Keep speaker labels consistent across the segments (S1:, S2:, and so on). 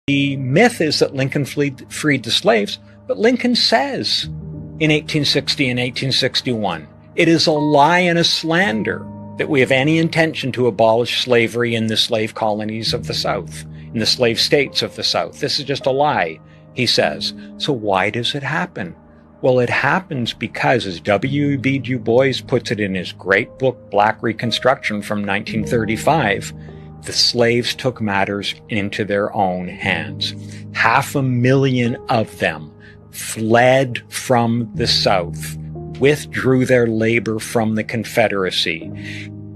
S1: The myth is that Lincoln freed the slaves, but Lincoln says in 1860 and 1861, it is a lie and a slander that we have any intention to abolish slavery in the slave colonies of the South, in the slave states of the South. This is just a lie, he says. So why does it happen? Well, it happens because, as W.E.B. Du Bois puts it in his great book, Black Reconstruction from 1935, the slaves took matters into their own hands. 500,000 of them fled from the South, withdrew their labor from the Confederacy,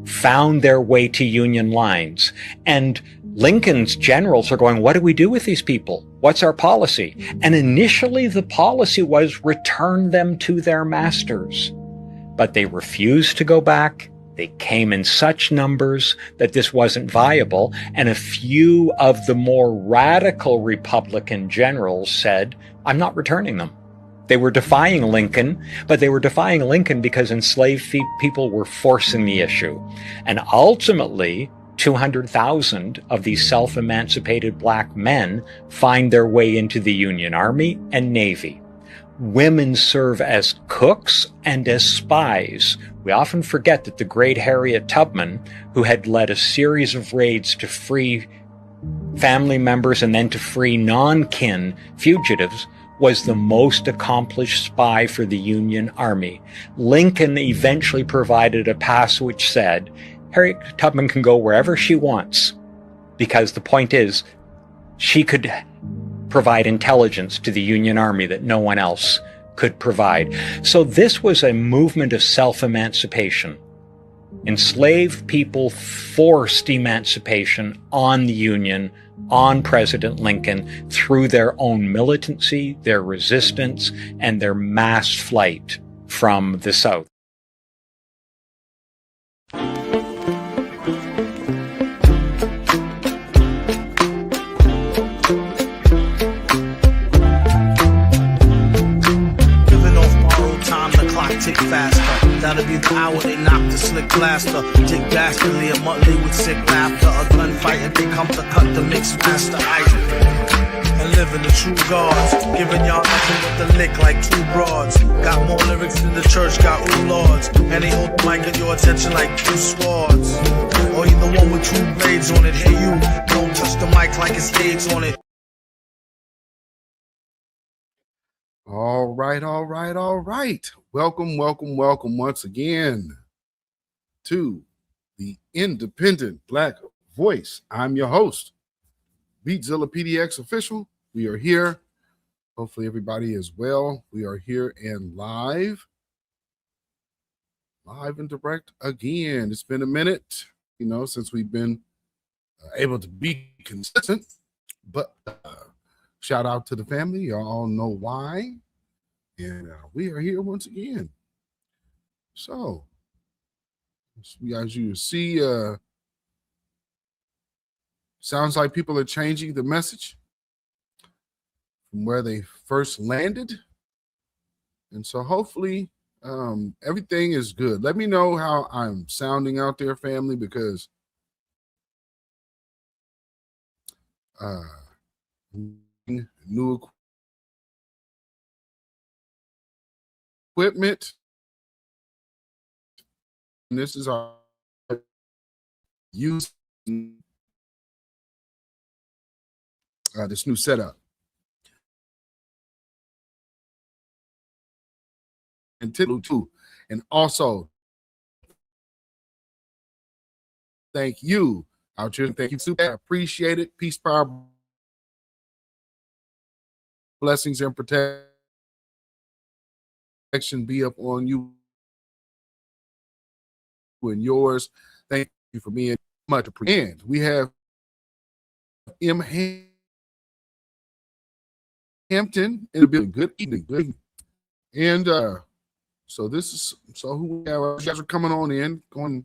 S1: found their way to Union lines. And Lincoln's generals are going, what do we do with these people? What's our policy? And initially the policy was return them to their masters. But they refused to go back. They came in such numbers that this wasn't viable, and a few of the more radical Republican generals said, I'm not returning them. They were defying Lincoln, but they were defying Lincoln because enslaved people were forcing the issue. And ultimately, 200,000 of these self-emancipated black men find their way into the Union Army and Navy. Women serve as cooks and as spies. We often forget that the great Harriet Tubman, who had led a series of raids to free family members and then to free non-kin fugitives, was the most accomplished spy for the Union Army. Lincoln eventually provided a pass which said, Harriet Tubman can go wherever she wants, because the point is, she could provide intelligence to the Union Army that no one else could provide. So this was a movement of self-emancipation. Enslaved people forced emancipation on the Union, on President Lincoln, through their own militancy, their resistance, and their mass flight from the South.
S2: Tick faster, that'll be the hour they knock the slick blaster. Dick dastardly, a Muttley with sick laughter. A gunfight and they come to cut the mix master ice. And living the true gods, giving y'all nothing but the lick like two broads. Got more lyrics than the church got ooh lords. And they hold the mic at your attention like two swords. Or you the one with two blades on it. Hey you, don't touch the mic like it's AIDS on it.
S3: All right. Welcome once again to the Independent Black Voice. I'm your host, beatzillapdx official. We are here. Hopefully everybody is well. We are here and live and direct again. It's been a minute, since we've been able to be consistent, but shout out to the family. Y'all all know why. And we are here once again. So, as you see, sounds like people are changing the message from where they first landed. And so hopefully everything is good. Let me know how I'm sounding out there, family, because new equipment. And this is our use this new setup. And too. And also thank you out here. Thank you. Super. I appreciate it. Peace, power, blessings, and protection be up on you and yours. Thank you for being much appreciated. We have M. Hampton in the building. Good evening. And so who we have. You guys are coming on in. Go and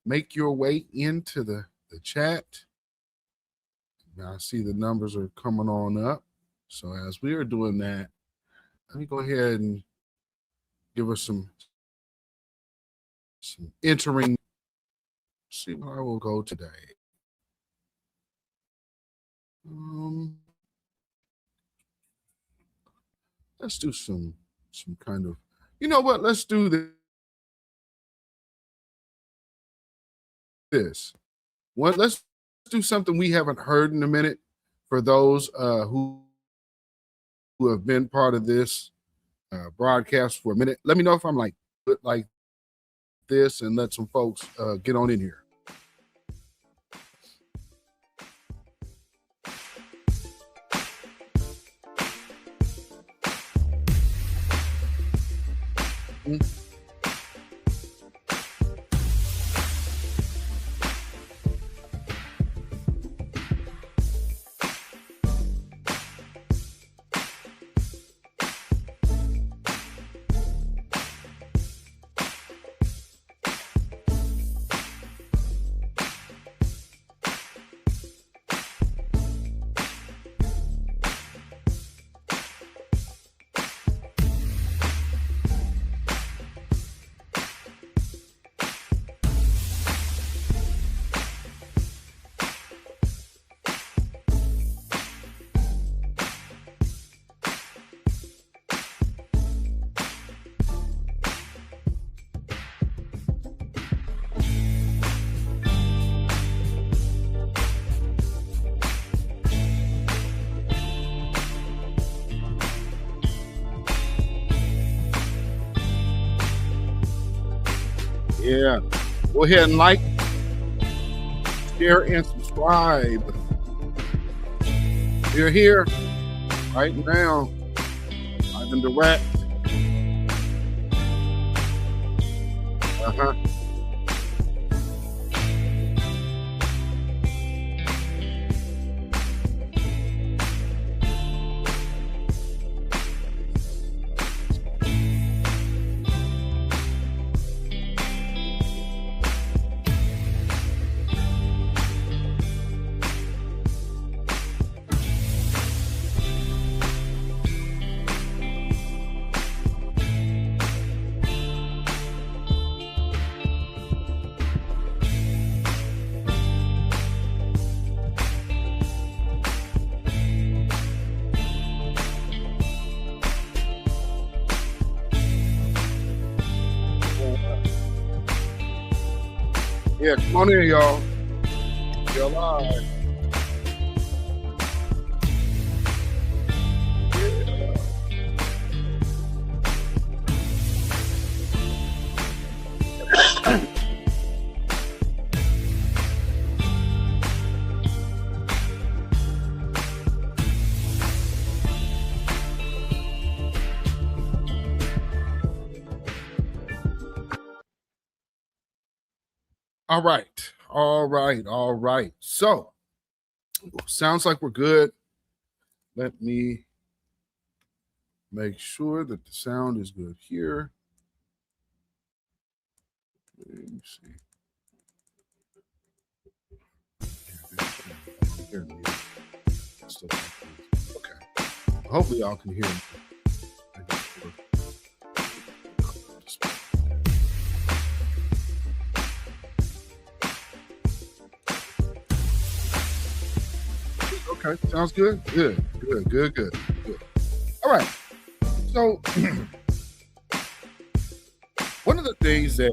S3: make your way into the chat. Now I see the numbers are coming on up. So as we are doing that, let me go ahead and give us some entering see where I will go today. Let's do some kind of, you know what? Let's do this. Let's do something we haven't heard in a minute for those who have been part of this broadcast for a minute. Let me know if I'm like this, and let some folks get on in here. Yeah, go ahead and like, share, and subscribe. We're here right now, live and direct. Yeah, come on in, y'all. You're live. All right. So, sounds like we're good. Let me make sure that the sound is good here. Let me see. Okay. Hopefully y'all can hear me. Okay, sounds good. Good. All right. So, one of the things that,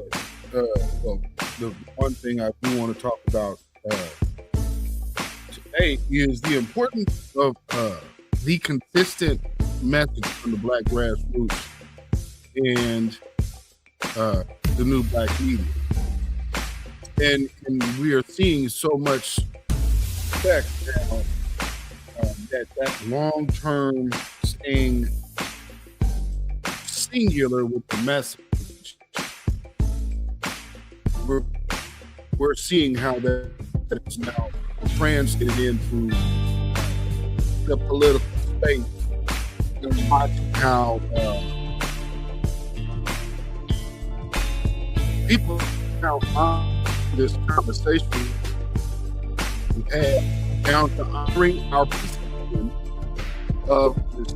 S3: the one thing I do want to talk about today is the importance of the consistent message from the Black Grassroots and the new Black media. And we are seeing so much effect now. That long-term staying singular with the message. We're seeing how that's now translated into the political space, and watching how people now find this conversation we had down to honoring our position of this.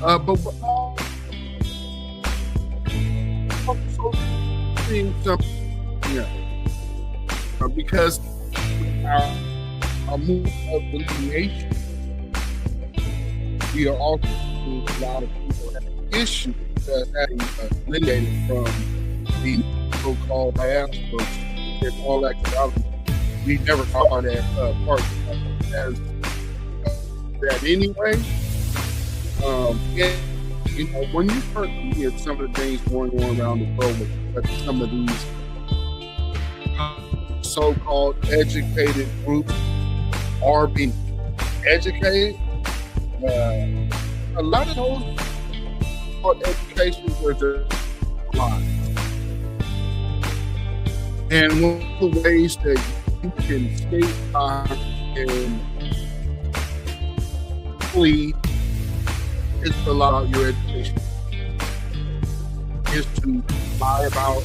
S3: But we're also seeing something, because our move of delineation, we are also seeing a lot of people have issues having delineated from the so-called diaspora and all that stuff. We never saw that part as that anyway. And, when you start to hear some of the things going on around the world with some of these so-called educated groups are being educated, a lot of those educations were just lies. And one of the ways that you can stay and flee is to allow your education, is to lie about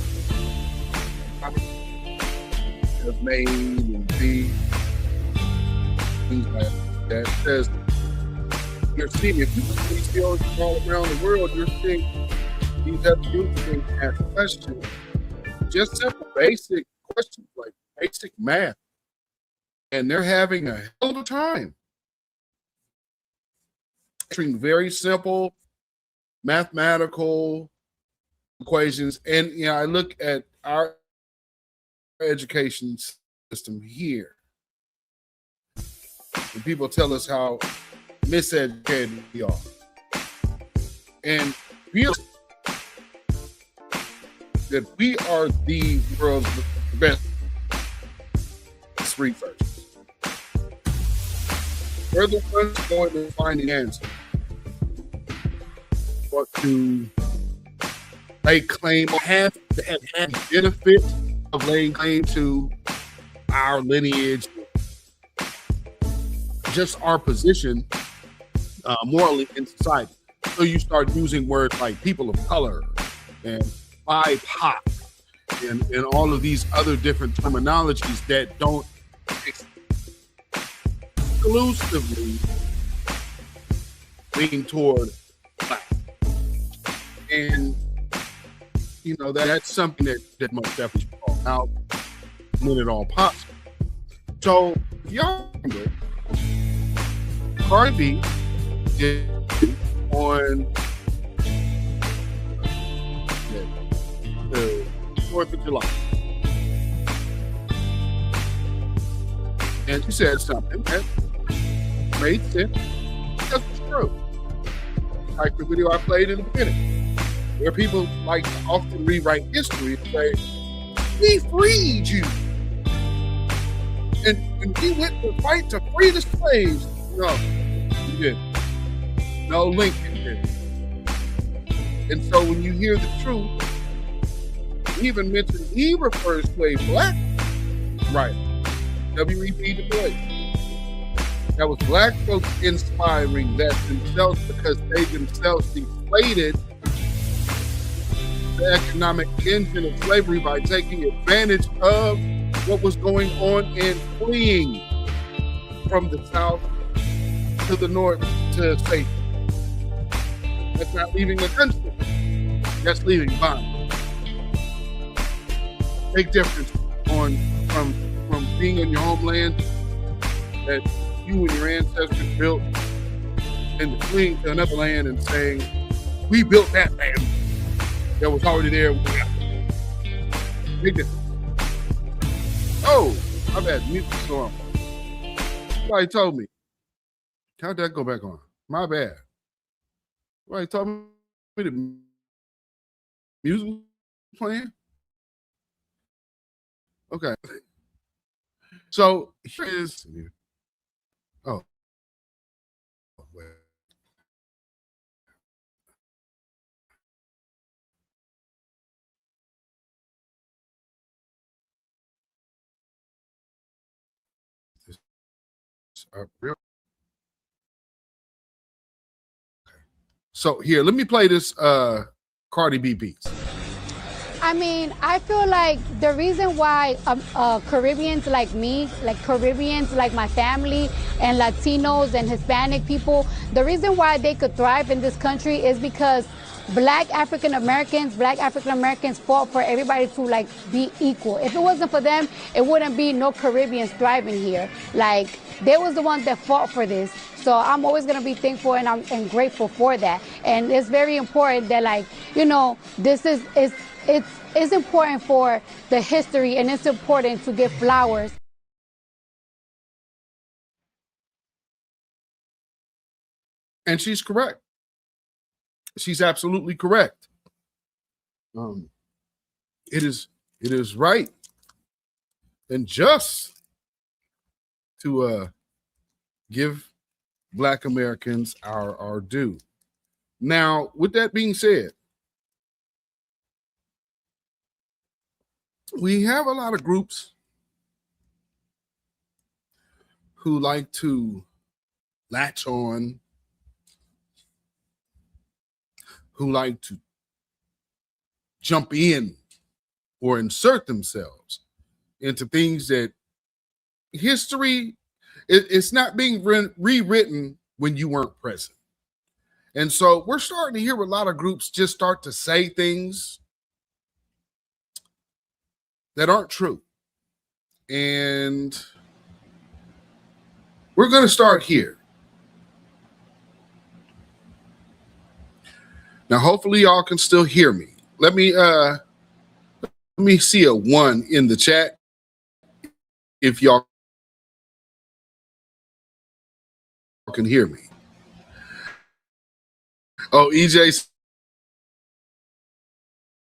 S3: have made and things like that. Says you're seeing, if you see these fields all around the world, you're seeing these other groups being asked questions, just simple basic questions like basic math, and they're having a hell of a time answering very simple mathematical equations. And I look at our education system here, and people tell us how miseducated we are, and feel that we are the world's best researchers. We're the ones going to find the answer, but to lay claim or have the benefit of laying claim to our lineage, just our position morally in society. So you start using words like people of color and BIPOC and all of these other different terminologies that don't exclusively lean toward black. And that's something that most definitely should call out when it all pops. So y'all remember Cardi B did on the 4th of July. And she said something that made sense. That's true. Like the video I played in the beginning, where people like to often rewrite history and say, we freed you. And we went to fight to free the slaves. No, you didn't. No, Lincoln did. And so when you hear the truth, he even mentioned he refers to a black writer, W.E.B. Du Bois. That was black folks inspiring that themselves because they themselves deflated the economic engine of slavery by taking advantage of what was going on and fleeing from the South to the North to safety. That's not leaving the country. That's leaving bondage. Big difference from being in your homeland that you and your ancestors built and fleeing to another land and saying, we built that land that was already there. Big difference. Oh, my bad. Music's still on. Somebody told me. How'd that go back on? My bad. Somebody told me the music was playing. Okay. So here is. Oh. Wait. Real. Okay. So here, let me play this Cardi B beats.
S4: I mean, I feel like the reason why Caribbeans like me, like Caribbeans like my family, and Latinos and Hispanic people, the reason why they could thrive in this country is because Black African Americans fought for everybody to like be equal. If it wasn't for them, it wouldn't be no Caribbeans thriving here. Like they was the ones that fought for this. So I'm always gonna be thankful and grateful for that. And it's very important that like, you know, this is it's important for the history, and it's important to give flowers.
S3: And she's correct. She's absolutely correct. It is right and just to give Black Americans our due. Now, with that being said, we have a lot of groups who like to latch on, who like to jump in or insert themselves into things that history, it's not being rewritten when you weren't present. And so we're starting to hear a lot of groups just start to say things that aren't true. And we're going to start here. Now, hopefully y'all can still hear me. Let me see a 1 in the chat if y'all can hear me. Oh, EJ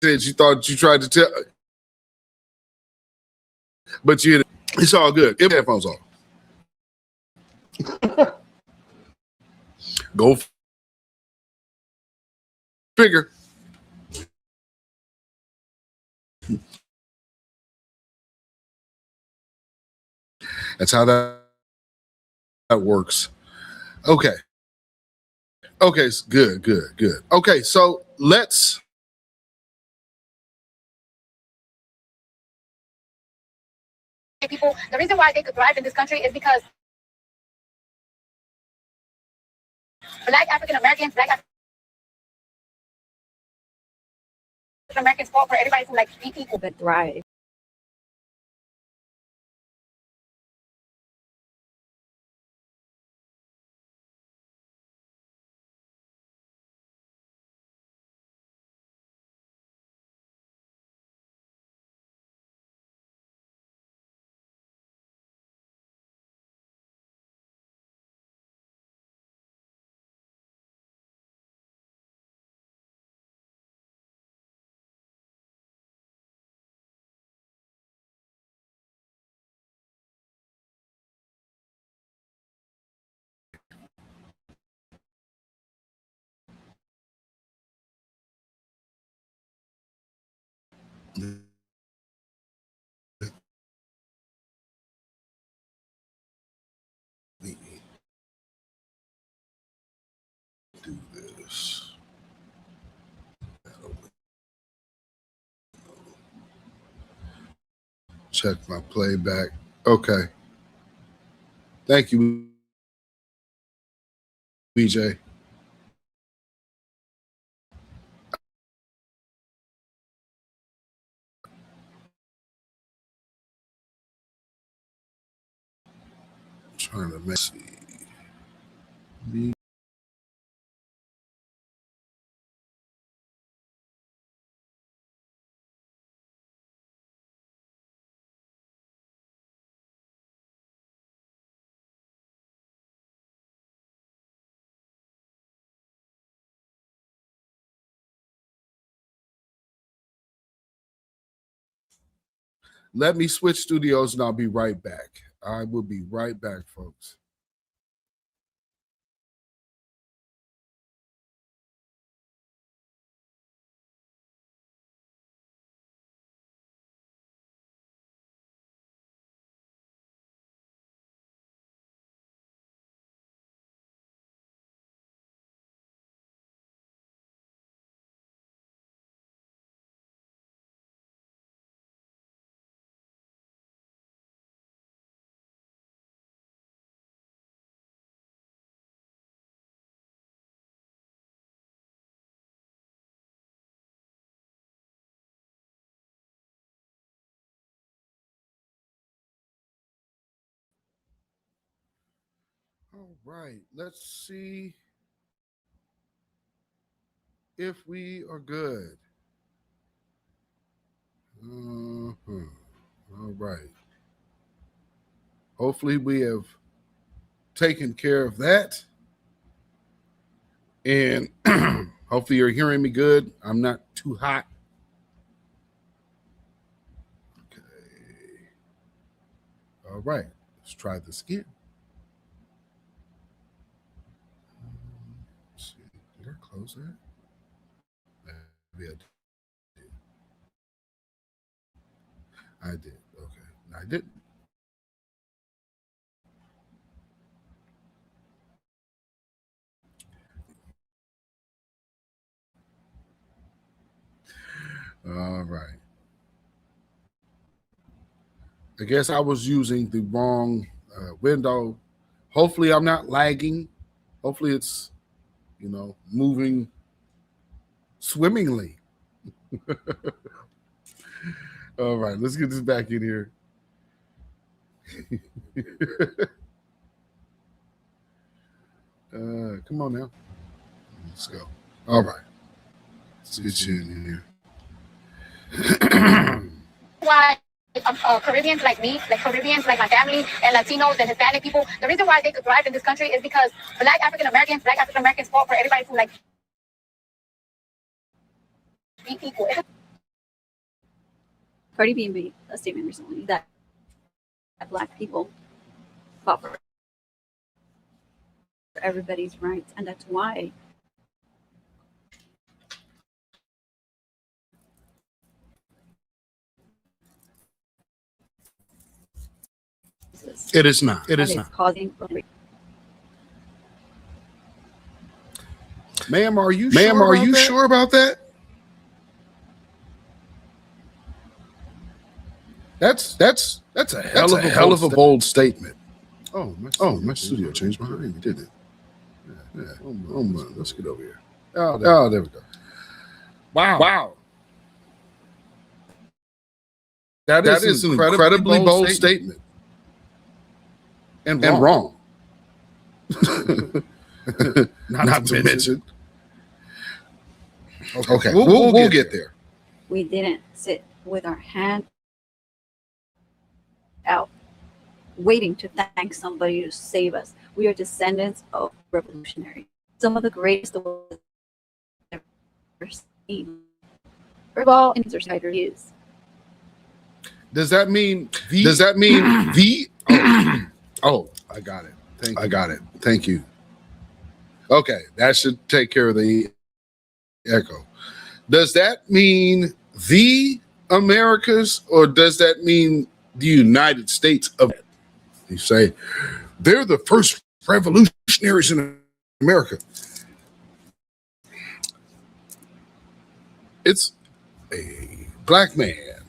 S3: said you thought you tried to tell, but it's all good. Get headphones on. Go figure. That's how that works. Okay. Okay, good. Okay, so let's
S4: people. The reason why they could thrive in this country is because Black African Americans fought for everybody to like be equal but thrive.
S3: do this. Check my playback. Okay. Thank you, BJ. Trying to make Let me switch studios and I'll be right back. I will be right back, folks. All right, let's see if we are good. All right. Hopefully we have taken care of that. And hopefully you're hearing me good. I'm not too hot. Okay. All right. Let's try this again. Let's see. Did I close that? Maybe I did. I did. Okay. I didn't. All right. I guess I was using the wrong window. Hopefully I'm not lagging. Hopefully it's, moving swimmingly. All right, let's get this back in here. Come on now. Let's go. All right. Let's get you in here.
S4: Why Caribbeans like me, like Caribbeans like my family, and Latinos and Hispanic people, the reason why they could thrive in this country is because Black African Americans fought for everybody to like be equal.
S5: Cardi B made a statement recently that Black people fought for everybody's rights, and that's why
S3: it is not. It is not.
S5: Causing.
S3: Ma'am, are you sure about that? That's a hell of a bold statement. My studio changed behind me, didn't it? Yeah. Oh man, let's get over here. Oh, there we go. Wow. That is an incredibly bold statement. And wrong. not to mention. Okay, we'll get there.
S5: We didn't sit with our hand out waiting to thank somebody to save us. We are descendants of revolutionaries. Some of the greatest the world has ever seen. First of all, in their side is.
S3: Does that mean the? Oh, I got it. Thank you. Okay, that should take care of the echo. Does that mean the Americas, or does that mean the United States of it? You say they're the first revolutionaries in America. It's a Black man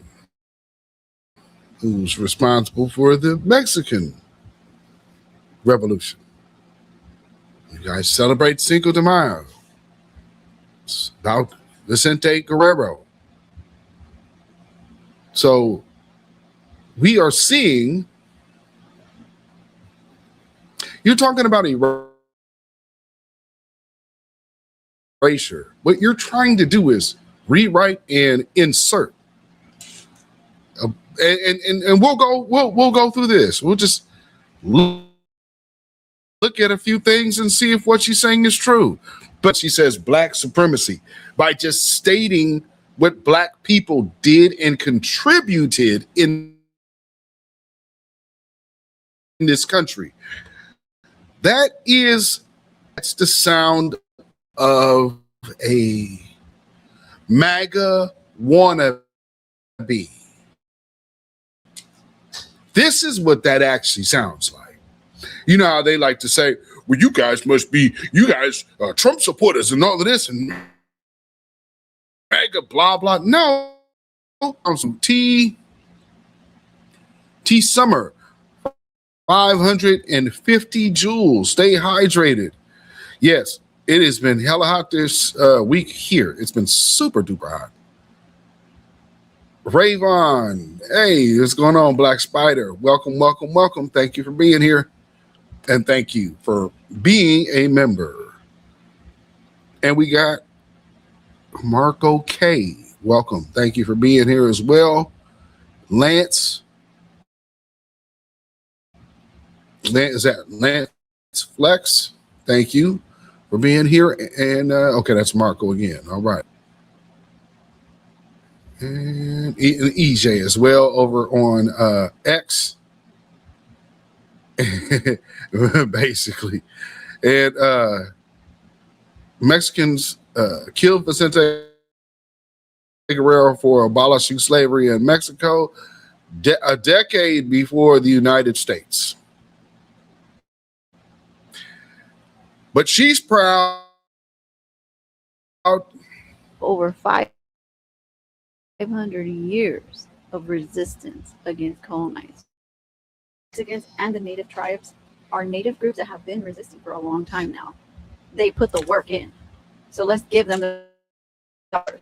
S3: who's responsible for the Mexican Revolution. You guys celebrate Cinco de Mayo. It's about Vicente Guerrero. So we are seeing, you're talking about erasure. What you're trying to do is rewrite and insert. And we'll go through this. We'll just look at a few things and see if what she's saying is true. But she says Black supremacy by just stating what Black people did and contributed in this country. That's the sound of a MAGA wannabe. This is what that actually sounds like. You know how they like to say, well, you guys are Trump supporters and all of this and MAGA blah, blah. No, on some T Summer, 550 joules. Stay hydrated. Yes, it has been hella hot this week here. It's been super duper hot. Rayvon, hey, what's going on, Black Spider? Welcome. Thank you for being here. And thank you for being a member. And we got Marco K. Welcome. Thank you for being here as well. Lance. Is that Lance Flex? Thank you for being here. And okay, that's Marco again. All right. And EJ as well over on X. Basically. And Mexicans killed Vicente Guerrero for abolishing slavery in Mexico a decade before the United States. But she's proud.
S5: Over 500 years of resistance against colonizers. Mexicans and the native tribes are native groups that have been resisting for a long time now. They put the work in. So let's give them the stars.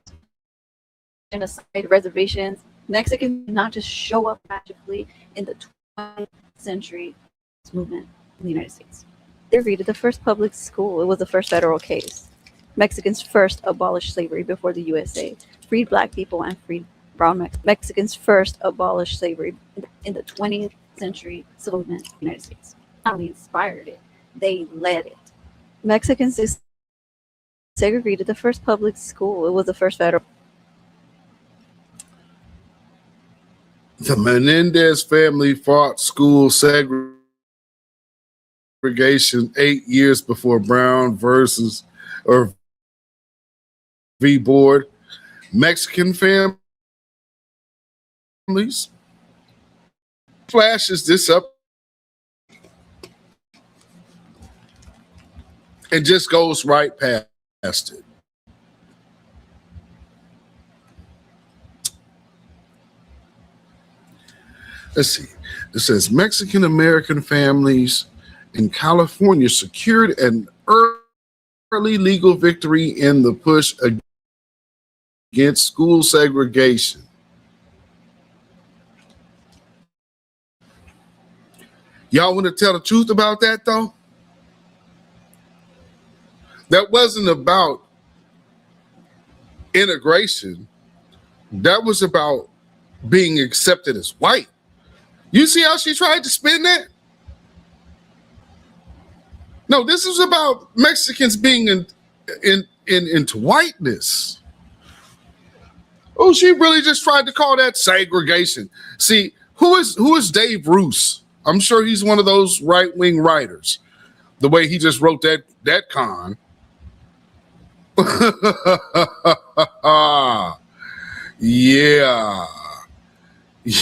S5: Genocide, reservations. Mexicans did not just show up magically in the 20th century movement in the United States. They created the first public school. It was the first federal case. Mexicans first abolished slavery before the USA, freed black people and freed brown Mexicans first abolished slavery in the 20th century civil movement in the United States. Not only inspired it, they led it. Mexicans segregated the first public school. It was the first federal.
S3: The Menendez family fought school segregation 8 years before Brown v. Board. Mexican families flashes this up and just goes right past it. Let's see. It says Mexican American families in California secured an early legal victory in the push against school segregation. Y'all want to tell the truth about that, though? That wasn't about integration. That was about being accepted as white. You see how she tried to spin that? No, this is about Mexicans being into whiteness. Oh, she really just tried to call that segregation. See, who is Dave Roos? I'm sure he's one of those right-wing writers. The way he just wrote that con. Yeah. Yeah,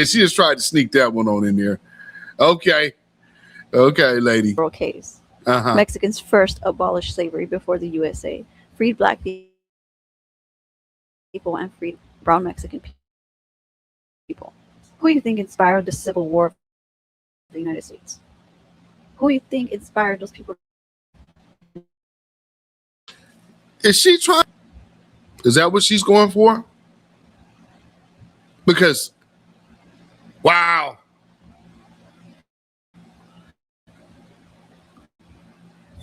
S3: she just tried to sneak that one on in there. Okay, lady.
S5: Case. Mexicans first abolished slavery before the USA, freed black people and freed brown Mexican people. Who do you think inspired the Civil War of the United States? Who do you think inspired those people?
S3: Is she trying? Is that what she's going for? Because, wow.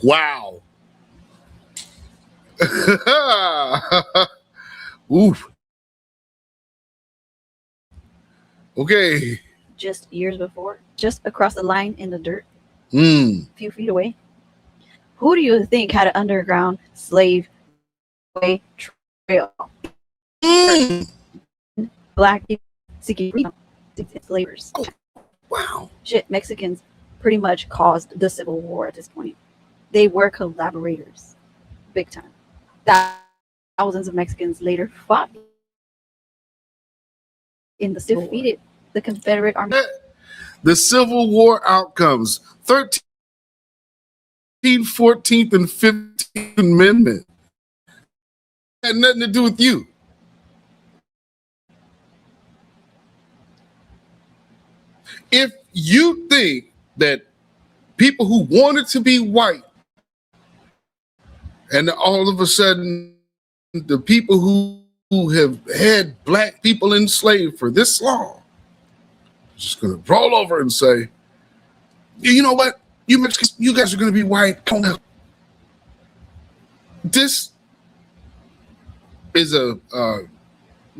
S3: Wow. Oof. Okay.
S5: Just years before, just across the line in the dirt,
S3: a
S5: few feet away. Who do you think had an underground slave way trail? Black people seeking freedom, enslavers.
S3: Oh, wow.
S5: Shit, Mexicans pretty much caused the Civil War at this point. They were collaborators, big time. Thousands of Mexicans later fought in the Civil War. Defeated the Confederate Army.
S3: The Civil War outcomes, 13th, 14th, and 15th Amendment. Had nothing to do with you. If you think that people who wanted to be white and all of a sudden the people who have had black people enslaved for this long, just going to roll over and say, You know what? You Mexicans, you guys are going to be white. Come on. This is a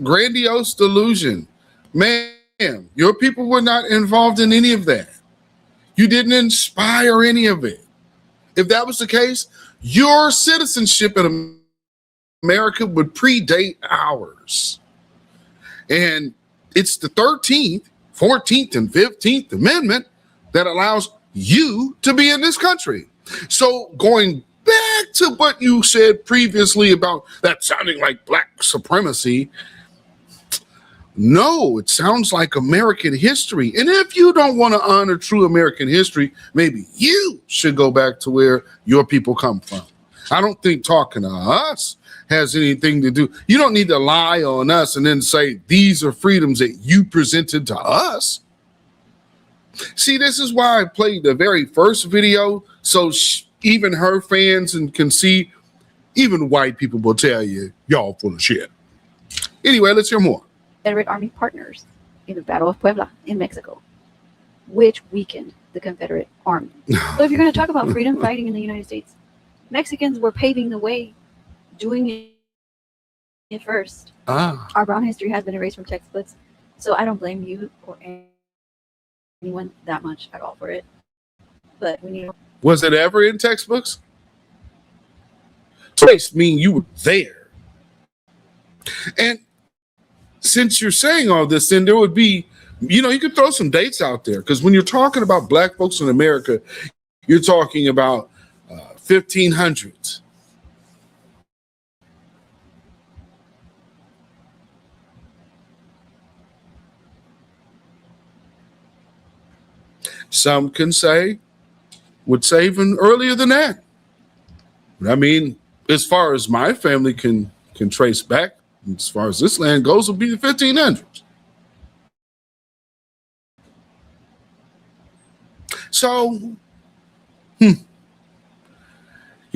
S3: grandiose delusion. Ma'am, your people were not involved in any of that. You didn't inspire any of it. If that was the case, your citizenship in America would predate ours. And it's the 13th, 14th, and 15th Amendment that allows you to be in this country. So going back to what you said previously about that sounding like black supremacy, no, it sounds like American history. And if you don't want to honor true American history, maybe you should go back to where your people come from. I don't think talking to us has anything to do. You don't need to lie on us and then say these are freedoms that you presented to us. See, this is why I played the very first video, so even her fans can see. Even white people will tell you, y'all full of shit. Anyway, let's hear more.
S5: Confederate Army partners in the Battle of Puebla in Mexico, which weakened the Confederate Army. So if you're going to talk about freedom fighting in the United States, Mexicans were paving the way, doing it first. Our brown history has been erased from textbooks, so I don't blame you or anyone that much at all for it. But when you
S3: was it ever in textbooks? Trace mean you were there. And since you're saying all this, then there would be, you could throw some dates out there, because when you're talking about black folks in America, you're talking about 1500s. Some would say even earlier than that. I mean, as far as my family can trace back, as far as this land goes, will be the 1500s. So, your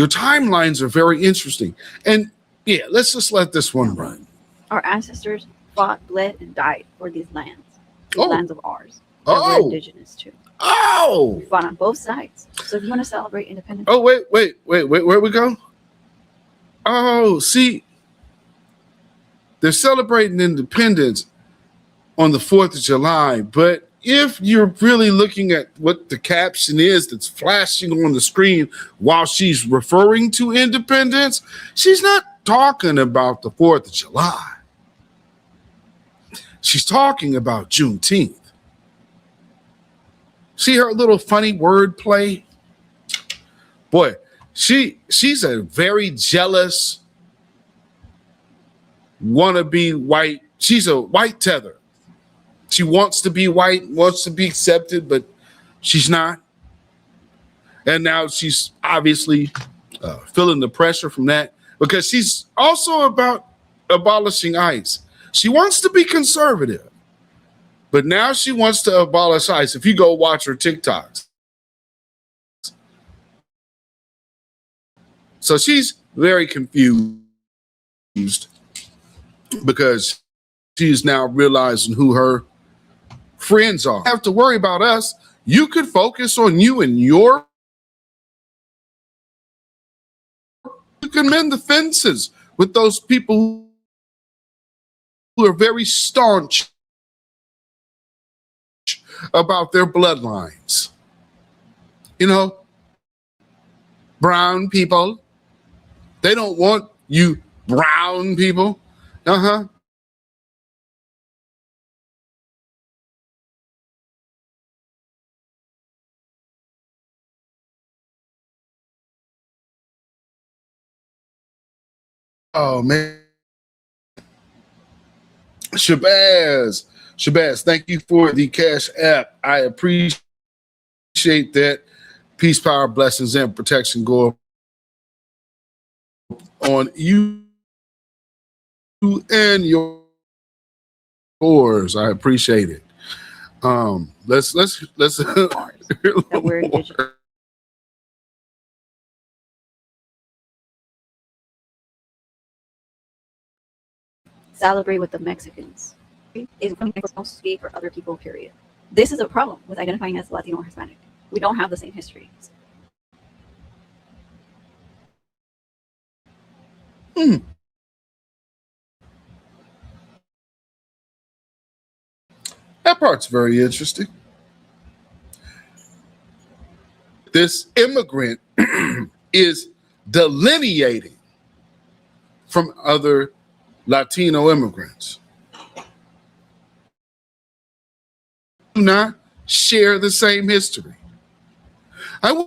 S3: timelines are very interesting. And yeah, let's just let this one run.
S5: Our ancestors fought, bled, and died for these lands. These lands of ours. That we're indigenous to. We fought on both sides. So if you want to celebrate independence.
S3: Oh, wait, where we go? Oh, see, they're celebrating independence on the 4th of July, but if you're really looking at what the caption is that's flashing on the screen while she's referring to independence, she's not talking about the 4th of July. She's talking about Juneteenth. See her little funny word play? Boy, she's a very jealous wannabe white. She's a white tether. She wants to be white, wants to be accepted, but she's not. And now she's obviously feeling the pressure from that, because she's also about abolishing ICE. She wants to be conservative, but now she wants to abolish ICE. If you go watch her TikToks. So she's very confused because she's now realizing who her friends are. You don't have to worry about us. You could focus on you and you can mend the fences with those people who are very staunch about their bloodlines. Brown people, they don't want you brown people. Oh, man. Shabazz, thank you for the Cash App. I appreciate that. Peace, power, blessings, and protection go on you and yours. I appreciate it. Let's
S5: that we're indigenous. Celebrate with the Mexicans. Is going to speak for other people, period. This is a problem with identifying as Latino or Hispanic. We don't have the same history.
S3: That part's very interesting. This immigrant is delineating from other Latino immigrants. Do not share the same history. I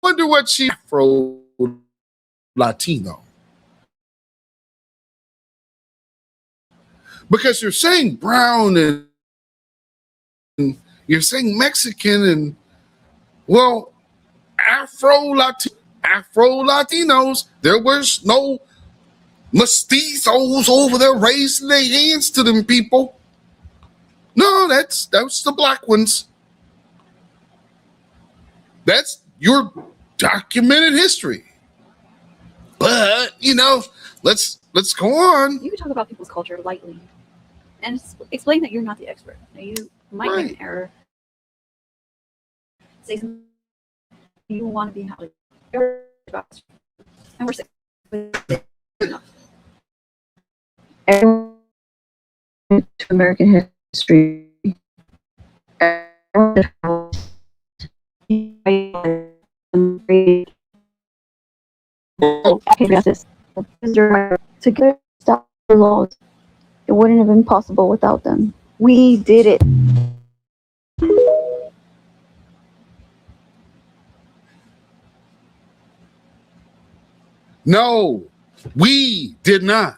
S3: wonder what she Afro-Latino. Because you're saying brown and you're saying Mexican and, well, Afro-Latinos, there was no mestizos over there raising their hands to them people. No, that's the black ones. That's your documented history. But, you know, let's go on.
S5: You can talk about people's culture lightly and explain that you're not the expert. You might make an error. Say something you want to be happy. And we're sick. Everyone to American history. Justice. To get stop the laws, it wouldn't have been possible without them. We did it.
S3: No, we did not.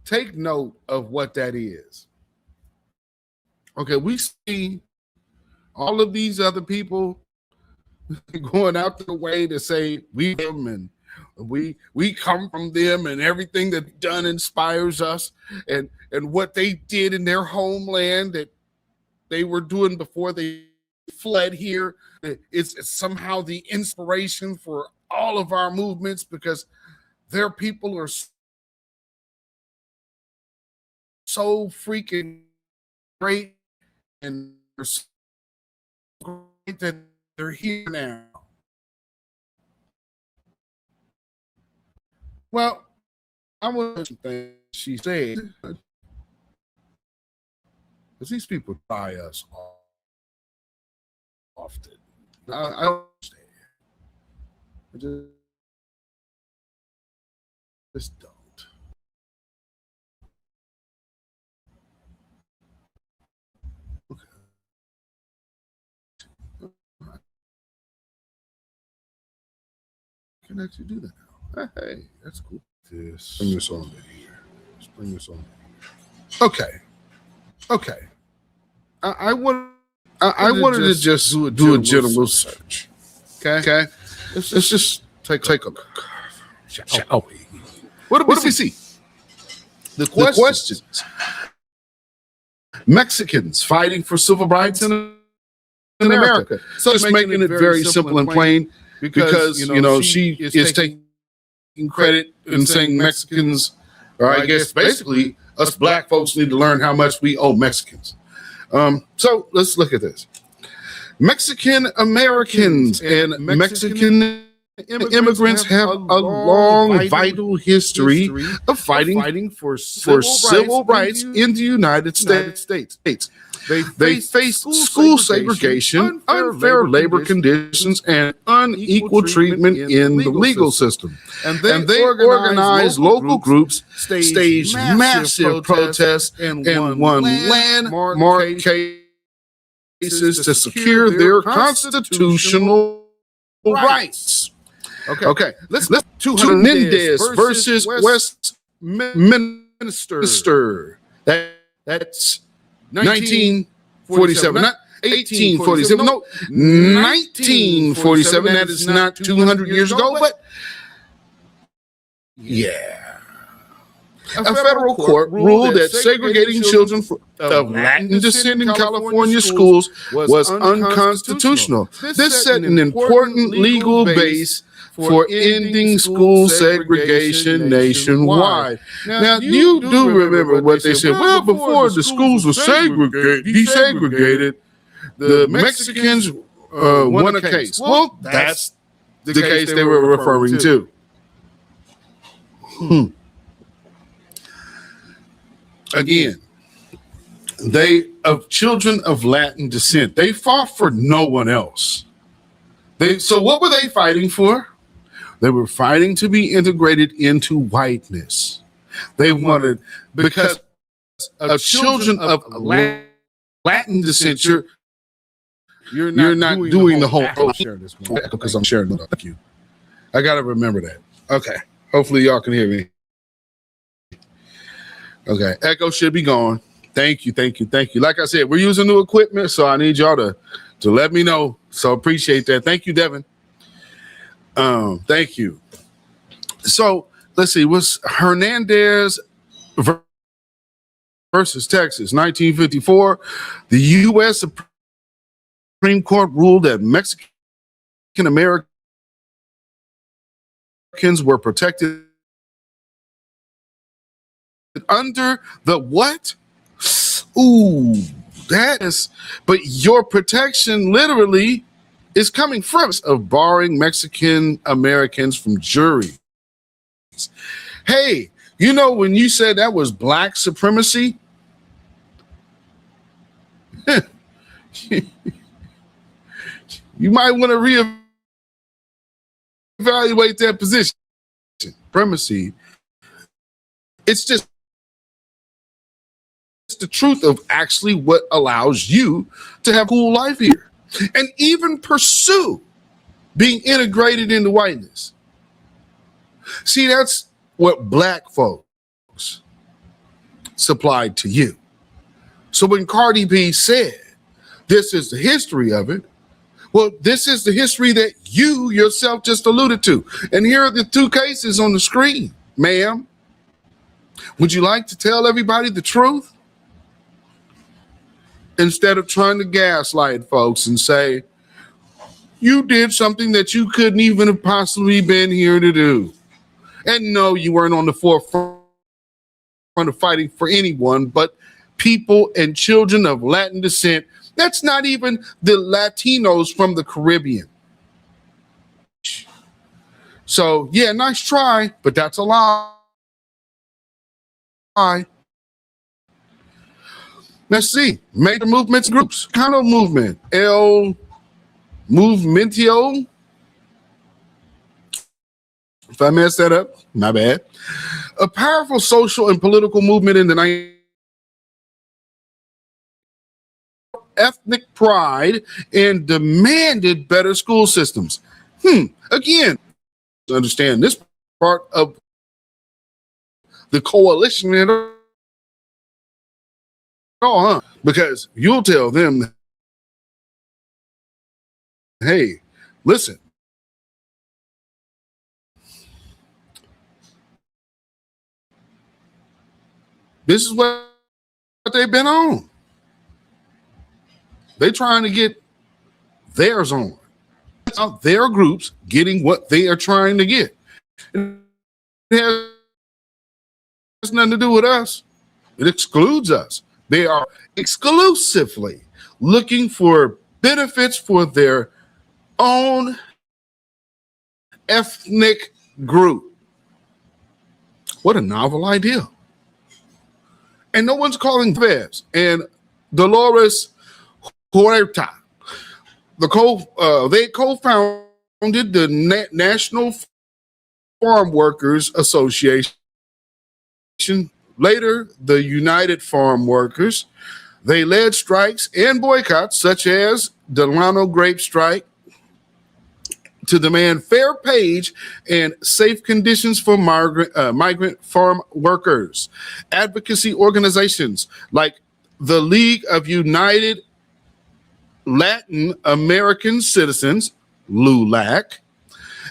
S3: Take note of what that is. Okay, we see all of these other people going out their way to say we them and we come from them and everything they've done inspires us and what they did in their homeland that they were doing before they fled here is somehow the inspiration for all of our movements because their people are so freaking great and they're so great that they're here now. Well, I want to think she said because these people try us often. I don't understand. I just don't. Can actually do that now. Hey, that's cool. Bring this on here. Let's bring this on here. Okay. I wanted to just do a general search. Okay. Let's just take a look. Shall we? What do we see? The questions. Mexicans fighting for civil rights in America. So just making it very simple and plain. Because you know she is taking credit and saying Mexicans, or I guess basically us black folks need to learn how much we owe Mexicans. So let's look at this. Mexican Americans and Mexican immigrants have a long, vital history of fighting for civil rights in the United States. They faced school segregation, unfair labor conditions, and unequal treatment in the legal system. And they organized local groups, staged massive protests, and won landmark cases to secure their constitutional rights. Okay. Let's to Hernandez versus Westminster. That's 1947, not 1847. No, 1947. That is not 200 years ago, but yeah. A federal court ruled that segregating children of Latin descent in California schools was unconstitutional. This set an important legal base for ending school segregation nationwide. Now, you do remember what they said. Well, before the schools were desegregated, the Mexicans won a case. Well, that's the case they were referring to. Again, they of children of Latin descent. They fought for no one else. So what were they fighting for? They were fighting to be integrated into whiteness. They wanted, because of children of Latin descent, you're not doing the whole because I'm sharing it with you. I got to remember that. Okay. Hopefully y'all can hear me. Okay. Echo should be gone. Thank you. Like I said, we're using new equipment, so I need y'all to let me know. So appreciate that. Thank you, Devin. Thank you. So let's see. Was Hernandez versus Texas, 1954? The U.S. Supreme Court ruled that Mexican Americans were protected under the what? Ooh, that is, but your protection literally is coming from us of barring Mexican Americans from juries. Hey, you know, when you said that was black supremacy, you might want to reevaluate that position. Supremacy, it's just the truth of actually what allows you to have a cool life here and even pursue being integrated into whiteness. See, that's what black folks supplied to you. So when Cardi B said, this is the history of it, well, this is the history that you yourself just alluded to. And here are the two cases on the screen, ma'am. Would you like to tell everybody the truth? Instead of trying to gaslight folks and say, you did something that you couldn't even have possibly been here to do. And no, you weren't on the forefront of fighting for anyone but people and children of Latin descent. That's not even the Latinos from the Caribbean. So, yeah, nice try, but that's a lie. Let's see. Major movements groups. Kind of movement. El Movimiento. If I messed that up, my bad. A powerful social and political movement in the 90s. Ethnic pride and demanded better school systems. Again, understand this part of the coalition at all, huh? Because you'll tell them, hey, listen, this is what they've been on. They're trying to get theirs on. Their groups getting what they are trying to get. It has nothing to do with us. It excludes us. They are exclusively looking for benefits for their own ethnic group. What a novel idea. And no one's calling Vez and Dolores Huerta. They co-founded the National Farm Workers Association, later the United Farm Workers. They led strikes and boycotts such as Delano Grape Strike to demand fair wage and safe conditions for migrant farm workers. Advocacy organizations like the League of United Latin American Citizens, LULAC,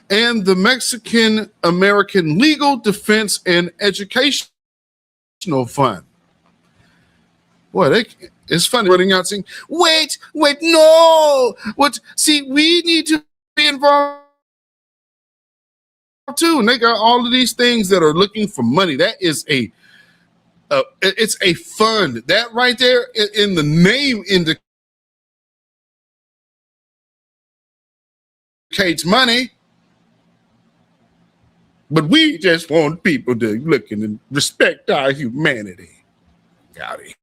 S3: and the Mexican American Legal Defense and Educational Fund. Boy, it's funny running out saying, wait, no. See, we need to be involved too, and they got all of these things that are looking for money. That is it's a fund. That right there in the name indicates money. But we just want people to look and respect our humanity. Got it.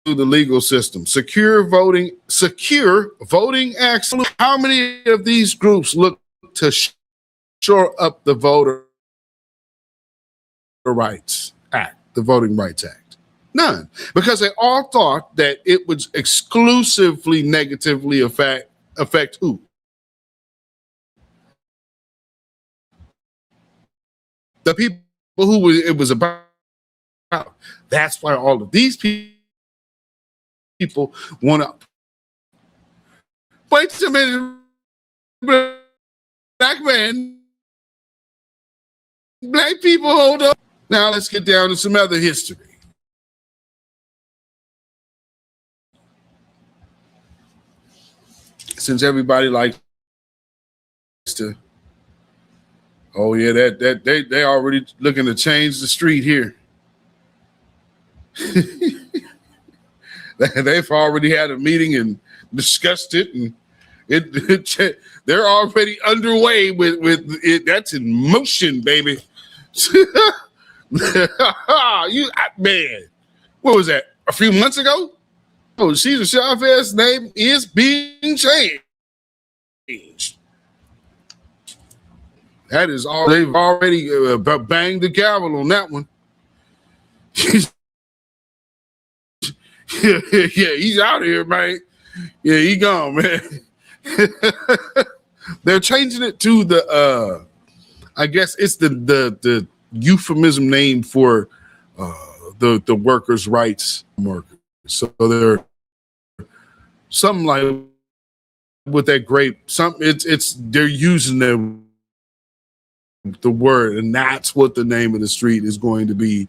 S3: The legal system, secure voting acts. How many of these groups look to shore up the Voting Rights Act? None, because they all thought that it would exclusively negatively affect who? The people who it was about. That's why all of these people want to. Wait a minute, black man. Black people, hold up. Now let's get down to some other history. Since everybody likes to, oh yeah, that they already looking to change the street here. They've already had a meeting and discussed it, and they're already underway with it. That's in motion, baby. Man, what was that? A few months ago? Oh, Cesar Chavez's name is being changed. That is all. They've already banged the gavel on that one. Yeah, he's out here, man. Yeah, he gone, man. They're changing it to the I guess it's the euphemism name for the workers' rights workers. So they're something like with that grape. They're using the word, and that's what the name of the street is going to be,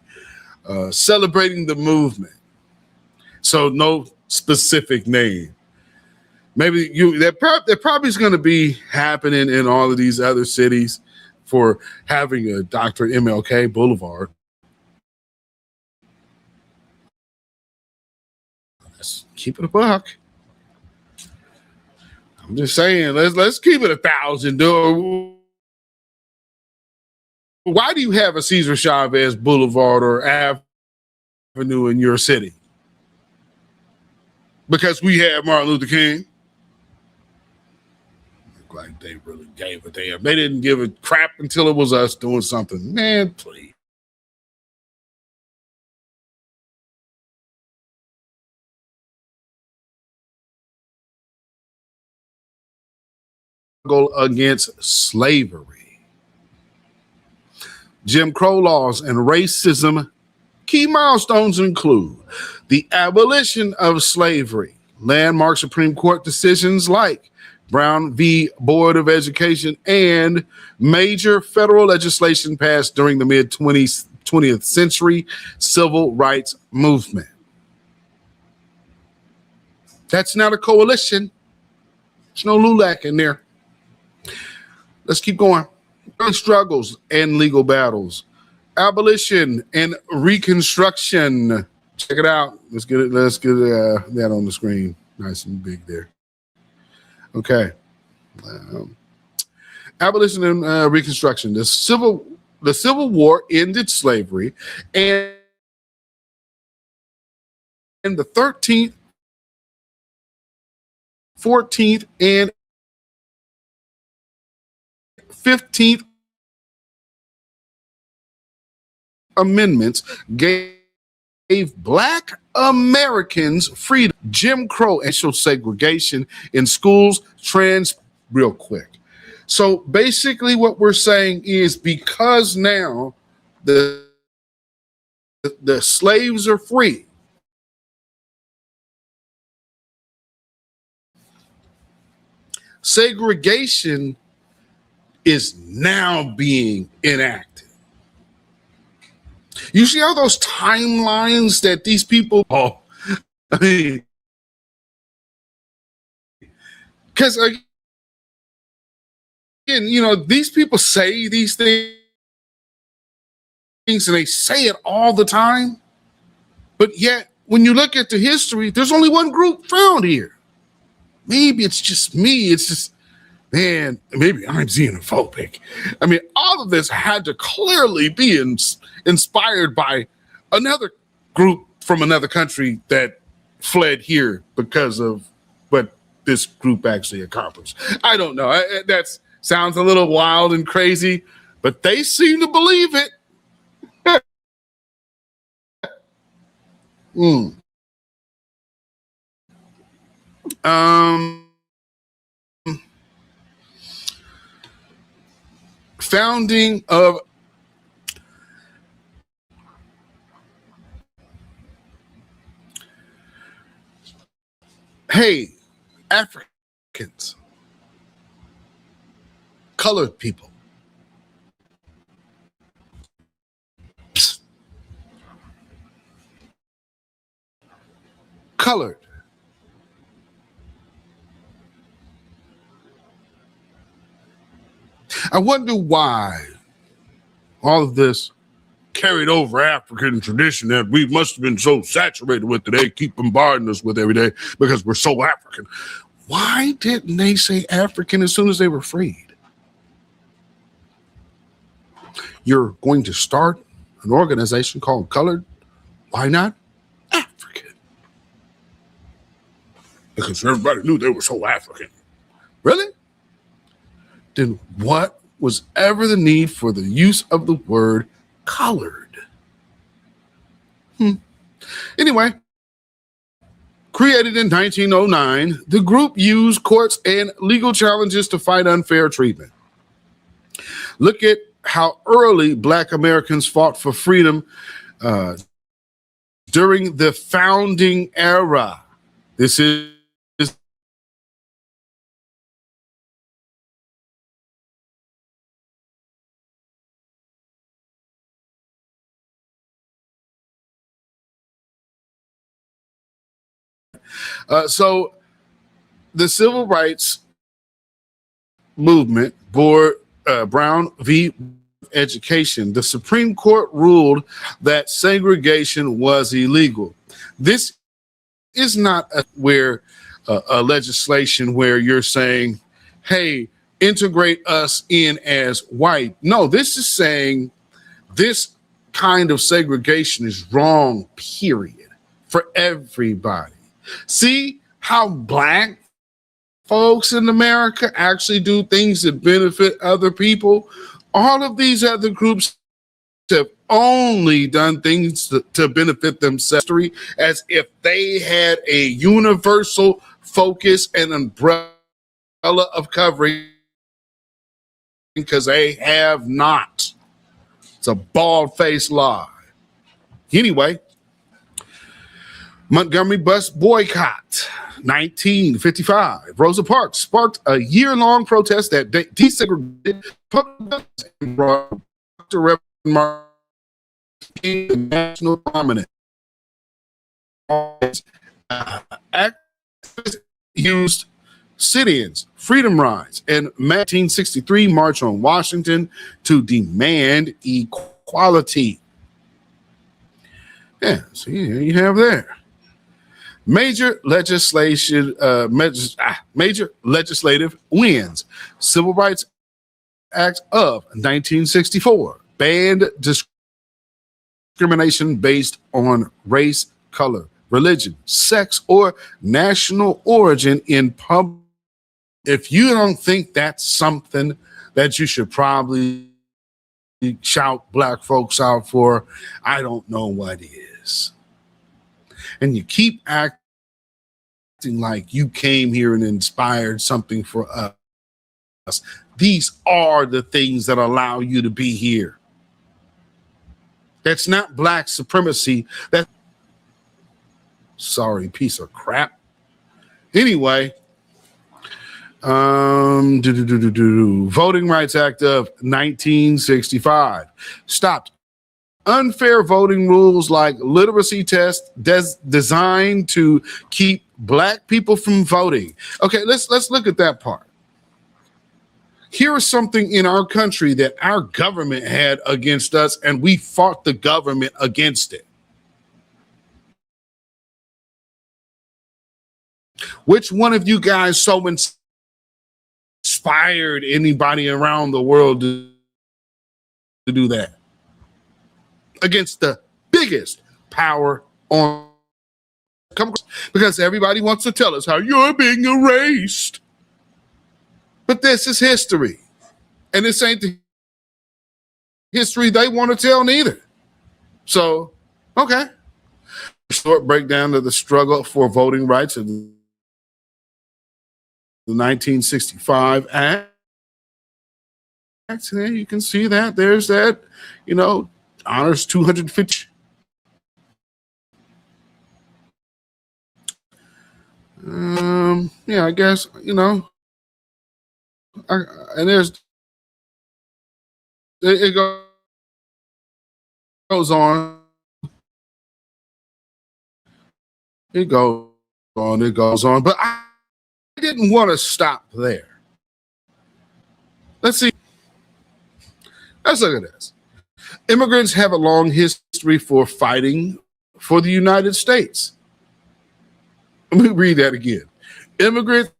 S3: celebrating the movement. So no specific name. Maybe that probably is going to be happening in all of these other cities for having a Dr. MLK Boulevard. Let's keep it a buck. I'm just saying, let's keep it 1,000. Why do you have a Cesar Chavez Boulevard or Avenue in your city? Because we have Martin Luther King. Look like they really gave a damn. They didn't give a crap until it was us doing something. Man, please. Go against slavery. Jim Crow laws and racism. Key milestones include the abolition of slavery, landmark Supreme Court decisions like Brown v. Board of Education, and major federal legislation passed during the mid-20th century civil rights movement. That's not a coalition. There's no LULAC in there. Let's keep going. Struggles and legal battles. Abolition and Reconstruction. Check it out. Let's get that on the screen. Nice and big there. Okay. Abolition and Reconstruction. The Civil War ended slavery, and the 13th, 14th, and 15th Amendments gave Black Americans freedom. Jim Crow and racial segregation in schools real quick. So basically what we're saying is, because now the slaves are free, segregation is now being enacted. You see all those timelines that these people, I mean, because you know, these people say these things and they say it all the time. But yet, when you look at the history, there's only one group found here. Maybe it's just me. It's just, man, maybe I'm xenophobic. I mean, all of this had to clearly be inspired by another group from another country that fled here because of what this group actually accomplished. I don't know. That sounds a little wild and crazy, but they seem to believe it. Founding of Africans, colored people. Colored. I wonder why all of this carried over African tradition that we must have been so saturated with that they keep bombarding us with every day because we're so African. Why didn't they say African as soon as they were freed? You're going to start an organization called Colored. Why not African? Because everybody knew they were so African. Really? Then what was ever the need for the use of the word colored? Anyway, created in 1909, the group used courts and legal challenges to fight unfair treatment. Look at how early Black Americans fought for freedom during the founding era. This is so the civil rights movement bore Brown v. Education. The Supreme Court ruled that segregation was illegal. This is not a legislation where you're saying, hey, integrate us in as white. No, this is saying this kind of segregation is wrong, period, for everybody. See how Black folks in America actually do things that benefit other people? All of these other groups have only done things to benefit themselves, as if they had a universal focus and umbrella of covering, because they have not. It's a bald-faced lie. Anyway, Montgomery bus boycott, 1955. Rosa Parks sparked a year-long protest that desegregated public and brought Dr. Reverend Martin to national prominence. Activists used sit-ins, freedom rides, and 1963 March on Washington to demand equality. Yeah, so you have there. Major legislative wins. Civil Rights Act of 1964 banned discrimination based on race, color, religion, sex, or national origin in public. If you don't think that's something that you should probably shout Black folks out for, I don't know what is. And you keep acting like you came here and inspired something for us. These are the things that allow you to be here. That's not Black supremacy. That's sorry, piece of crap. Anyway, Voting Rights Act of 1965 stopped unfair voting rules like literacy tests designed to keep Black people from voting. Okay, let's look at that part. here is something in our country that our government had against us, and we fought the government against it. Which one of you guys so inspired anybody around the world to do that against the biggest power on? Because everybody wants to tell us how you're being erased. But this is history. And this ain't the history they want to tell neither. So, okay. Short breakdown of the struggle for voting rights in the 1965 Act. And you can see that there's that, honors 250. Yeah, I guess, and there's, it goes on. It goes on. But I didn't want to stop there. Let's see. Let's look at this. Immigrants have a long history for fighting for the United States. Let me read that again. Immigrants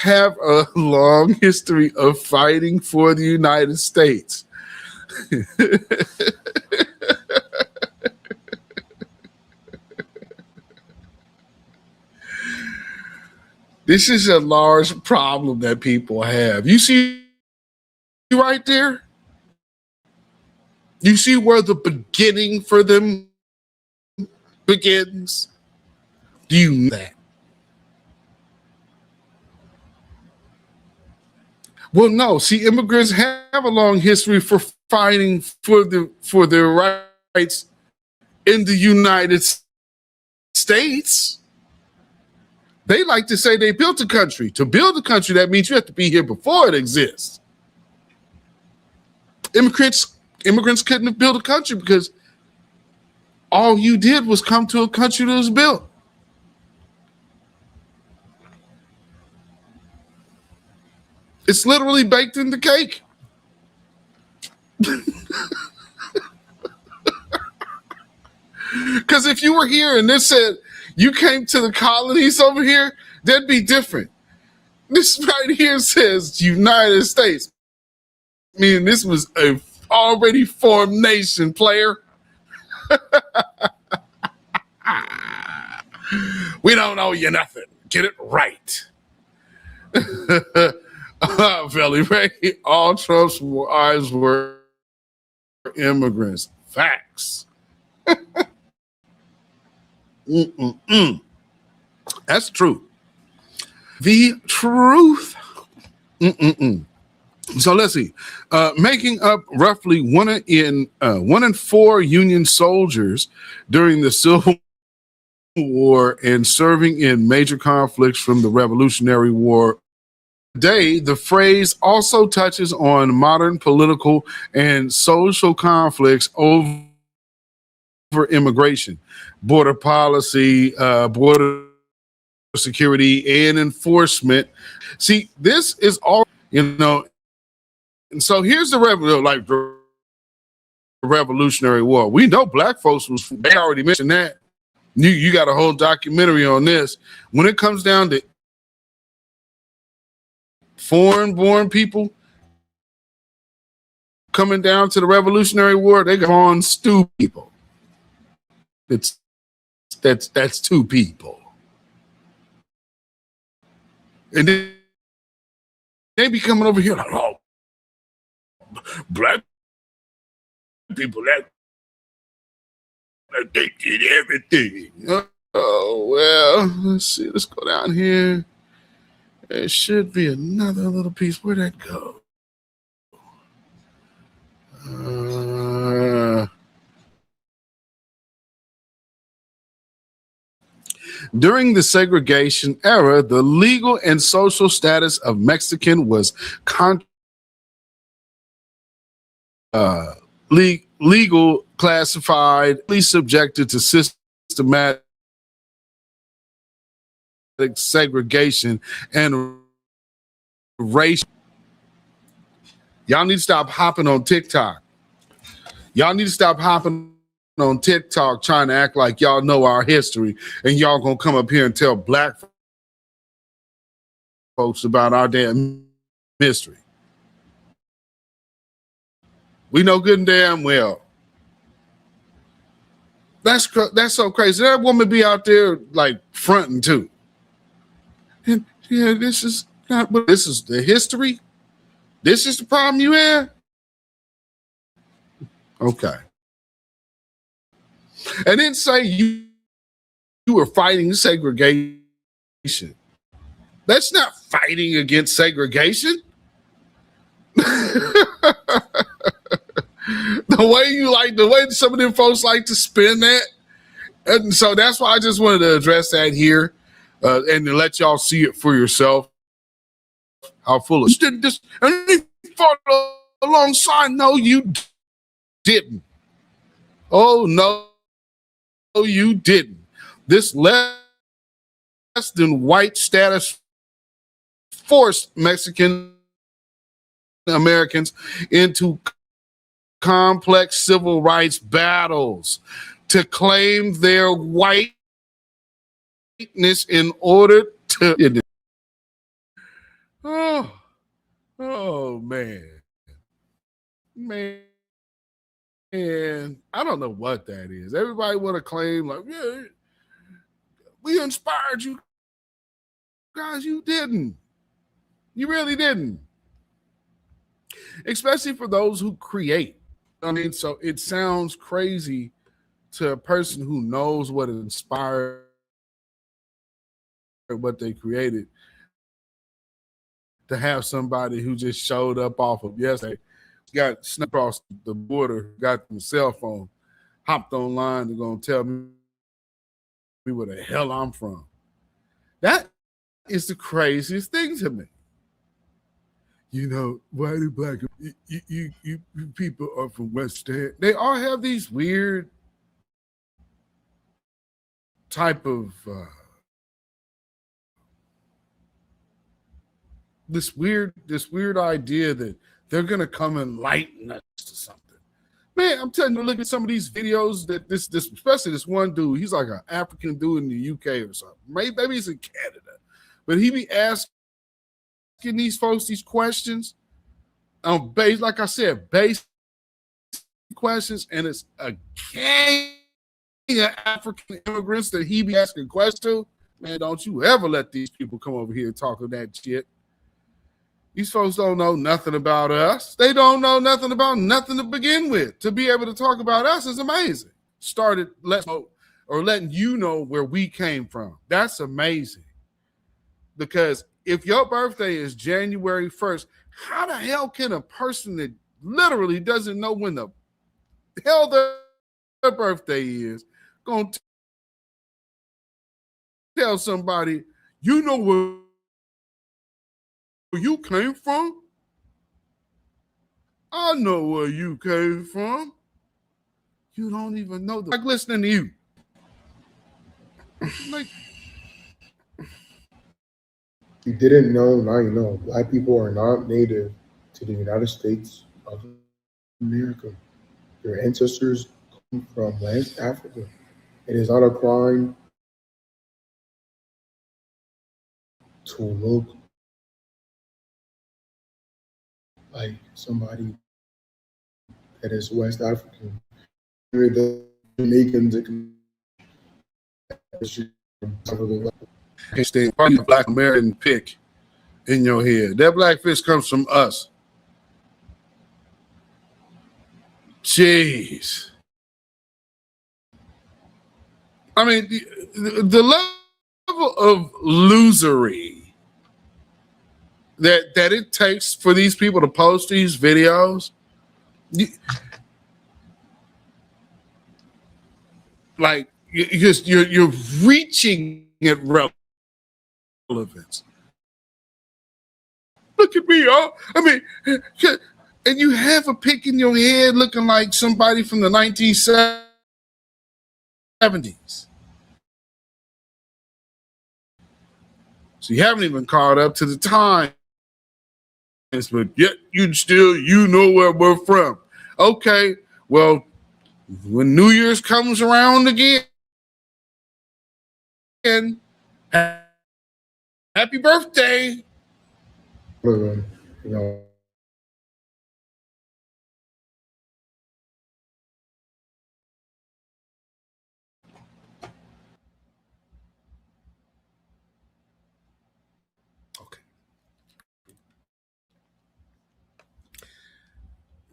S3: have a long history of fighting for the United States. This is a large problem that people have. You see right there? You see where the beginning for them begins? Do you know that? Well, no. See, immigrants have a long history for fighting for their rights in the United States. They like to say they built a country. To build a country, that means you have to be here before it exists. Immigrants couldn't have built a country because all you did was come to a country that was built. It's literally baked in the cake. Because if you were here and this said you came to the colonies over here, that'd be different. This right here says United States. Meaning this was a already formed nation, player. We don't owe you nothing. Get it right. Valley Ray, all Trump's eyes were immigrants. Facts. That's true. The truth. So let's see. Making up roughly 1 in 4 Union soldiers during the Civil War and serving in major conflicts from the Revolutionary War. Today, the phrase also touches on modern political and social conflicts over immigration, border policy, border security, and enforcement. See, this is all, and so here's the Revolutionary War. We know black folks they already mentioned that. You got a whole documentary on this. When it comes down to foreign-born people coming down to the Revolutionary War, they got on stew people. That's 2 people. And then they be coming over here like, oh, black people that they did everything. Oh, well, let's see. Let's go down here. There should be another little piece. Where'd that go? During the segregation era, the legal and social status of Mexican was legal, classified, subjected to systematic segregation and racial. Y'all need to stop hopping on TikTok. Y'all need to stop hopping on TikTok trying to act like y'all know our history, and y'all gonna come up here and tell black folks about our damn history. We know good and damn well. That's so crazy. That woman be out there like fronting too. And yeah, this is not. This is the history. This is the problem you have. Okay. And then say you were fighting segregation. That's not fighting against segregation. The way some of them folks like to spin that. And so that's why I just wanted to address that here and to let y'all see it for yourself. How foolish. You did this and you fought alongside. No, you didn't. Oh, no, you didn't. This less than white status forced Mexican Americans into complex civil rights battles to claim their whiteness in order to. Oh man. And I don't know what that is. Everybody want to claim like, yeah, we inspired you. Guys, you didn't. You really didn't. Especially for those who create. I mean, so it sounds crazy to a person who knows what inspired what they created to have somebody who just showed up off of yesterday, got snuck across the border, got the cell phone, hopped online and gonna tell me where the hell I'm from. That is the craziest thing to me. You know, white and black, you people are from West End. They all have these weird type of this weird idea that they're gonna come enlighten us to something. Man, I'm telling you, look at some of these videos that this especially this one dude, he's like an African dude in the UK or something. Maybe he's in Canada, but he be asking these folks these questions on base, like I said, base questions, and it's a gang of African immigrants that he be asking questions to. Man, don't you ever let these people come over here talking that shit. These folks don't know nothing about us. They don't know nothing about nothing to begin with. To be able to talk about us is amazing. Started letting you know where we came from. That's amazing. Because if your birthday is January 1st, how the hell can a person that literally doesn't know when the hell their birthday is going to tell somebody, you know where you came from? I know where you came from. You don't even know like listening to you. Like,
S6: you didn't know, now you know. Black people are not native to the United States of America. Your ancestors come from West Africa. It is not a crime to look like somebody that is West African. The Jamaicans,
S3: can't stay part of the Black American pick in your head. That black fish comes from us. Jeez. I mean, the level of losery that it takes for these people to post these videos, you're reaching at relevance. Look at me, y'all. I mean, and you have a pick in your head looking like somebody from the 1970s. So you haven't even caught up to the time but yet you know where we're from. Okay, well, when New Year's comes around again, happy birthday.
S6: You know,
S3: Okay.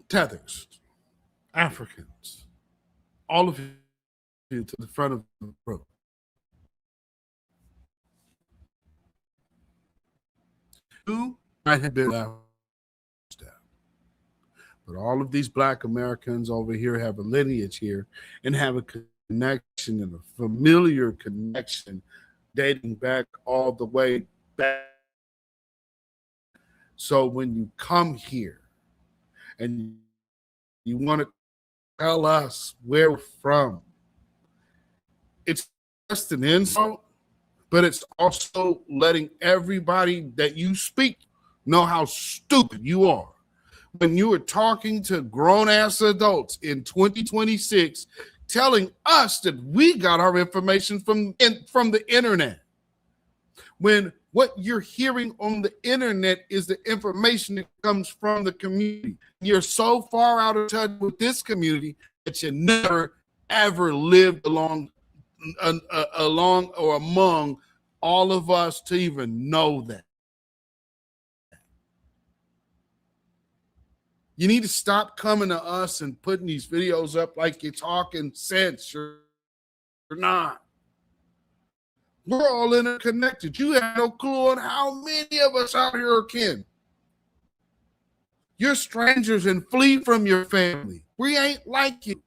S3: Tethers, Africans, all of you to the front of the room. You might have been left out, but all of these Black Americans over here have a lineage here and have a connection and a familiar connection dating back all the way back. So when you come here and you want to tell us where we're from, it's just an insult, but it's also letting everybody that you speak know how stupid you are. When you are talking to grown-ass adults in 2026, telling us that we got our information from the internet, when what you're hearing on the internet is the information that comes from the community. You're so far out of touch with this community that you never, ever lived along or among all of us to even know that. You need to stop coming to us and putting these videos up like you're talking sense. You're not. We're all interconnected. You have no clue on how many of us out here are kin. You're strangers and flee from your family. We ain't like you.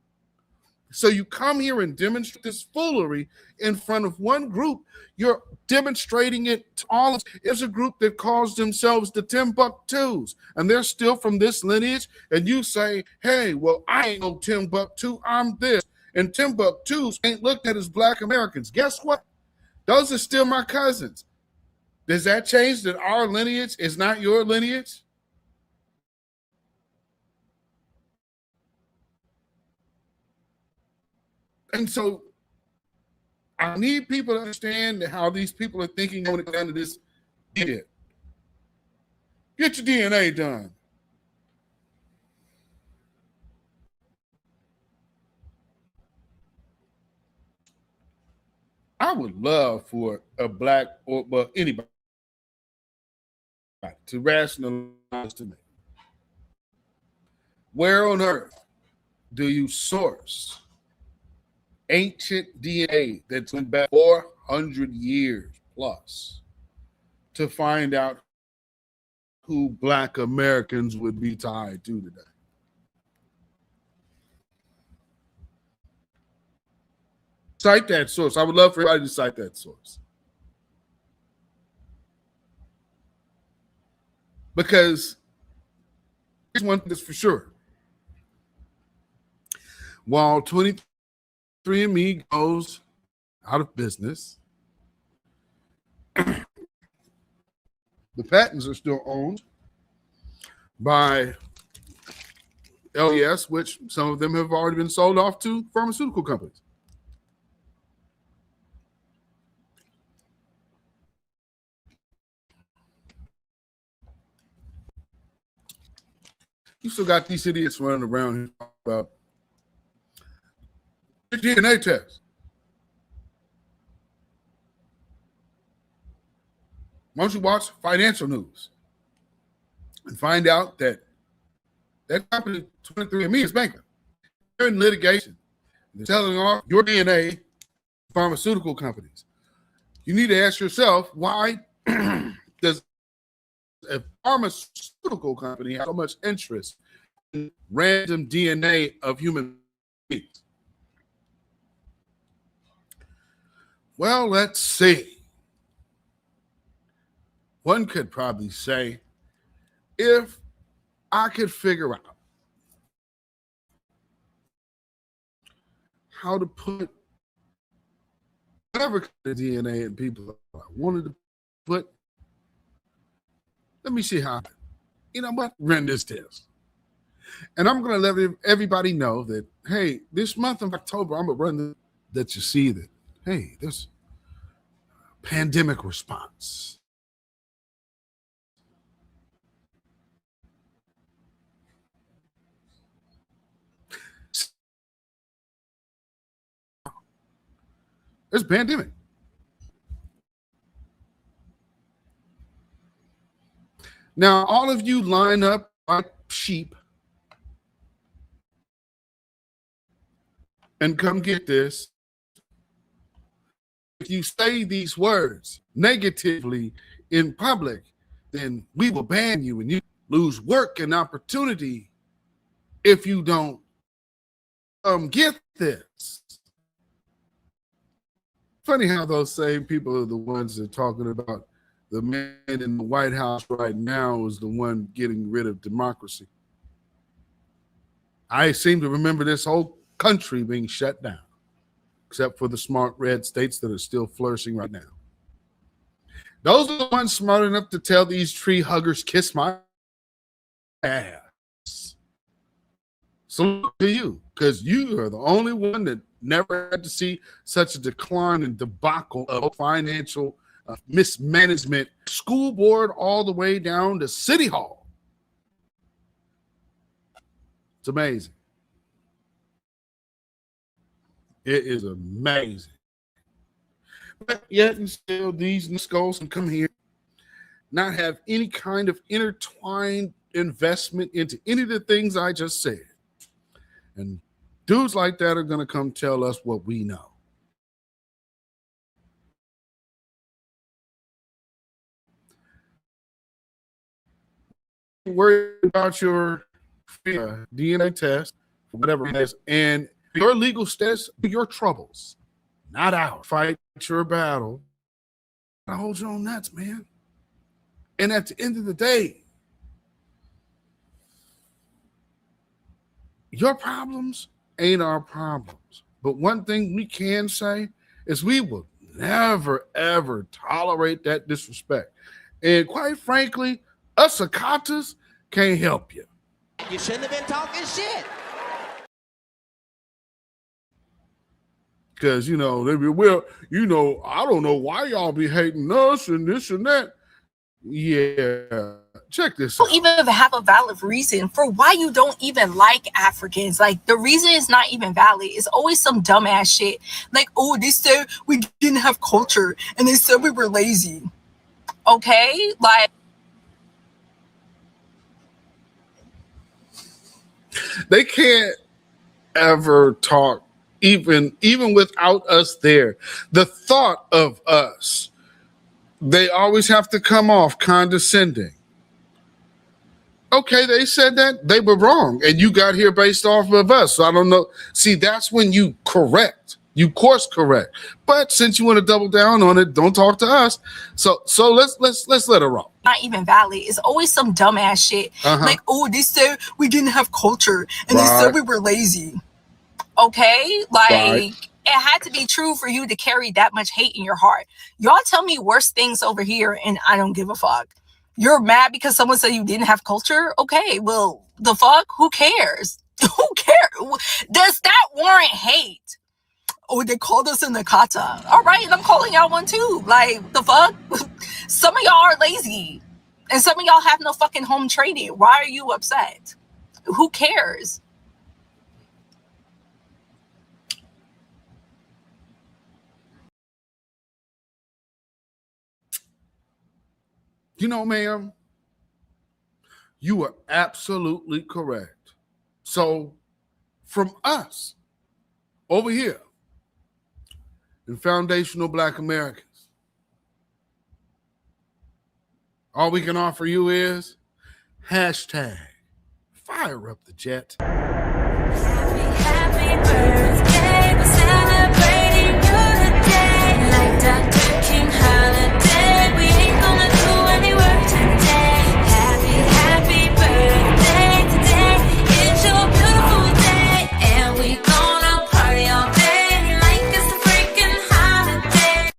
S3: So you come here and demonstrate this foolery in front of one group. You're demonstrating it to all of us. It's a group that calls themselves the Timbuktus, and they're still from this lineage. And you say, hey, well, I ain't no Timbuktu, I'm this. And Timbuktus ain't looked at as Black Americans. Guess what? Those are still my cousins. Does that change that our lineage is not your lineage? And so I need people to understand how these people are thinking when it comes down to this. Get your DNA done. I would love for a Black or anybody to rationalize to me. Where on earth do you source ancient DNA that's went back 400 years plus to find out who Black Americans would be tied to today? Cite that source. I would love for everybody to cite that source. Because here's one thing that's for sure. While 23andMe goes out of business, the patents are still owned by LES, which some of them have already been sold off to pharmaceutical companies. You still got these idiots running around here talking about DNA test. Why don't you watch financial news and find out that that company, 23andMe, is bankrupt. They're in litigation. They're selling off your DNA to pharmaceutical companies. You need to ask yourself, why does a pharmaceutical company have so much interest in random DNA of human beings? Well, let's see. One could probably say, if I could figure out how to put whatever kind of DNA in people I wanted to put, let me see how. you know what? Run this test. And I'm going to let everybody know that, hey, this month of October, I'm going to run that you see that, hey, there's pandemic response. There's a pandemic. Now, all of you line up like sheep and come get this. If you say these words negatively in public, then we will ban you and you lose work and opportunity if you don't get this. Funny how those same people are the ones that are talking about the man in the White House right now is the one getting rid of democracy. I seem to remember this whole country being shut down, except for the smart red states that are still flourishing right now. Those are the ones smart enough to tell these tree huggers, kiss my ass. Salute to you, because you are the only one that never had to see such a decline and debacle of financial mismanagement, school board all the way down to City Hall. It's amazing. It is amazing. But yet and still, these skulls can come here, not have any kind of intertwined investment into any of the things I just said. And dudes like that are going to come tell us what we know. Worry about your DNA test, whatever it is, and your legal status, your troubles, not ours. Fight your battle. I hold your own nuts, man. And at the end of the day, your problems ain't our problems. But one thing we can say is we will never, ever tolerate that disrespect. And quite frankly, us Akatas can't help you.
S7: You shouldn't have been talking shit.
S3: Because, you know, they be, well, you know, I don't know why y'all be hating us and this and that. Yeah, check this out.
S8: Don't even have a valid reason for why you don't even like Africans. Like, the reason is not even valid. It's always some dumbass shit. Like, oh, they said we didn't have culture and they said we were lazy. Okay? Like,
S3: they can't ever talk even without us there. The thought of us, they always have to come off condescending. Okay, they said that. They were wrong. And you got here based off of us. So I don't know. See, that's when you correct. You course correct. But since you want to double down on it, don't talk to us. So let's let her roll.
S8: Not even valid. It's always some dumbass shit. Like, oh, they said we didn't have culture and they said we were lazy. Okay? Like, it had to be true for you to carry that much hate in your heart. Y'all tell me worse things over here and I don't give a fuck. You're mad because someone said you didn't have culture? Okay, well, the fuck? Who cares? Who cares? Does that warrant hate? Oh, they called us in the kata. All right, and I'm calling y'all one too. Like, the fuck? Some of y'all are lazy. And some of y'all have no fucking home training. Why are you upset? Who cares?
S3: You know, ma'am, you are absolutely correct. So from us over here in Foundational Black Americans, all we can offer you is hashtag fire up the jet.
S9: Happy birthday, we're celebrating you today. Like Dr. King holiday, we ain't gonna do any work today. Happy birthday today. It's your beautiful day, and we gonna party all day like it's a freaking holiday.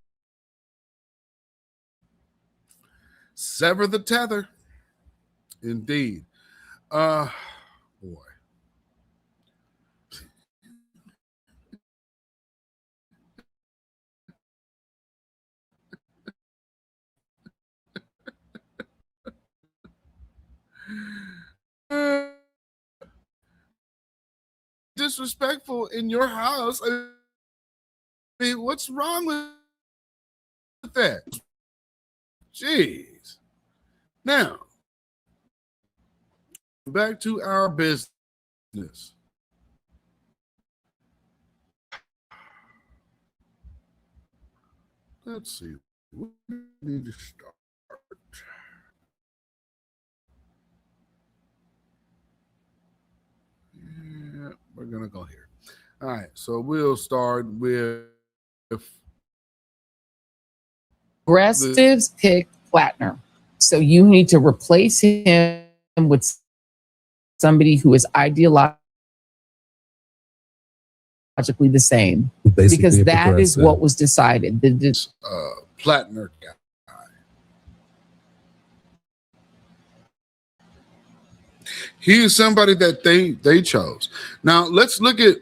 S3: Sever the tether. Indeed. Boy. Disrespectful in your house. I mean, what's wrong with that? Jeez. Now, back to our business. Let's see. We need to start. Yeah, we're gonna go here. All right, so we'll start with
S10: Progressives pick Plattner. So you need to replace him with somebody who is ideologically the same. Because that is what was decided.
S3: Plattner guy. He is somebody that they chose. Now let's look at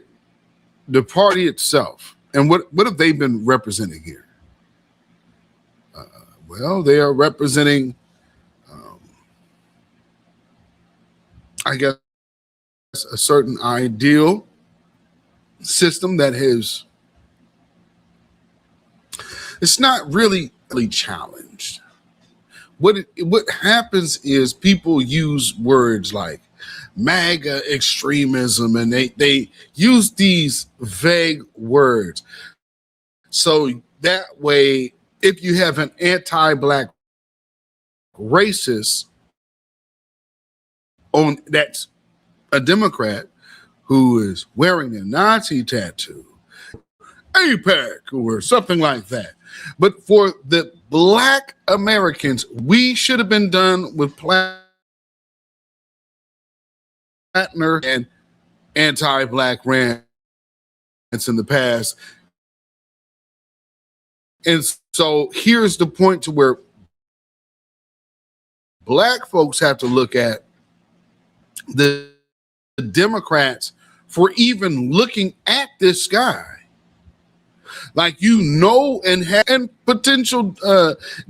S3: the party itself and what have they been representing here? Well, they are representing, I guess, a certain ideal system that has. It's not really challenged. What happens is people use words like MAGA extremism, and they use these vague words. So that way, if you have an anti-black racist that's a Democrat who is wearing a Nazi tattoo, APAC or something like that. But for the Black Americans, we should have been done with Plattner and anti-black rants in the past. And so here's the point to where Black folks have to look at the Democrats for even looking at this guy. Like, and potential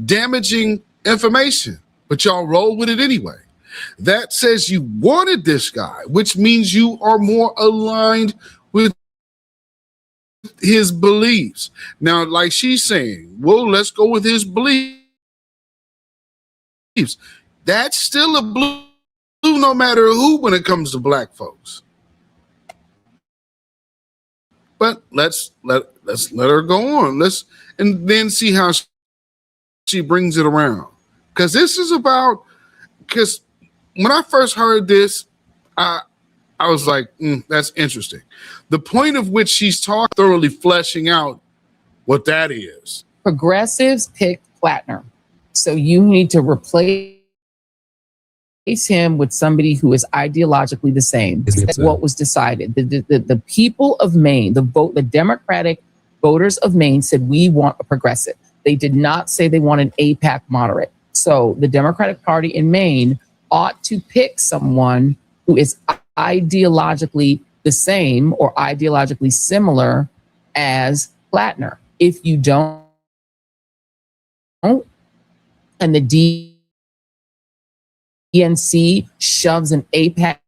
S3: damaging information, but y'all roll with it anyway. That says you wanted this guy, which means you are more aligned with his beliefs. Now, like she's saying, well, let's go with his beliefs. That's still a blue no matter who when it comes to Black folks. But let's let her go on. And then see how she brings it around. Because this is about, because when I first heard this, I was like, that's interesting. The point of which she's thoroughly fleshing out what that is.
S10: Progressives pick Plattner. So you need to replace him with somebody who is ideologically the same. That's what was decided. The people of Maine, the Democratic voters of Maine said, we want a progressive. They did not say they want an APAC moderate. So the Democratic Party in Maine ought to pick someone who is ideologically the same or ideologically similar as Plattner. If you don't, and the DNC shoves an APAC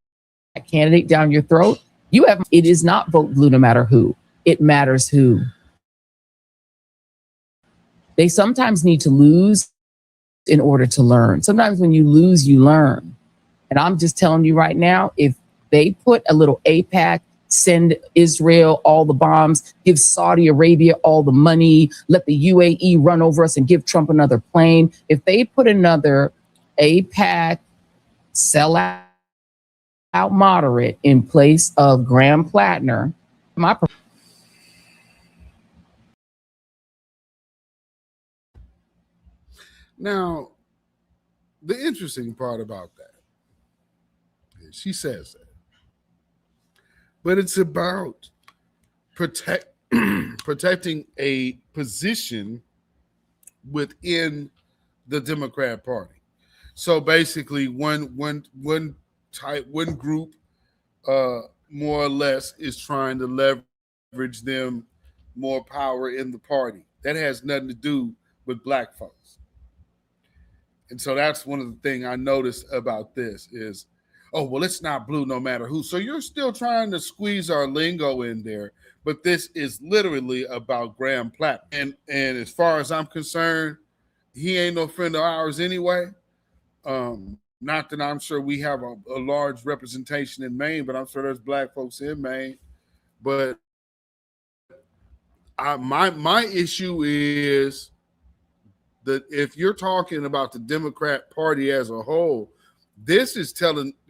S10: candidate down your throat, it is not vote blue no matter who. It matters who. They sometimes need to lose in order to learn. Sometimes when you lose, you learn. And I'm just telling you right now, if they put a little APAC, send Israel all the bombs, give Saudi Arabia all the money, let the UAE run over us and give Trump another plane. If they put another APAC sell out moderate in place of Graham Plattner,
S3: Now, the interesting part about that is she says that, but it's about protecting a position within the Democrat Party. So basically, one group, more or less, is trying to leverage them more power in the party. That has nothing to do with black folks. And so that's one of the things I noticed about this is, oh, well, it's not blue no matter who. So you're still trying to squeeze our lingo in there, but this is literally about Graham Platt. And as far as I'm concerned, he ain't no friend of ours anyway. Not that I'm sure we have a large representation in Maine, but I'm sure there's black folks in Maine. But my issue is that if you're talking about the Democrat Party as a whole, this is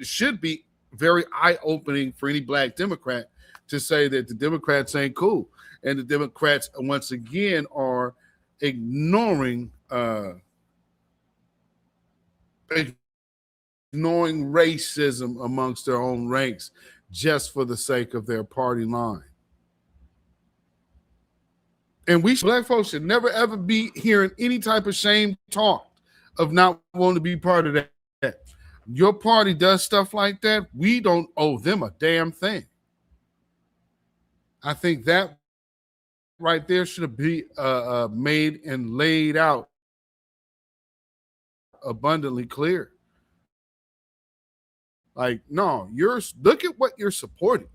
S3: should be very eye-opening for any black Democrat to say that the Democrats ain't cool. And the Democrats, once again, are ignoring racism amongst their own ranks just for the sake of their party line. And black folks should never, ever be hearing any type of shame talk of not wanting to be part of that. Your party does stuff like that, we don't owe them a damn thing. I think that right there should be made and laid out abundantly clear. Like, no, look at what you're supporting.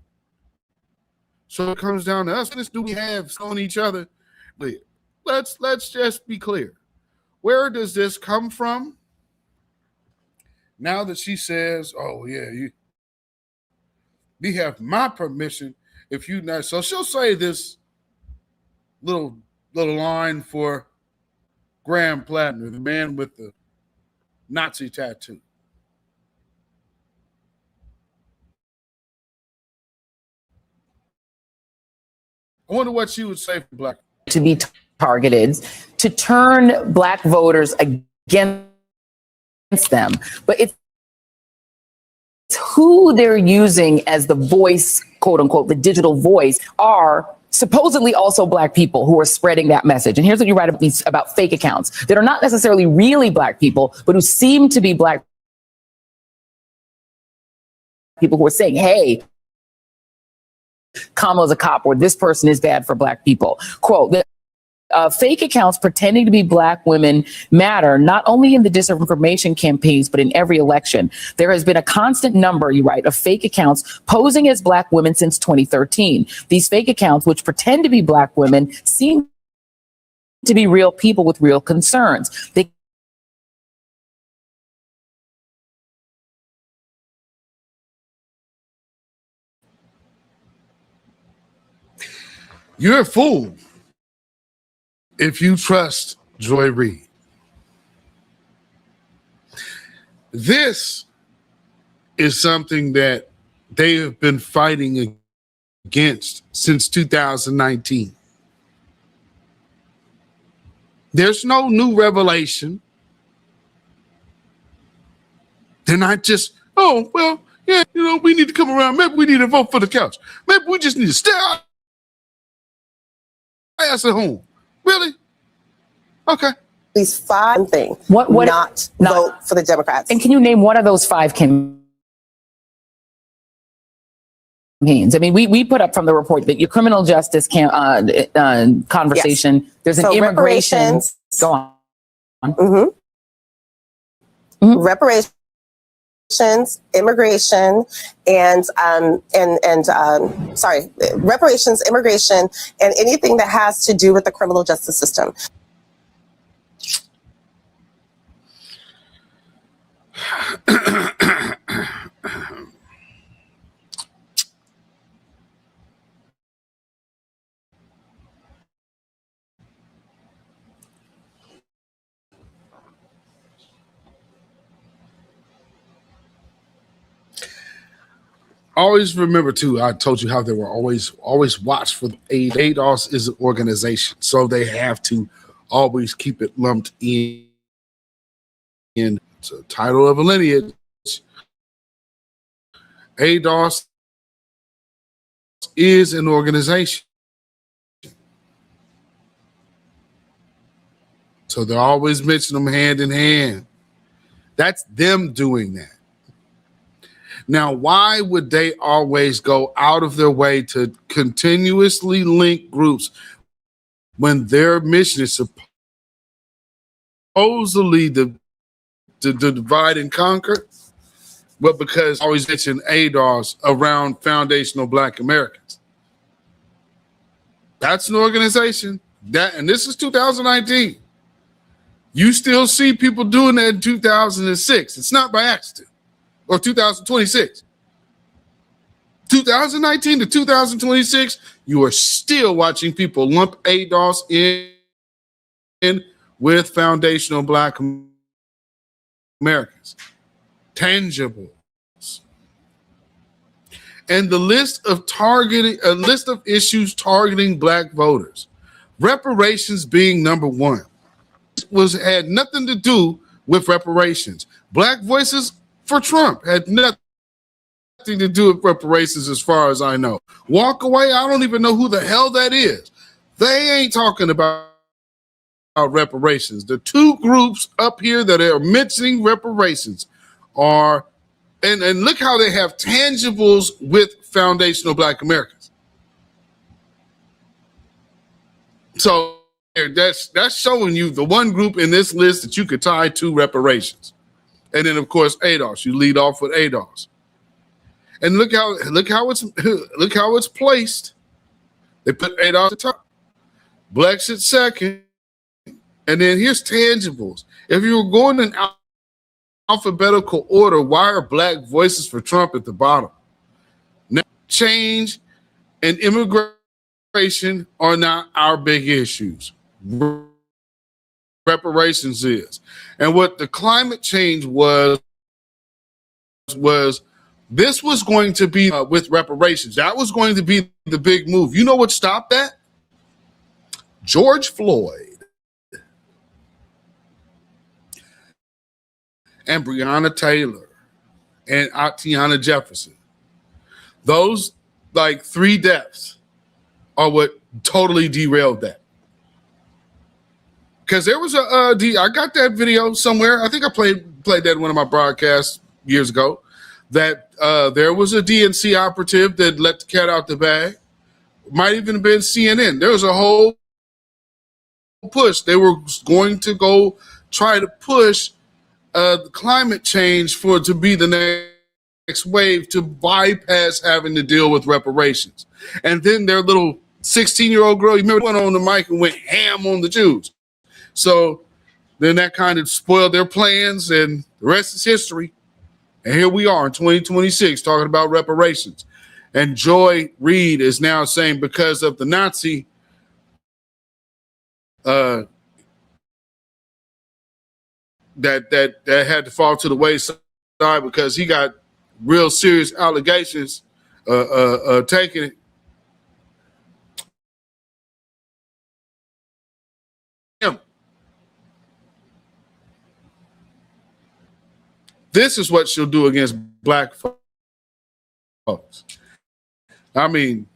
S3: So it comes down to us. What do we have on each other? Let's just be clear. Where does this come from? Now that she says, oh yeah, we have my permission if you not. So she'll say this little line for Graham Plattner, the man with the Nazi tattoo. I wonder what she would say for black
S10: to be targeted to turn black voters against them, but it's who they're using as the voice, quote unquote, the digital voice, are supposedly also black people who are spreading that message. And here's what you write about fake accounts that are not necessarily really black people, but who seem to be black people who are saying, hey, Kamala's a cop, or this person is bad for black people. Quote, fake accounts pretending to be black women matter, not only in the disinformation campaigns, but in every election. There has been a constant number, you write, of fake accounts posing as black women since 2013. These fake accounts, which pretend to be black women, seem to be real people with real concerns.
S3: You're a fool if you trust Joy Reid. This is something that they have been fighting against since 2019. There's no new revelation. They're not just, oh, well, yeah, we need to come around. Maybe we need to vote for the couch. Maybe we just need to stay out. Ass at home. Really? Okay.
S11: These 5 things.
S10: What
S11: not vote for the Democrats.
S10: And can you name one of those 5 campaigns? I mean, we put up from the report that your criminal justice conversation. Yes. There's an immigration.
S11: Reparations.
S10: Go on.
S11: Mm-hmm. Mm-hmm. Reparations, immigration, reparations, immigration, and anything that has to do with the criminal justice system.
S3: Always remember too, I told you how they were always watch for aid. ADOS is an organization, so they have to always keep it lumped in. It's a title of a lineage. ADOS is an organization. So they always mention them hand in hand. That's them doing that. Now, why would they always go out of their way to continuously link groups when their mission is supposedly to divide and conquer? But because always mention ADOS around foundational Black Americans. That's an organization that, and this is 2019. You still see people doing that in 2006. It's not by accident. Or 2026. 2019 to 2026, you are still watching people lump ADOS in with foundational Black Americans. Tangibles. And the list of issues targeting Black voters. Reparations being number one. Had nothing to do with reparations. Black voices for Trump had nothing to do with reparations as far as I know. Walk away, I don't even know who the hell that is. They ain't talking about reparations. The two groups up here that are mentioning reparations are, and look how they have tangibles with foundational Black Americans. So that's showing you the one group in this list that you could tie to reparations. And then, of course, ADOS. You lead off with ADOS, and look how it's placed. They put ADOS at the top, Blacks at second, and then here's tangibles. If you were going in alphabetical order, why are Black voices for Trump at the bottom? Now, change and immigration are not our big issues. Reparations is. And what the climate change was this was going to be with reparations. That was going to be the big move. You know what stopped that? George Floyd and Breonna Taylor and Tiana Jefferson. Those like 3 deaths are what totally derailed that. Because there was I got that video somewhere. I think I played that in one of my broadcasts years ago. That there was a DNC operative that let the cat out the bag. Might even have been CNN. There was a whole push. They were going to go try to push climate change to be the next wave to bypass having to deal with reparations. And then their little 16-year-old girl, you remember, went on the mic and went ham on the Jews. So then that kind of spoiled their plans, and the rest is history. And here we are in 2026 talking about reparations. And Joy Reid is now saying because of the Nazi that had to fall to the wayside because he got real serious allegations taking it. This is what she'll do against Black folks. I mean,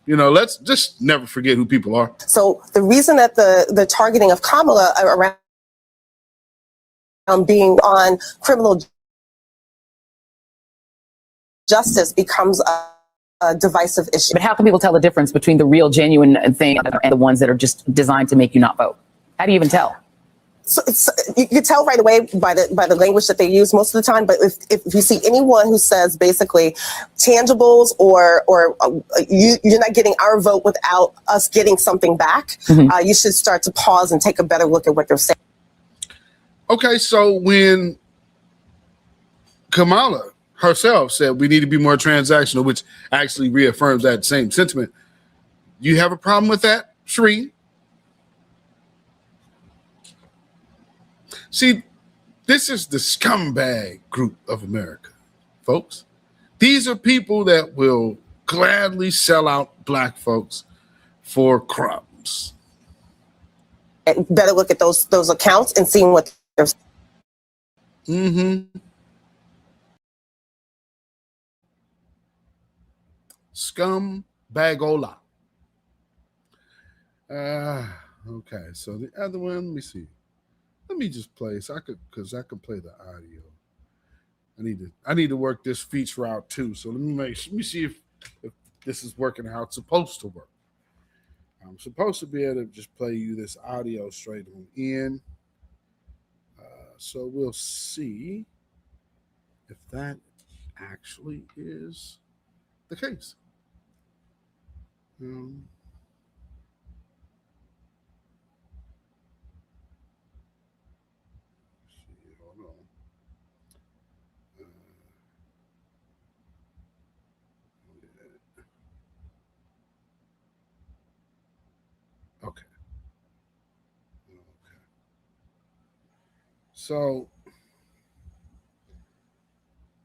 S3: let's just never forget who people are.
S11: So the reason that the targeting of Kamala around being on criminal justice becomes a divisive issue.
S10: But how can people tell the difference between the real, genuine thing and the ones that are just designed to make you not vote? How do you even tell?
S11: So you can tell right away by the language that they use most of the time. But if you see anyone who says basically tangibles or you're not getting our vote without us getting something back, you should start to pause and take a better look at what they're saying.
S3: Okay, so when Kamala herself said we need to be more transactional, which actually reaffirms that same sentiment, you have a problem with that, Shereen? See, this is the scumbag group of America, folks. These are people that will gladly sell out Black folks for crumbs.
S11: And better look at those accounts and seeing what they're.
S3: Scumbagola. Okay, so the other one, let me see. Let me just play, because I could play the audio. I need to work this feature out too. So let me see if this is working how it's supposed to work. I'm supposed to be able to just play you this audio straight on in. So we'll see if that actually is the case. Hold on. Okay. So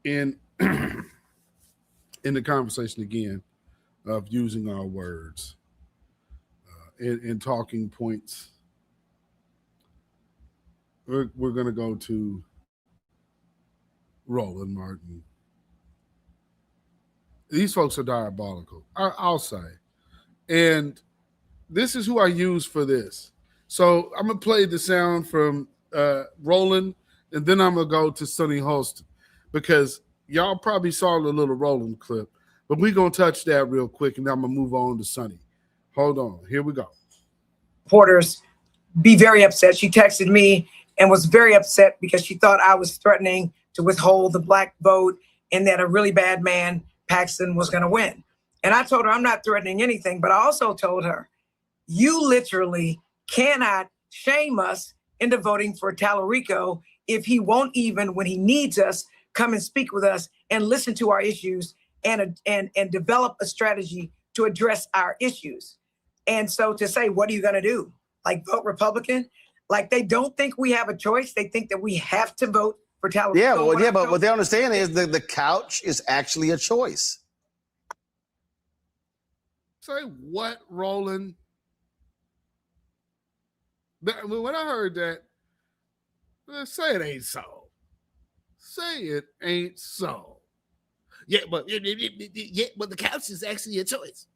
S3: in in the conversation again of using our words in talking points, we're going to go to Roland Martin. These folks are diabolical, I'll say. And this is who I use for this. So I'm going to play the sound from Roland, and then I'm going to go to Sonny Holston, because y'all probably saw the little Roland clip, but we're going to touch that real quick, and then I'm going to move on to Sonny. Hold on. Here we go.
S12: Reporters be very upset. She texted me and was very upset because she thought I was threatening to withhold the black vote and that a really bad man, Paxton, was going to win. And I told her I'm not threatening anything, but I also told her, you literally cannot shame us into voting for Tallarico if he won't even, when he needs us, come and speak with us and listen to our issues and develop a strategy to address our issues. And so to say, what are you going to do? Like vote Republican? Like they don't think we have a choice. They think that we have to vote for Tallarico.
S13: Yeah, well, yeah, but what they understand is the couch is actually a choice.
S3: Say what, Roland? When I heard that, say it ain't so. Say it ain't so.
S14: Yeah, but the couch is actually a choice.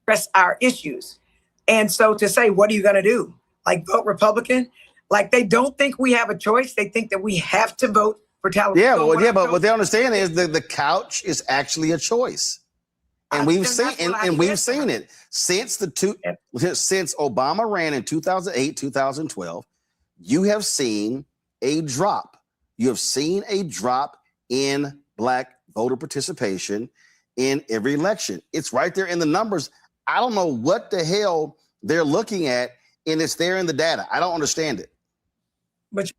S12: Address our issues. And so to say, what are you going to do? Like vote Republican? Like they don't think we have a choice. They think that we have to vote for Tallarico.
S13: Yeah, well, yeah, but what they understand is the couch is actually a choice. And we've seen it since since Obama ran in 2008, 2012. You have seen a drop. You have seen a drop in black voter participation in every election. It's right there in the numbers. I don't know what the hell they're looking at, and it's there in the data. I don't understand it.
S12: But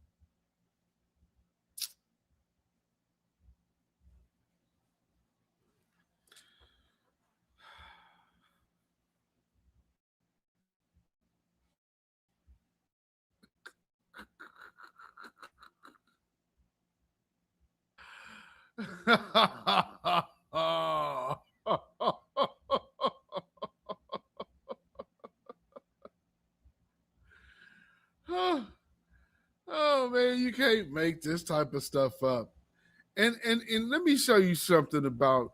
S3: Oh man, you can't make this type of stuff up. And let me show you something about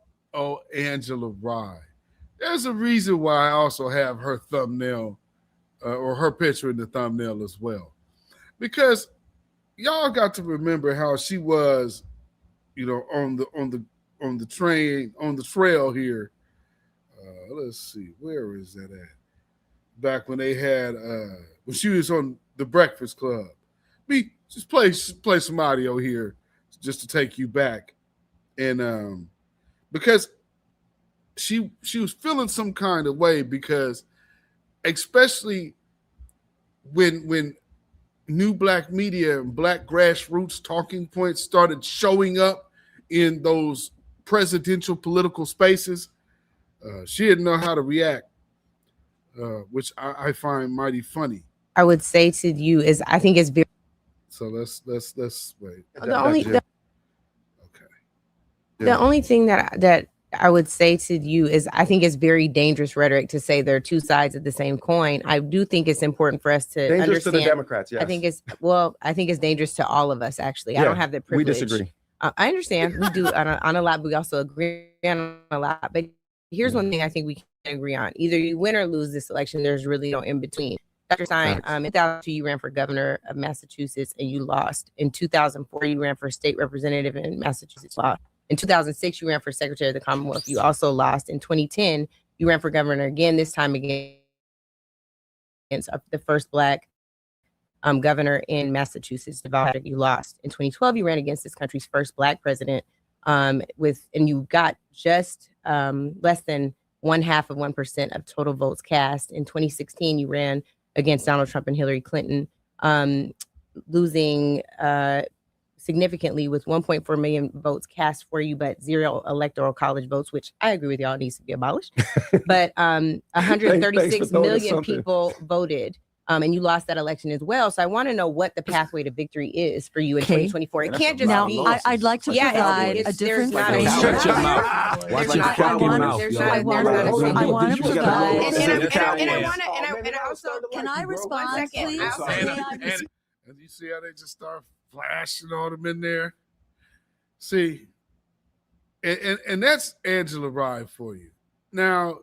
S3: Angela Rye. There's a reason why I also have her thumbnail or her picture in the thumbnail as well, because y'all got to remember how she was, on the train, on the trail here. Let's see, where is that at? Back when they had when she was on the Breakfast Club. Me just play some audio here just to take you back, and because she was feeling some kind of way, because especially when new black media and black grassroots talking points started showing up in those presidential political spaces, she didn't know how to react, which I find mighty funny.
S15: I would say to you is I think it's very.
S3: So let's wait.
S15: The only thing that I would say to you is I think it's very dangerous rhetoric to say there are two sides of the same coin. I do think it's important for us to
S16: dangerous
S15: understand.
S16: to the Democrats, yes.
S15: I think it's dangerous to all of us, actually.
S16: Yeah,
S15: I don't have that privilege.
S16: We disagree.
S15: I understand. We do on a lot, but we also agree on a lot. But here's one thing I think we can agree on. Either you win or lose this election. There's really no in between. Dr. Stein, in 2002, you ran for governor of Massachusetts and you lost. In 2004, you ran for state representative in Massachusetts. In 2006, you ran for secretary of the Commonwealth. You also lost. In 2010, you ran for governor again, this time against the first Black governor in Massachusetts. You lost. In 2012, you ran against this country's first Black president and you got just less than 0.5% of total votes cast. In 2016, you ran against Donald Trump and Hillary Clinton, losing significantly with 1.4 million votes cast for you, but 0 electoral college votes, which I agree with y'all needs to be abolished. But 136 million people voted. And you lost that election as well. So I want to know what the pathway to victory is for you in 2024. It can't just be.
S16: I'd like to provide a different frame.
S17: Shut your mouth. Watch your fucking mouth.
S16: I want to provide.
S11: And also,
S16: can I respond, please?
S3: And you see how they just start flashing on them in there? See, and that's Angela Rye for you. Now,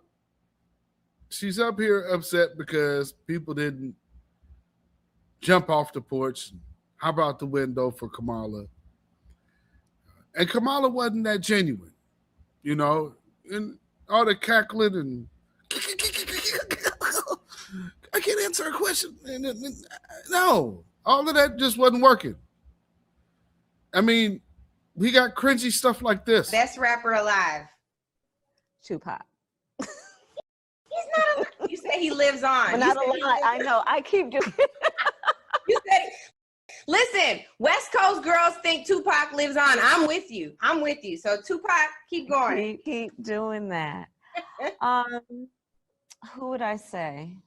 S3: she's up here upset because people didn't jump off the porch and hop out the window for Kamala. And Kamala wasn't that genuine, you know, and all the cackling and I can't answer a question. No, all of that just wasn't working. I mean, we got cringy stuff like this.
S15: Best rapper alive.
S16: Tupac.
S15: He's not. You say he lives on.
S16: But not a lie. I know. I keep doing.
S15: You said. Listen, West Coast girls think Tupac lives on. I'm with you. So Tupac, keep going.
S16: Keep doing that. Who would I say?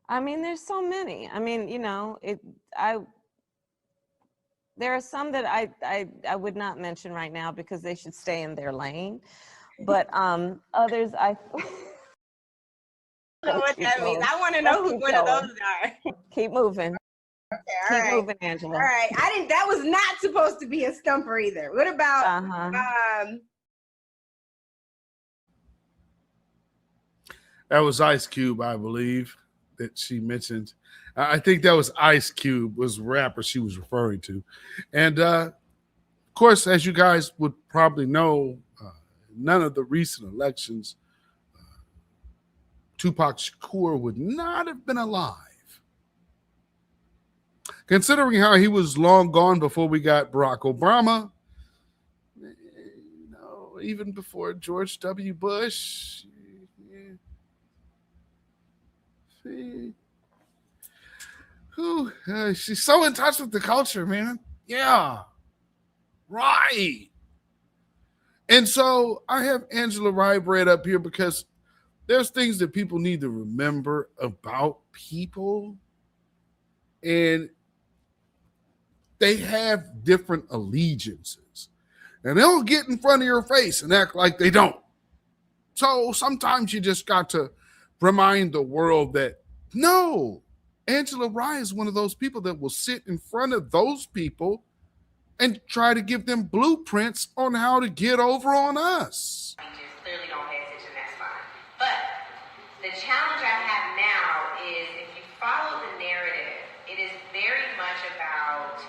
S16: I mean, there's so many. I mean, you know, there are some that I would not mention right now because they should stay in their lane. But others I
S15: know what that means. I want to know who one of those are.
S16: Keep moving.
S15: Okay,
S16: Keep moving, Angela.
S15: All right. That was not supposed to be a stumper either. What about
S3: that was Ice Cube, I believe, that she mentioned. I think that was Ice Cube was the rapper she was referring to. And of course, as you guys would probably know, none of the recent elections, Tupac Shakur would not have been alive. Considering how he was long gone before we got Barack Obama, you know, even before George W. Bush. See, she's so in touch with the culture, man. Yeah, right. And so I have Angela Rye bred up here because there's things that people need to remember about people, and they have different allegiances, and they'll get in front of your face and act like they don't. So sometimes you just got to remind the world that, no, Angela Rye is one of those people that will sit in front of those people and try to give them blueprints on how to get over on us.
S15: You just clearly don't pay attention, that's fine. But the challenge I have now is if you follow the narrative, it is very much about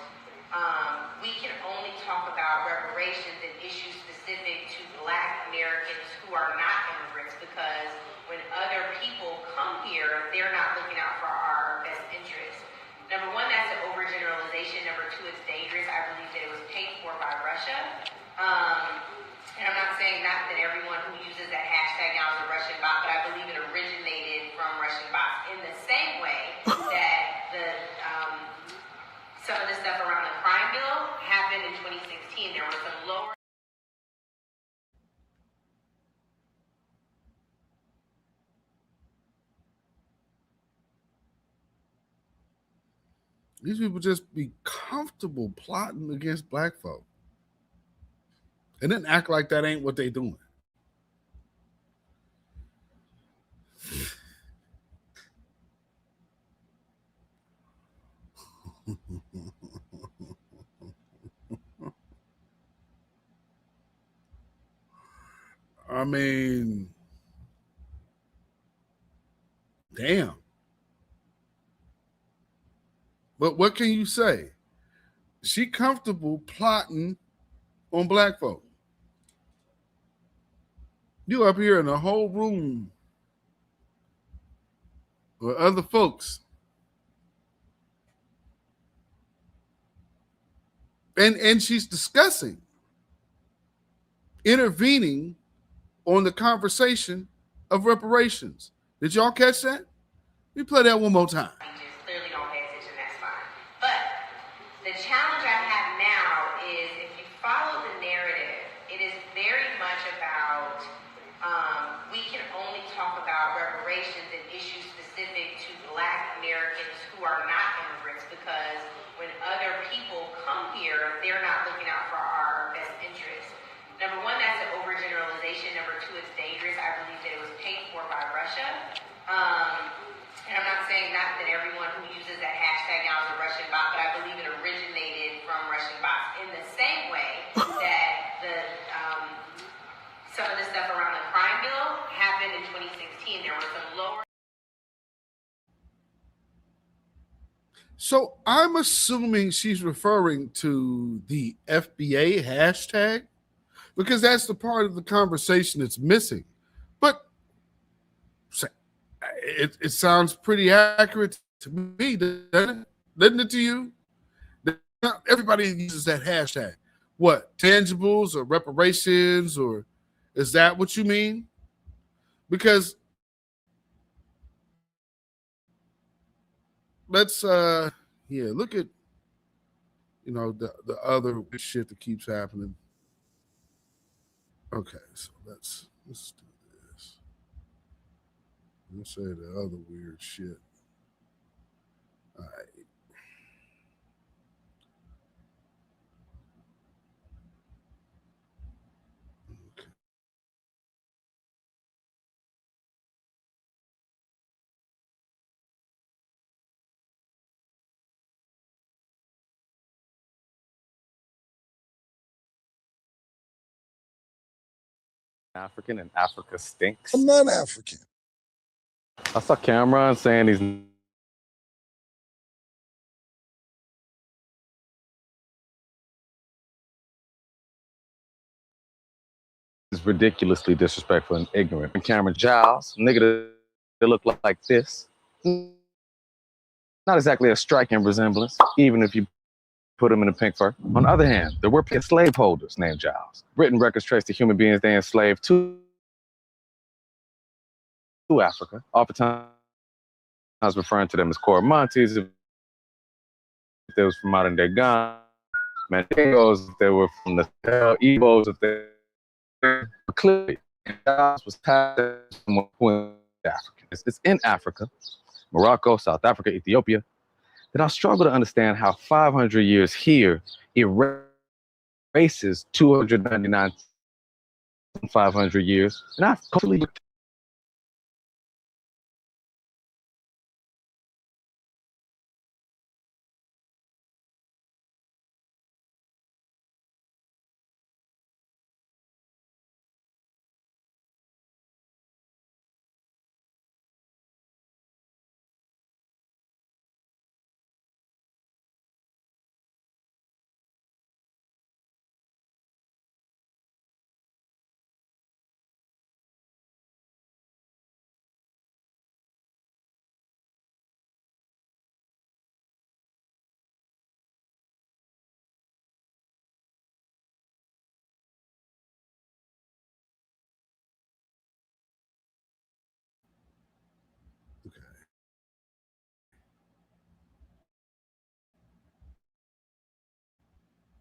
S15: we can only talk about reparations and issues specific to Black Americans who are not immigrants, because when other people come here, they're not looking out for our best interests. Number one, that's an overgeneralization. Number two, it's dangerous. I believe that it was paid for by Russia. And I'm not saying not that everyone who uses that hashtag now is a Russian bot, but I believe it originated from Russian bots. In the same way that some of the stuff around the crime bill happened in 2016. There were some lower.
S3: These people just be comfortable plotting against Black folk and then act like that ain't what they doing. I mean, damn. But what can you say? She comfortable plotting on black folk. You up here in a whole room with other folks. And she's discussing, intervening on the conversation of reparations. Did y'all catch that? Let me play that one more time.
S15: Clearly don't pay attention, that's fine. But the challenge I have now is if you follow the narrative, it is very much about we can only talk about reparations and issues specific to Black Americans who are not immigrants, because when other people come here, they're not looking out for our best interests. Number one, that's an overgeneralization. Number two, it's dangerous. I believe that it was paid for by Russia. And I'm not saying not that everyone who uses that hashtag now is a Russian bot, but I believe it originated from Russian bots in the same way that some of the stuff around the crime bill happened in 2016. There were some lower.
S3: So I'm assuming she's referring to the FBA hashtag, because that's the part of the conversation that's missing. But it sounds pretty accurate to me, doesn't it? Doesn't it to you? Not everybody uses that hashtag. What, tangibles or reparations, or is that what you mean? Because let's look at the other shit that keeps happening. Okay, so let's do this. Let's say the other weird shit. All right.
S17: African and Africa stinks.
S18: I'm not African.
S17: I saw Cameron saying he's ridiculously disrespectful and ignorant. And Cameron Giles, nigga that look like this. Not exactly a striking resemblance, even if you put him in a pink fur. On the other hand, there were slaveholders named Giles. Written records trace the human beings they enslaved to Africa, oftentimes referring to them as Coromontes, if they was from modern day Ghana, Mandingos, if they were from the Igbos, if they were clearly, Giles was passed from African. It's in Africa, Morocco, South Africa, Ethiopia, that I struggle to understand how 500 years here erases 299,500 years, and I've culturally.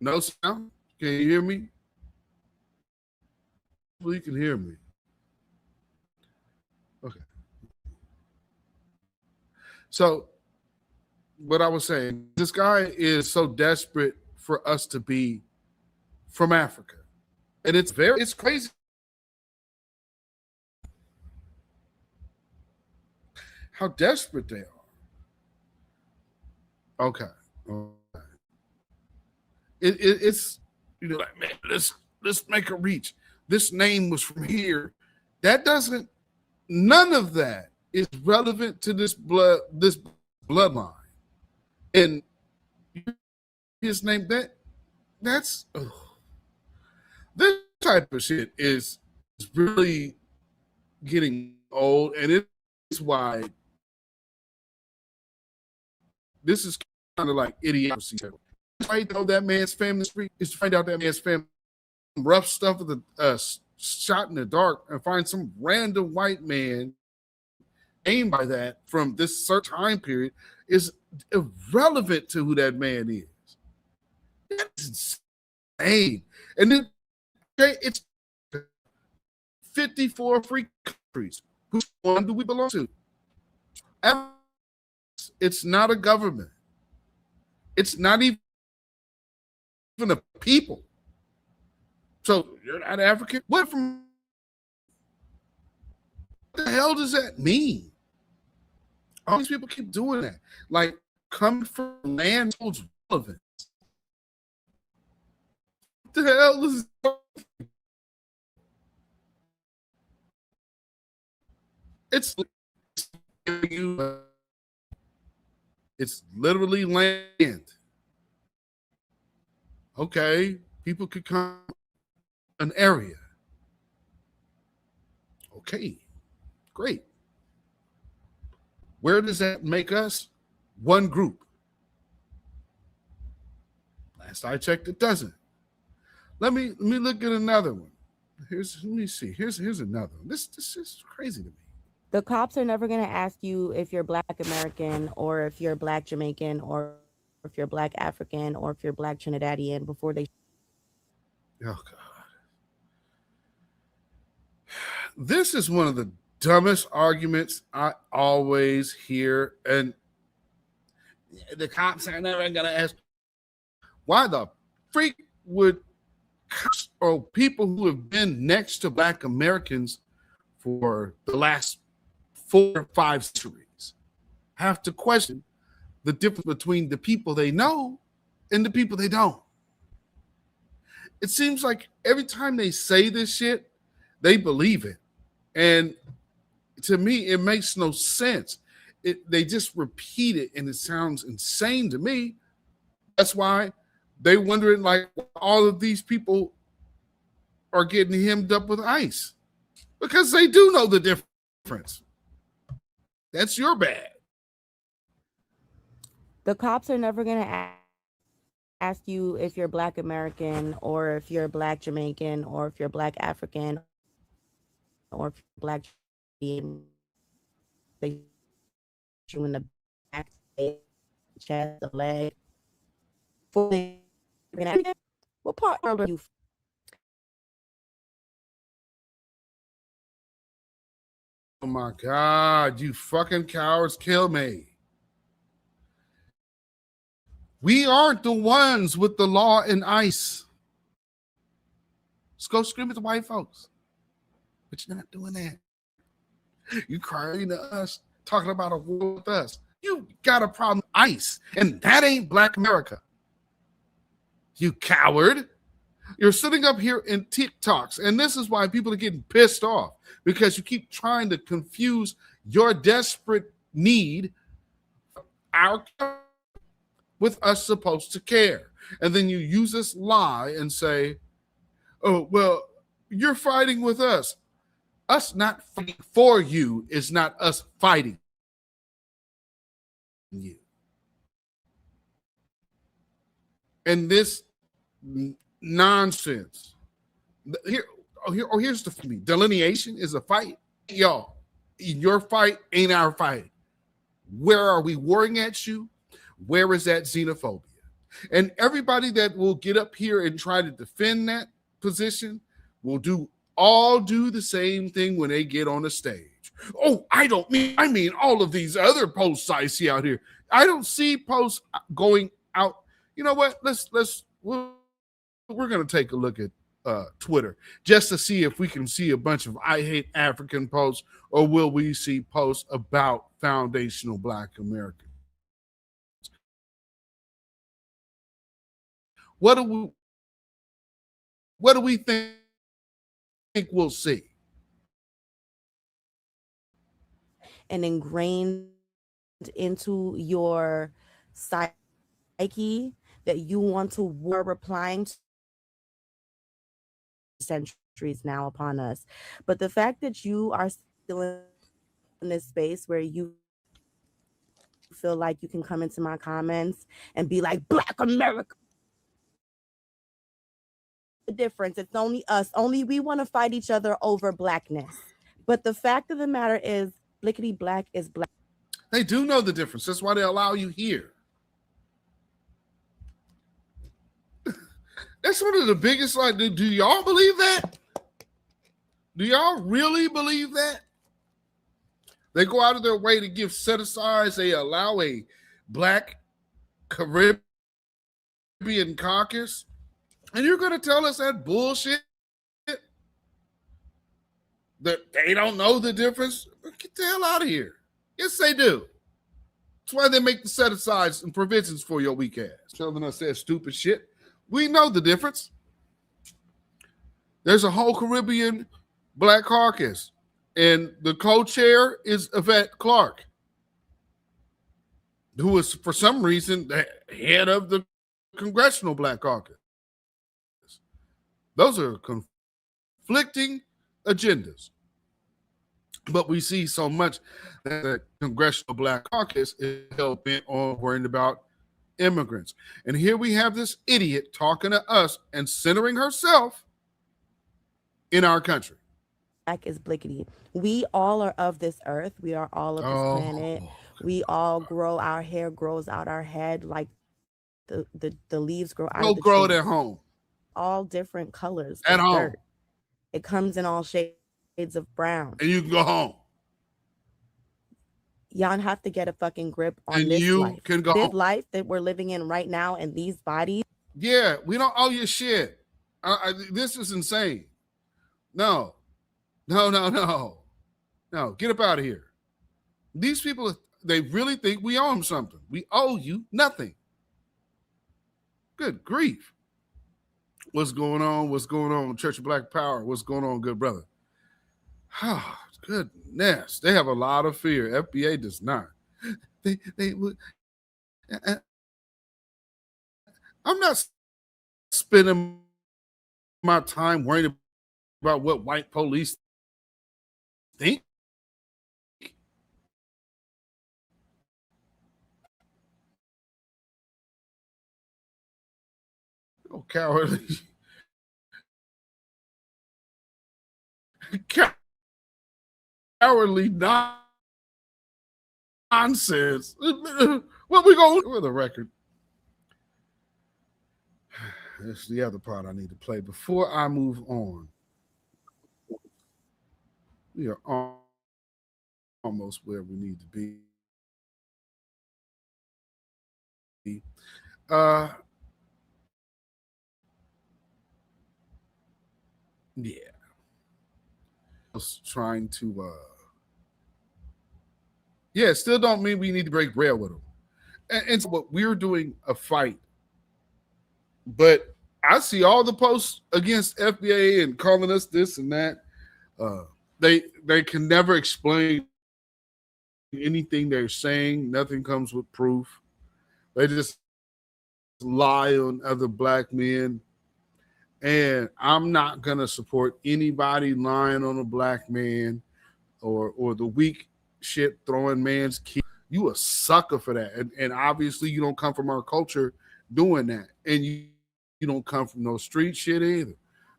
S3: No sound? Can you hear me? Well, you can hear me. Okay. So, what I was saying, this guy is so desperate for us to be from Africa. And it's crazy. How desperate they are. Okay. It's like, man, let's make a reach. This name was from here. None of that is relevant to this bloodline. And his name. That's this type of shit is really getting old, and it's why this is kind of like idiocracy. Find out that man's family street is to find out that man's family rough stuff with the shot in the dark and find some random white man aimed by that from this certain time period is irrelevant to who that man is. That's insane. And then it's 54 free countries. Which one do we belong to? It's not a government. It's not even a people. So you're not African? What the hell does that mean? All these people keep doing that. Like, coming from land holds relevance. What the hell is it's literally land. Okay, people could come an area. Okay, great. Where does that make us? One group. Last I checked, it doesn't. Let me look at another one. Let me see. Here's another one. This is crazy to me.
S18: The cops are never going to ask you if you're Black American or if you're Black Jamaican or if you're Black African or if you're Black Trinidadian before they.
S3: Oh, God. This is one of the dumbest arguments I always hear. And the cops are never going to ask, why the freak would cops or people who have been next to Black Americans for the last 4 or 5 centuries have to question the difference between the people they know and the people they don't? It seems like every time they say this shit, they believe it. And to me, it makes no sense. They just repeat it, and it sounds insane to me. That's why they wondering, like, all of these people are getting hemmed up with ICE, because they do know the difference. That's your bad.
S18: The cops are never going to ask you if you're Black American or if you're Black Jamaican or if you're Black African or if you're Black. They you in the back, chest, the leg. What part are you?
S3: Oh my God, you fucking cowards, kill me. We aren't the ones with the law and ICE. Let's go scream at the white folks. But you're not doing that. You crying to us, talking about a war with us. You got a problem with ICE, and that ain't Black America. You coward. You're sitting up here in TikToks, and this is why people are getting pissed off, because you keep trying to confuse your desperate need with us supposed to care. And then you use this lie and say, oh, well, you're fighting with us. Us not fighting for you is not us fighting you. And this nonsense. Here's the thing. Delineation is a fight. Y'all, your fight ain't our fight. Where are we warring at you? Where is that xenophobia? And everybody that will get up here and try to defend that position will do the same thing when they get on the stage. Oh, I mean all of these other posts I see out here. I don't see posts going out. You know what? We're going to take a look at Twitter just to see if we can see a bunch of I hate African posts, or will we see posts about foundational Black Americans? What do we think we'll see?
S18: And ingrained into your psyche that you want to war replying to centuries now upon us. But the fact that you are still in this space where you feel like you can come into my comments and be like, Black America, the difference, it's only us, only we want to fight each other over blackness. But the fact of the matter is, blickety black is black.
S3: They do know the difference. That's why they allow you here. That's one of the biggest, like, do y'all believe that? Do y'all really believe that? They go out of their way to give set-asides. They allow a Black Caribbean caucus. And you're going to tell us that bullshit? That they don't know the difference? Get the hell out of here. Yes, they do. That's why they make the set-asides and provisions for your weak ass. Telling us that stupid shit. We know the difference. There's a whole Caribbean Black caucus, and the co-chair is Yvette Clarke, who is, for some reason, the head of the Congressional Black Caucus. Those are conflicting agendas. But we see so much that the Congressional Black Caucus is hell-bent on worrying about immigrants. And here we have this idiot talking to us and centering herself in our country.
S18: Black is blickety. We all are of this earth. We are all of this planet. We all grow, our hair grows out our head like the leaves grow out of the
S3: grow
S18: trees.
S3: it at home.
S18: All different colors
S3: At
S18: of
S3: home.
S18: dirt. It comes in all shades of brown.
S3: And you can go home.
S18: Y'all have to get a fucking grip on
S3: And
S18: this
S3: you
S18: life.
S3: can go
S18: This
S3: home.
S18: life that we're living in right now and these bodies.
S3: Yeah, we don't owe you shit. This is insane. No, get up out of here. These people, they really think we owe them something. We owe you nothing. Good grief. What's going on? What's going on? Church of Black Power. What's going on, good brother? Oh, goodness. They have a lot of fear. FBA does not. They would. I'm not spending my time worrying about what white police think. Oh, cowardly. Cowardly nonsense. What we going for the record? That's the other part I need to play before I move on. We are almost where we need to be. Yeah. I was trying to still don't mean we need to break bread with them. And so what we're doing a fight. But I see all the posts against FBA and calling us this and that. They can never explain anything they're saying. Nothing comes with proof. They just lie on other black men. And I'm not going to support anybody lying on a black man or the weak shit throwing man's kid. You a sucker for that. And obviously you don't come from our culture doing that. And you don't come from no street shit either.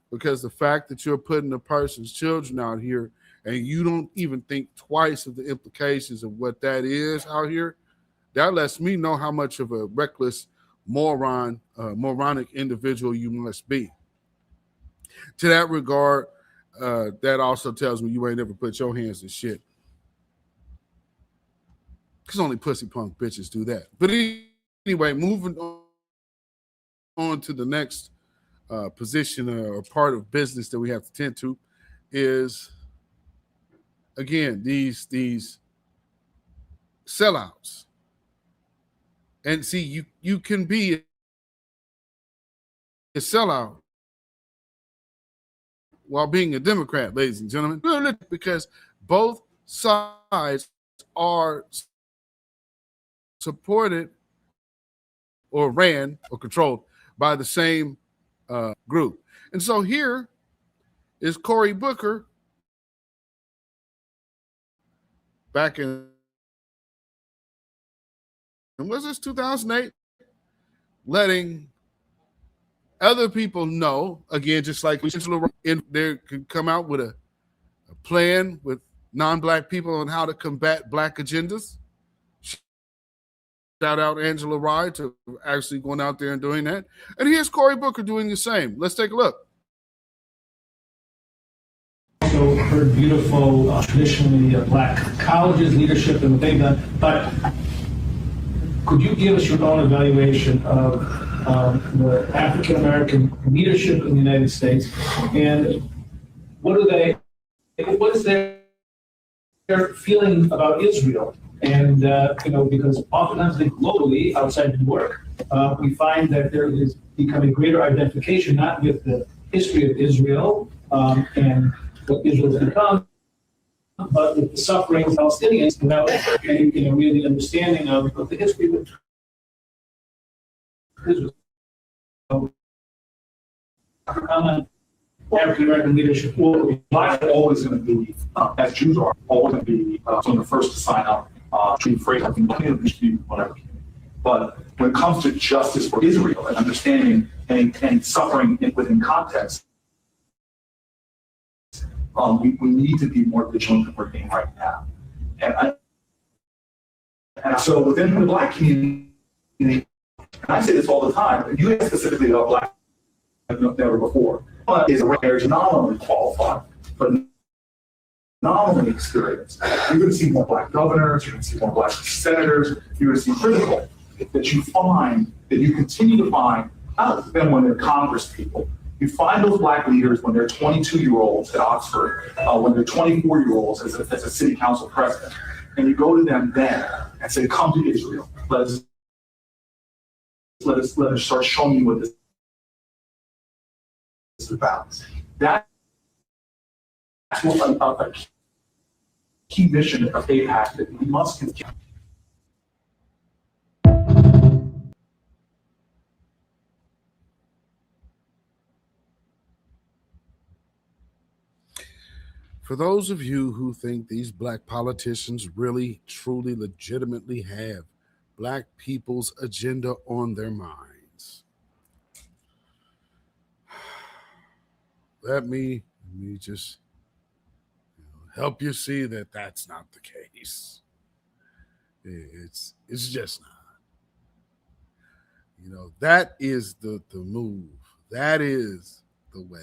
S3: Because the fact that you're putting a person's children out here and you don't even think twice of the implications of what that is out here, that lets me know how much of a reckless moronic individual you must be. To that regard, that also tells me you ain't ever put your hands in shit. Because only pussy punk bitches do that. But anyway, moving on to the next position or part of business that we have to tend to is, again, these sellouts. And see, you can be a sellout while being a Democrat, ladies and gentlemen, because both sides are supported or ran or controlled by the same group. And so here is Cory Booker back in, was this 2008? Letting other people know, again, just like there could come out with a plan with non-black people on how to combat black agendas. Shout out Angela Rye to actually going out there and doing that. And here's Cory Booker doing the same. Let's take a look.
S19: Also heard beautiful, traditionally black colleges, leadership, and what they've done. But could you give us your own evaluation of the African American leadership in the United States, and what is their feeling about Israel? And because oftentimes globally, outside New York, we find that there is becoming greater identification, not with the history of Israel and what Israel has become, but with the suffering of Palestinians without any really understanding of the history of Israel. African American leadership,
S20: Black are always going to be, as Jews are, always going to be some of the first to sign up to be afraid of whatever. But when it comes to justice for Israel and understanding and suffering within context, we need to be more vigilant than we're being right now. And so within the Black community, and I say this all the time, you ask specifically about Black never before, is a marriage not only qualified, but not only experienced. You're going to see more Black governors, you're going to see more Black senators, you're going to see critical that you continue to find, not them when they're Congress people. You find those Black leaders when they're 22-year-olds at Oxford, when they're 24-year-olds as a city council president, and you go to them then and say, come to Israel. Let us start showing you what this is about. That's what a key mission of AIPAC that we must continue.
S3: For those of you who think these Black politicians really, truly, legitimately have Black people's agenda on their minds, let me just help you see that that's not the case. It's just not. That is the move. That is the way.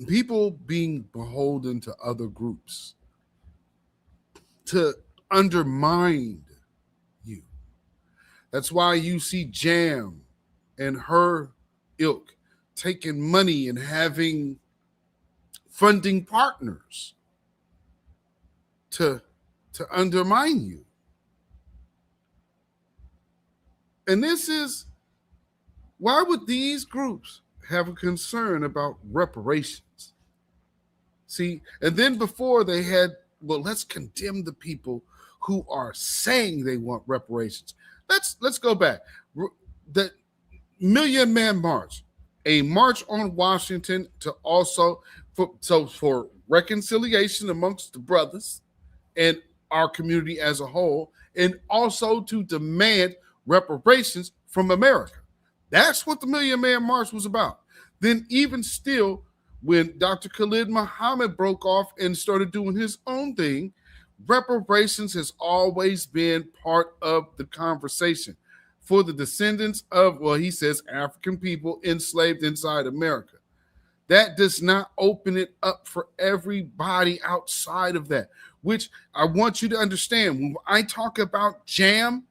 S3: People being beholden to other groups to undermine you. That's why you see Jam and her ilk taking money and having funding partners to undermine you. And this is, why would these groups have a concern about reparations? See, and then before they had, well, let's condemn the people who are saying they want reparations. Let's go back. The Million Man March, a march on Washington to also for reconciliation amongst the brothers and our community as a whole, and also to demand reparations from America. That's what the Million Man March was about. Then even still, when Dr. Khalid Muhammad broke off and started doing his own thing, reparations has always been part of the conversation for the descendants of, well, he says, African people enslaved inside America. That does not open it up for everybody outside of that, which I want you to understand. When I talk about Jam,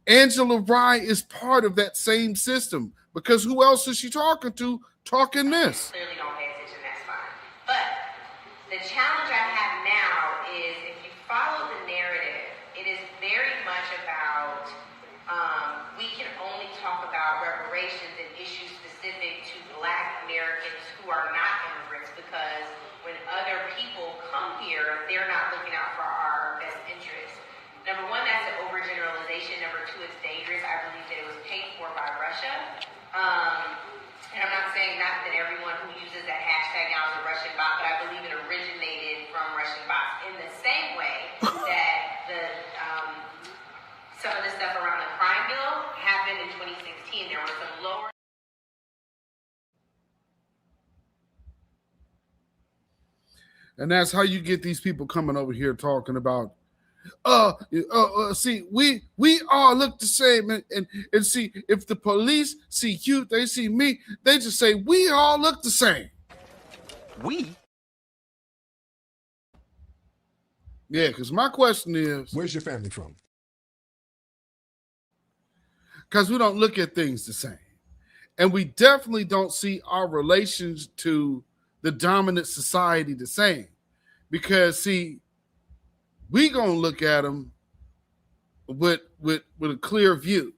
S3: Angela Rye is part of that same system, because who else is she talking to talking this?
S15: Clearly don't pay attention, that's fine. But the challenge I have now is if you follow the narrative, it is very much about we can only talk about reparations and issues specific to Black Americans who are not immigrants, because when other people come here, they're not looking out for our best interests. Number one, that's an overgeneralization And I'm not saying not that everyone who uses that hashtag now is a Russian bot, but I believe it originated from Russian bots in the same way that some of the stuff around the crime bill happened in 2016. There were some lower.
S3: And that's how you get these people coming over here talking about, see, we all look the same. And see, if the police see you, they see me, they just say, we all look the same.
S13: We?
S3: Yeah, because my question is,
S21: where's your family from?
S3: Because we don't look at things the same. And we definitely don't see our relations to the dominant society the same. Because, see, we going to look at them with a clear view.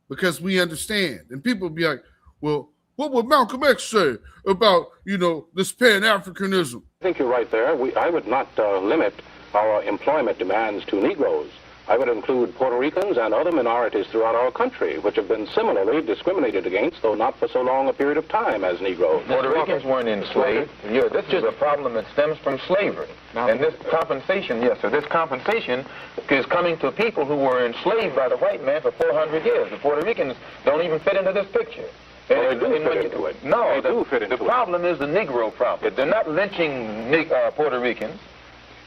S3: Because we understand. And people be like, well, what would Malcolm X say about, this Pan-Africanism?
S22: I think you're right there. I would not limit our employment demands to Negroes. I would include Puerto Ricans and other minorities throughout our country, which have been similarly discriminated against, though not for so long a period of time as Negroes.
S23: Puerto Ricans weren't enslaved. Yeah, this is a problem that stems from slavery. And this compensation, yes, sir, this compensation is coming to people who were enslaved by the white man for 400 years. The Puerto Ricans don't even fit into this picture.
S22: Well, they do fit into it.
S23: No,
S22: they do fit into it.
S23: The problem is the Negro problem. They're not lynching Puerto Ricans.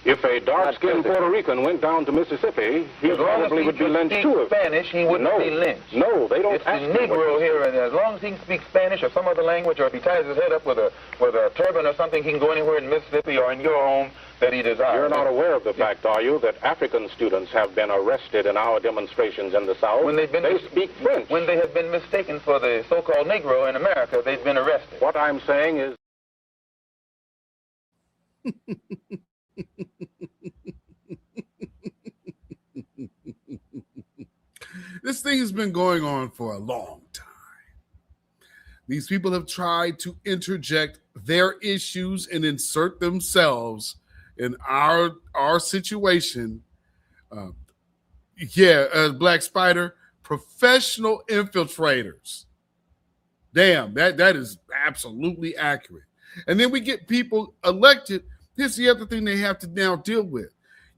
S22: If a dark-skinned Puerto Rican went down to Mississippi, he probably would be lynched too.
S23: Spanish, he wouldn't be lynched.
S22: No, they don't.
S23: It's the Negro here, and as long as he can speak Spanish or some other language, or if he ties his head up with a turban or something, he can go anywhere in Mississippi or in your home that he desires.
S22: You're not aware of the fact, are you, that African students have been arrested in our demonstrations in the South?
S23: When they
S22: speak French.
S23: When they have been mistaken for the so-called Negro in America, they've been arrested.
S22: What I'm saying is...
S3: This thing has been going on for a long time. These people have tried to interject their issues and insert themselves in our situation. Black Spider, professional infiltrators. Damn, that is absolutely accurate. And then we get people elected. Here's the other thing they have to now deal with.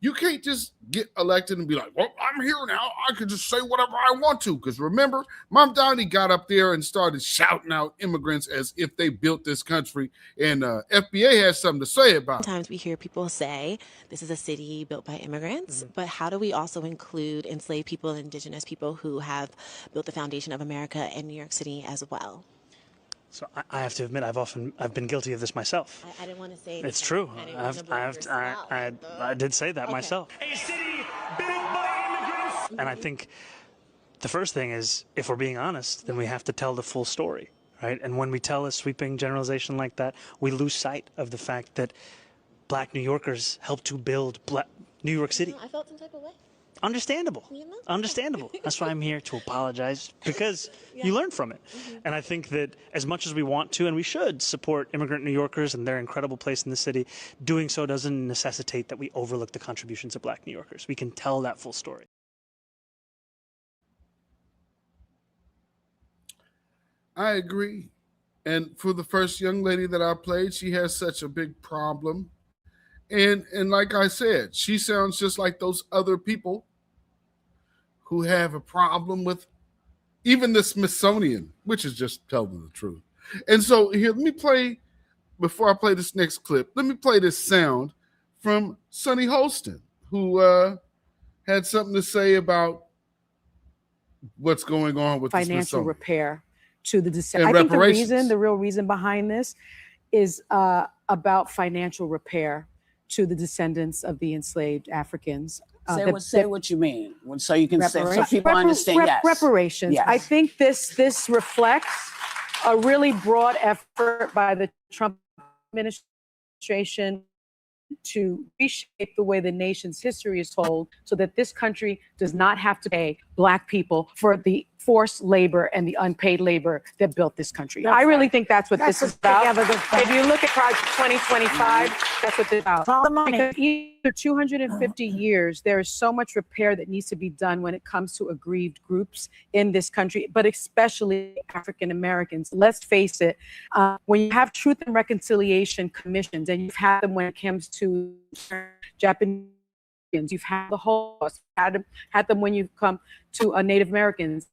S3: You can't just get elected and be like, well, I'm here now. I can just say whatever I want to. Because remember, Mom Donnie got up there and started shouting out immigrants as if they built this country. And FBA has something to say about it.
S24: Sometimes we hear people say this is a city built by immigrants, but how do we also include enslaved people and indigenous people who have built the foundation of America and New York City as well?
S25: So I have to admit, I've been guilty of this myself.
S24: I didn't want to say
S25: it's true. I did say that myself.
S9: A city built by immigrants.
S25: And I think the first thing is, if we're being honest, then we have to tell the full story, right? And when we tell a sweeping generalization like that, we lose sight of the fact that Black New Yorkers helped to build New York City.
S24: I felt some type of way.
S25: Understandable. Understandable. That's why I'm here to apologize, because you learn from it. And I think that as much as we want to, and we should support immigrant New Yorkers and their incredible place in the city, doing so doesn't necessitate that we overlook the contributions of Black New Yorkers. We can tell that full story.
S3: I agree. And for the first young lady that I played, she has such a big problem. And like I said, she sounds just like those other people who have a problem with even the Smithsonian, which is just telling the truth. And so here, let me play, before I play this next clip, let me play this sound from Sonny Holston, who had something to say about what's going on with
S26: financial repair to the descendants.
S3: And
S26: I think the real reason behind this is about financial repair to the descendants of the enslaved Africans.
S27: Say what you mean, so you can say, so people understand. Yes.
S26: Reparations. Yes. I think this reflects a really broad effort by the Trump administration to reshape the way the nation's history is told, so that this country does not have to pay Black people for the forced labor and the unpaid labor that built this country. I really think that's what this is about. If you look at Project 2025, that's what it's about.
S27: Follow the money.
S26: Because for 250 years, there is so much repair that needs to be done when it comes to aggrieved groups in this country, but especially African Americans. Let's face it, when you have truth and reconciliation commissions, and you've had them when it comes to Japanese, you've had the Holocaust, had them when you've come to Native Americans.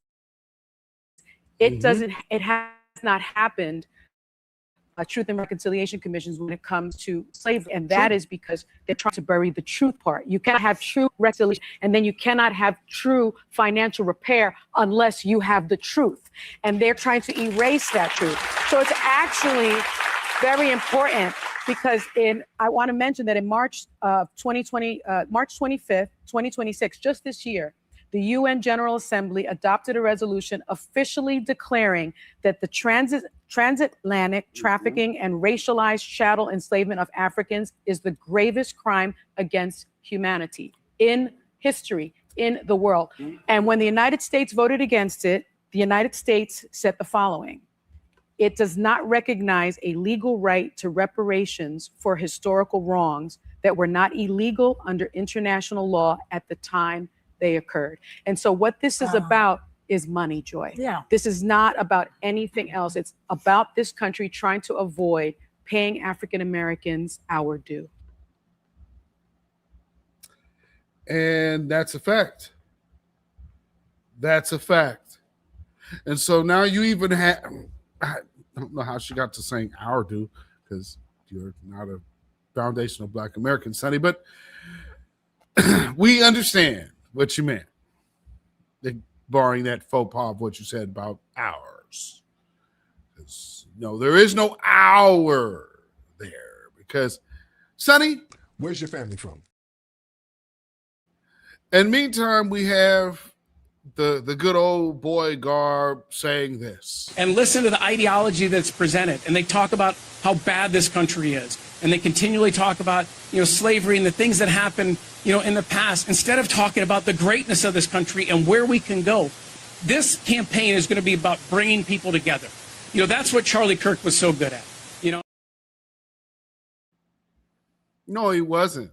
S26: It has not happened. Truth and reconciliation commissions when it comes to slavery, and that is because they're trying to bury the truth part. You cannot have true reconciliation, and then you cannot have true financial repair unless you have the truth, and they're trying to erase that truth. So it's actually very important, because I want to mention that in March of 2020, March 25th, 2026, just this year, the UN General Assembly adopted a resolution officially declaring that the transatlantic trafficking and racialized chattel enslavement of Africans is the gravest crime against humanity in history, in the world. And when the United States voted against it, the United States said the following: it does not recognize a legal right to reparations for historical wrongs that were not illegal under international law at the time they occurred. And so what this is about is money, Joy.
S27: Yeah.
S26: This is not about anything else. It's about this country trying to avoid paying African Americans our due.
S3: And that's a fact. That's a fact. And so now you even have, I don't know how she got to saying our due, because you're not a foundational Black American, Sonny, but we understand what you meant, barring that faux pas of what you said about ours. Because there is no our there, because Sonny,
S1: where's your family from?
S3: And meantime, we have the good old boy Garb saying this.
S2: And listen to the ideology that's presented. And they talk about how bad this country is. And they continually talk about, slavery and the things that happened, in the past, instead of talking about the greatness of this country and where we can go. This campaign is going to be about bringing people together. That's what Charlie Kirk was so good at,
S3: No, he wasn't.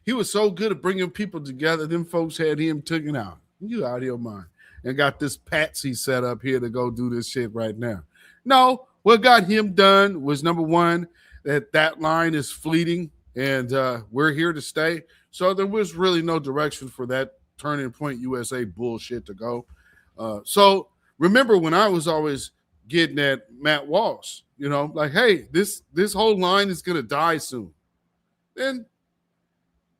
S3: He was so good at bringing people together. Them folks had him taken out. You out of your mind. And got this patsy set up here to go do this shit right now. No, what got him done was, number one, that line is fleeting, and we're here to stay. So there was really no direction for that Turning Point USA bullshit to go. So remember when I was always getting at Matt Walsh, like, hey, this whole line is going to die soon. Then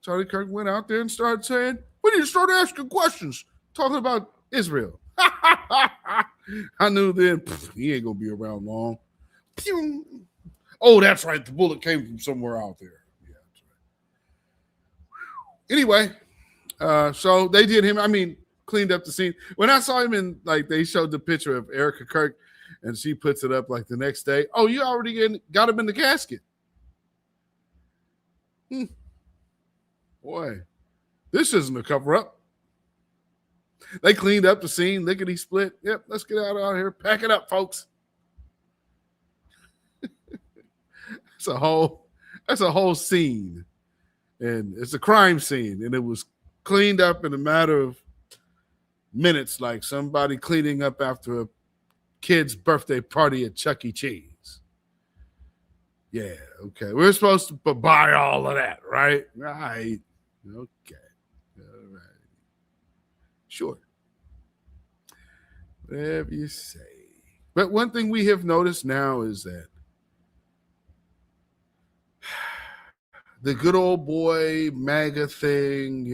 S3: Charlie Kirk went out there and started saying, we need to start asking questions, talking about Israel. I knew then he ain't going to be around long. Oh, that's right. The bullet came from somewhere out there. Yeah, that's right. Anyway, so they did him, cleaned up the scene. When I saw him they showed the picture of Erica Kirk, and she puts it up the next day. Oh, you already got him in the casket. Boy, this isn't a cover-up. They cleaned up the scene, lickety split. Yep, let's get out of here. Pack it up, folks. That's a whole scene. And it's a crime scene. And it was cleaned up in a matter of minutes, like somebody cleaning up after a kid's birthday party at Chuck E. Cheese. Yeah, okay. We're supposed to buy all of that, right? Right. Okay. All right. Sure. Whatever you say. But one thing we have noticed now is that the good old boy MAGA thing,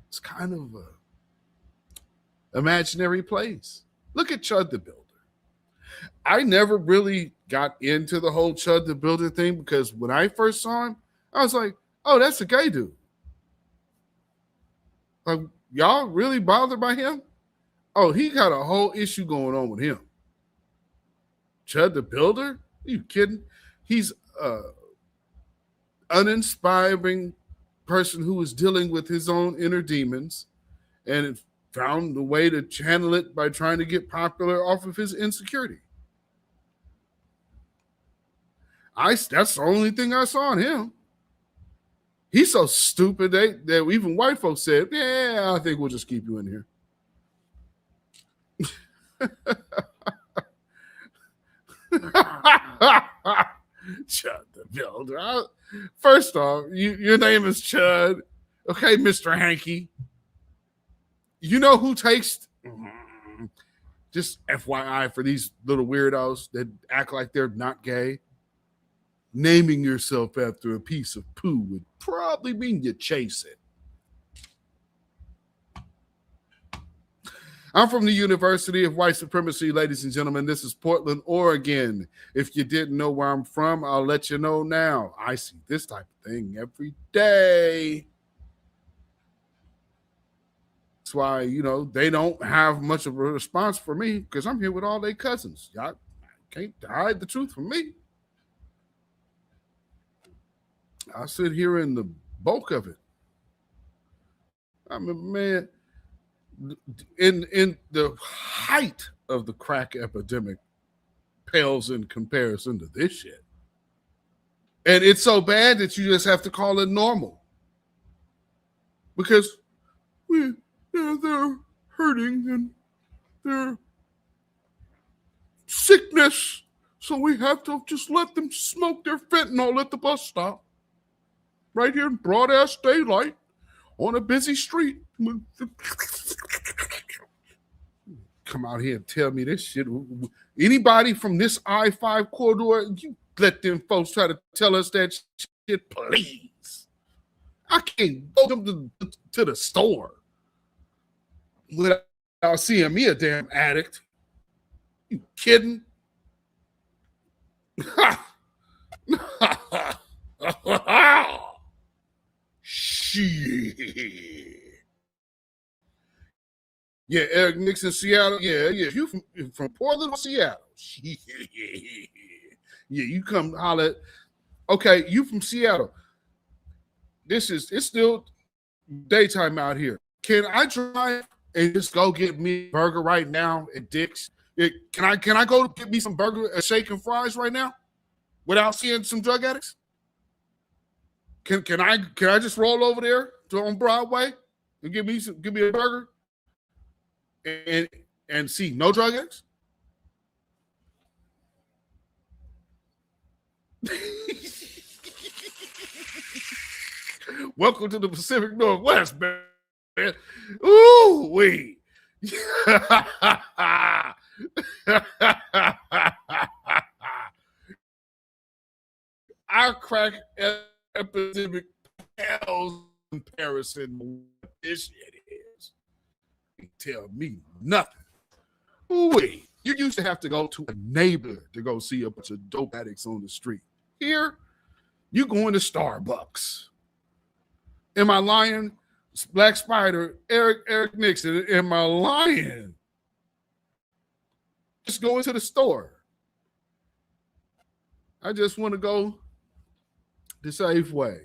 S3: it's kind of a imaginary place. Look at Chud the Builder. I never really got into the whole Chud the Builder thing, because when I first saw him, I was like, oh, that's a gay dude. Like, y'all really bothered by him? Oh, he got a whole issue going on with him. Chud the Builder? Are you kidding? He's uninspiring person who is dealing with his own inner demons and found a way to channel it by trying to get popular off of his insecurity. That's the only thing I saw in him. He's so stupid that even white folks said, yeah, I think we'll just keep you in here. Chud the Builder. First off, your name is Chud. Okay, Mr. Hanky. You know who takes, just FYI for these little weirdos that act like they're not gay, naming yourself after a piece of poo would probably mean you chase it. I'm from the University of White Supremacy, ladies and gentlemen. This is Portland, Oregon. If you didn't know where I'm from, I'll let you know now. I see this type of thing every day. That's why, they don't have much of a response for me because I'm here with all their cousins. Y'all can't hide the truth from me. I sit here in the bulk of it. I mean, man, in the height of the crack epidemic pales in comparison to this shit. And it's so bad that you just have to call it normal. Because they're hurting and they're sickness. So we have to just let them smoke their fentanyl at the bus stop. Right here in broad ass daylight on a busy street. Come out here and tell me this shit. Anybody from this I-5 corridor, you let them folks try to tell us that shit, please. I can't go to the store without seeing me a damn addict. You kidding? Shit. Yeah, Eric Nixon, Seattle. Yeah. You from Portland or Seattle? Yeah, you come holler. Okay, you from Seattle. It's still daytime out here. Can I drive and just go get me a burger right now at Dick's? Can I go get me some burger, a shake and fries right now without seeing some drug addicts? Can I just roll over there on Broadway and give me a burger and see no drug addicts? Welcome to the Pacific Northwest, man. Ooh, wee. Our crack epidemic pales in comparison to what this shit is. You tell me nothing. Wait, you used to have to go to a neighbor to go see a bunch of dope addicts on the street. Here, you going to Starbucks. Am I lying? Black Spider, Eric Nixon, am I lying? Just go into the store. I just want to go the safe way.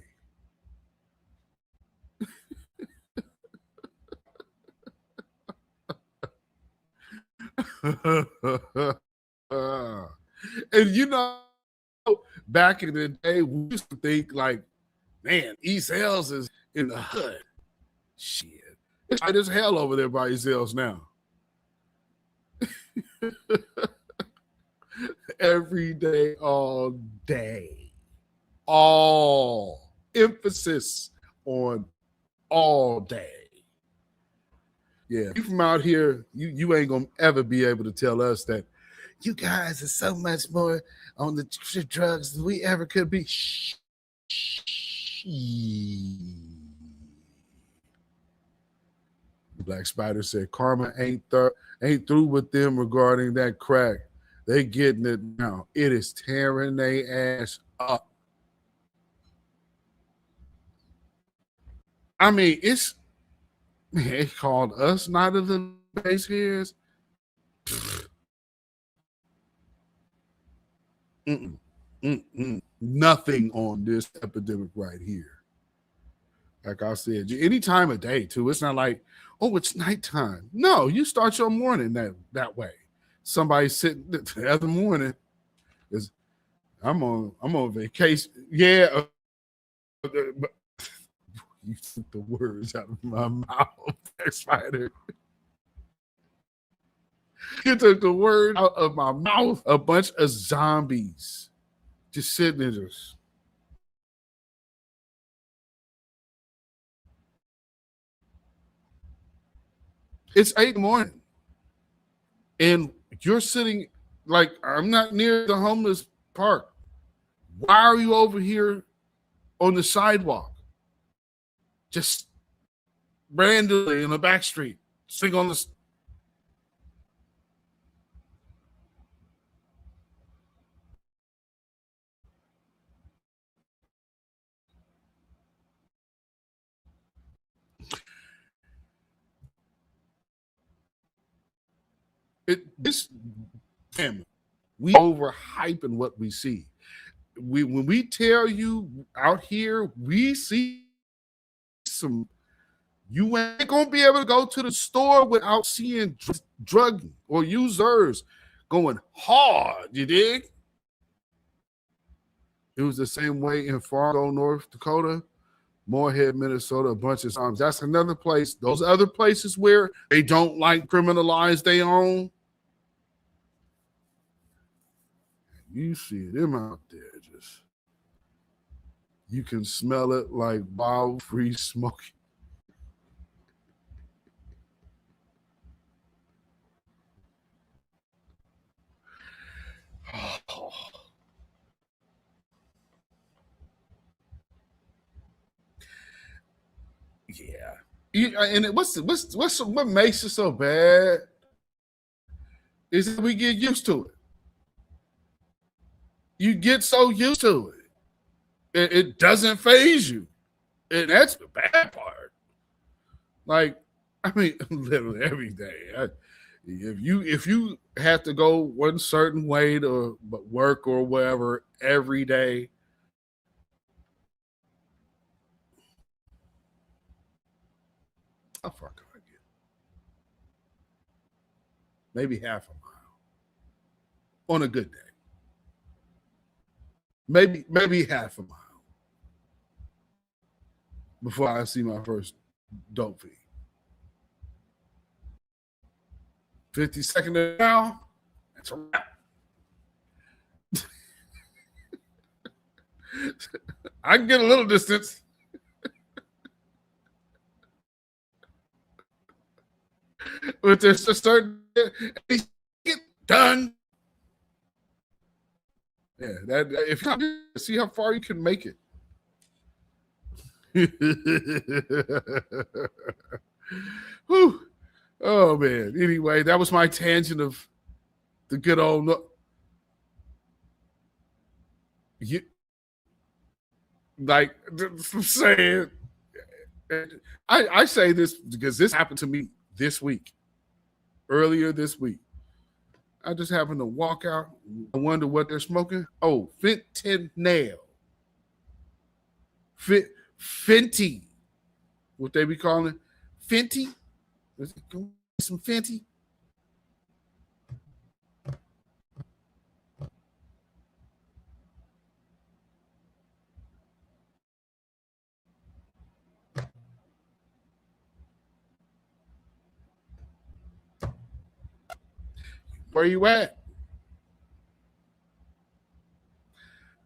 S3: And back in the day, we used to think like, man, East Hills is in the hood. Shit. It's hot as hell over there by East Hills now. Every day, all day. All. Emphasis on all day. Yeah, you from out here, you ain't gonna ever be able to tell us that you guys are so much more on the drugs than we ever could be. Shh. Black Spider said karma ain't through with them regarding that crack. They getting it now. It is tearing their ass up. I mean, it called us Night of the Base Hairs. Nothing on this epidemic right here. Like I said, any time of day too. It's not like, oh, it's nighttime. No, you start your morning that way. Somebody sitting the other morning is I'm on vacation. Yeah. You took the words out of my mouth, Spider. You took the word out of my mouth. A bunch of zombies just sitting there just. It's 8 in the morning. And you're sitting, like, I'm not near the homeless park. Why are you over here on the sidewalk? Just randomly in the back street, sitting on the. This family, we overhyping what we see. When we tell you out here, we see some. You ain't gonna be able to go to the store without seeing drug or users going hard. You dig? It was the same way in Fargo, North Dakota, Moorhead, Minnesota, a bunch of times. That's another place. Those other places where they don't like criminalize their own. You see them out there just. You can smell it like wild free smoking. Oh. Yeah. And what makes it so bad is that we get used to it. You get so used to it. It doesn't faze you. And that's the bad part. Like, I mean, literally every day. If you have to go one certain way to work or whatever every day, how far can I get? Maybe half a mile on a good day. Maybe half a mile before I see my first dope fiend. 52nd now, that's a wrap. I can get a little distance. But there's a certain get done. Yeah, that if you see how far you can make it. Whew. Oh man. Anyway, that was my tangent of the good old. Like I'm saying, I say this because this happened to me this week. Earlier this week, I just happened to walk out. I wonder what they're smoking. Oh, fentanyl. Fenty. What they be calling it? Fenty? Some Fenty? Where you at?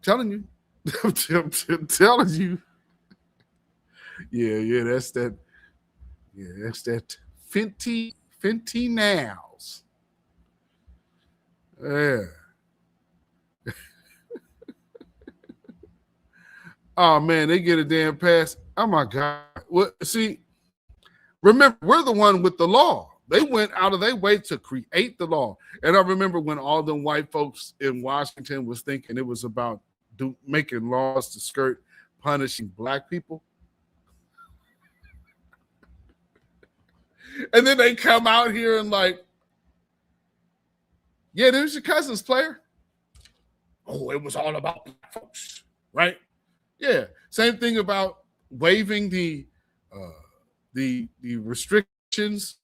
S3: Telling you. I'm telling you. Yeah, that's that. Yeah, that's that Fenty nails. Yeah. Oh man, they get a damn pass. Oh my God. Well, see, remember, we're the one with the law. They went out of their way to create the law. And I remember when all them white folks in Washington was thinking it was about making laws to skirt punishing black people. And then they come out here and like, yeah, there's your cousin's player. Oh, it was all about black folks, right? Yeah. Same thing about waiving the restrictions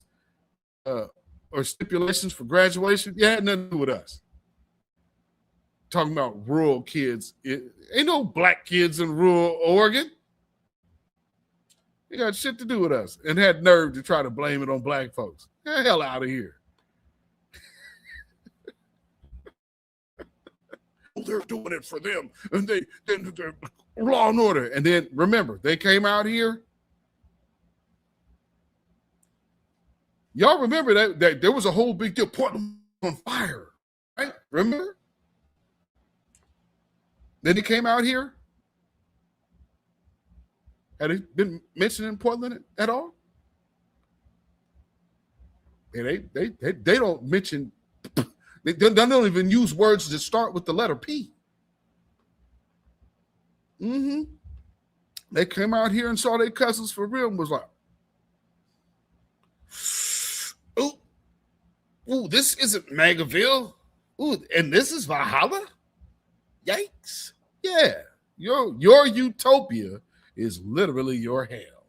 S3: or stipulations for graduation. Yeah, had nothing to do with us. Talking about rural kids. Ain't no black kids in rural Oregon. They got shit to do with us, and had nerve to try to blame it on black folks. Get the hell out of here. They're doing it for them, and they're law and order. And then remember, they came out here. Y'all remember that there was a whole big deal. Portland on fire, right? Remember? Then they came out here. Had it been mentioned in Portland at all? And they don't mention. They don't even use words that start with the letter P. Mm-hmm. They came out here and saw their cousins for real and was like, ooh, this isn't Magaville. Ooh, and this is Valhalla? Yikes. Yeah, your utopia is literally your hell.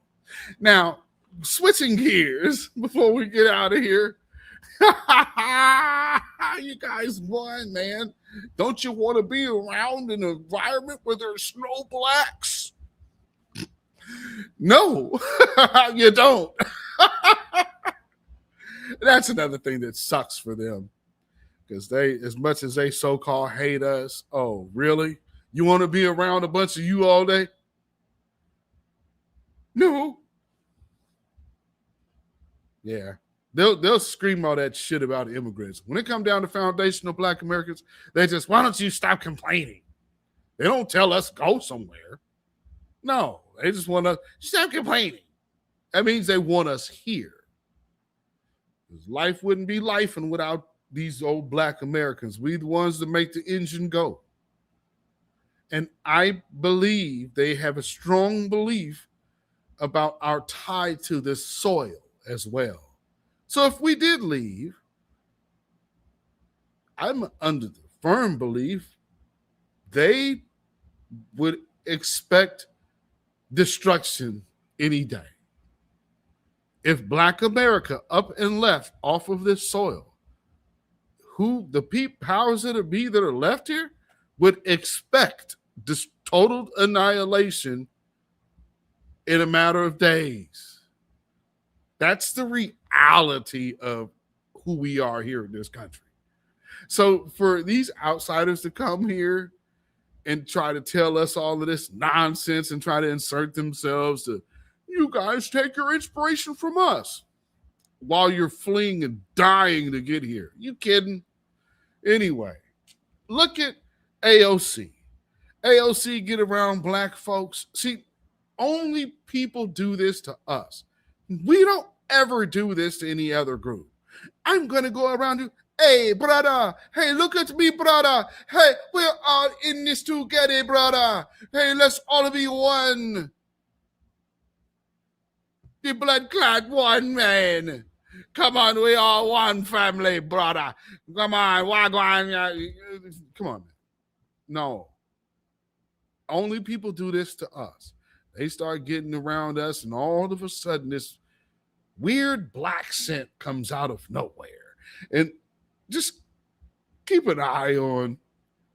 S3: Now, switching gears before we get out of here. You guys won, man. Don't you want to be around an environment where there's snow blacks? No, you don't. That's another thing that sucks for them. Because they, as much as they so-called hate us, oh, really? You want to be around a bunch of you all day? No. Yeah. They'll scream all that shit about immigrants. When it comes down to foundational black Americans, they just, why don't you stop complaining? They don't tell us go somewhere. No, they just want to stop complaining. That means they want us here. Because life wouldn't be lifing without these old black Americans. We the ones that make the engine go. And I believe they have a strong belief about our tie to this soil as well. So if we did leave, I'm under the firm belief they would expect destruction any day. If Black America up and left off of this soil, who the powers that be that are left here would expect this total annihilation in a matter of days. That's the reality of who we are here in this country. So for these outsiders to come here and try to tell us all of this nonsense and try to insert themselves to, you guys take your inspiration from us while you're fleeing and dying to get here. You kidding? Anyway, look at AOC. AOC get around black folks. See, only people do this to us. We don't ever do this to any other group. I'm going to go around you. Hey, brother. Hey, look at me, brother. Hey, we're all in this together, brother. Hey, let's all be one. The blood clot one, man. Come on, we all one family, brother. Come on, wagwan. Come on, man. No. Only people do this to us. They start getting around us, and all of a sudden, this weird black scent comes out of nowhere. And just keep an eye on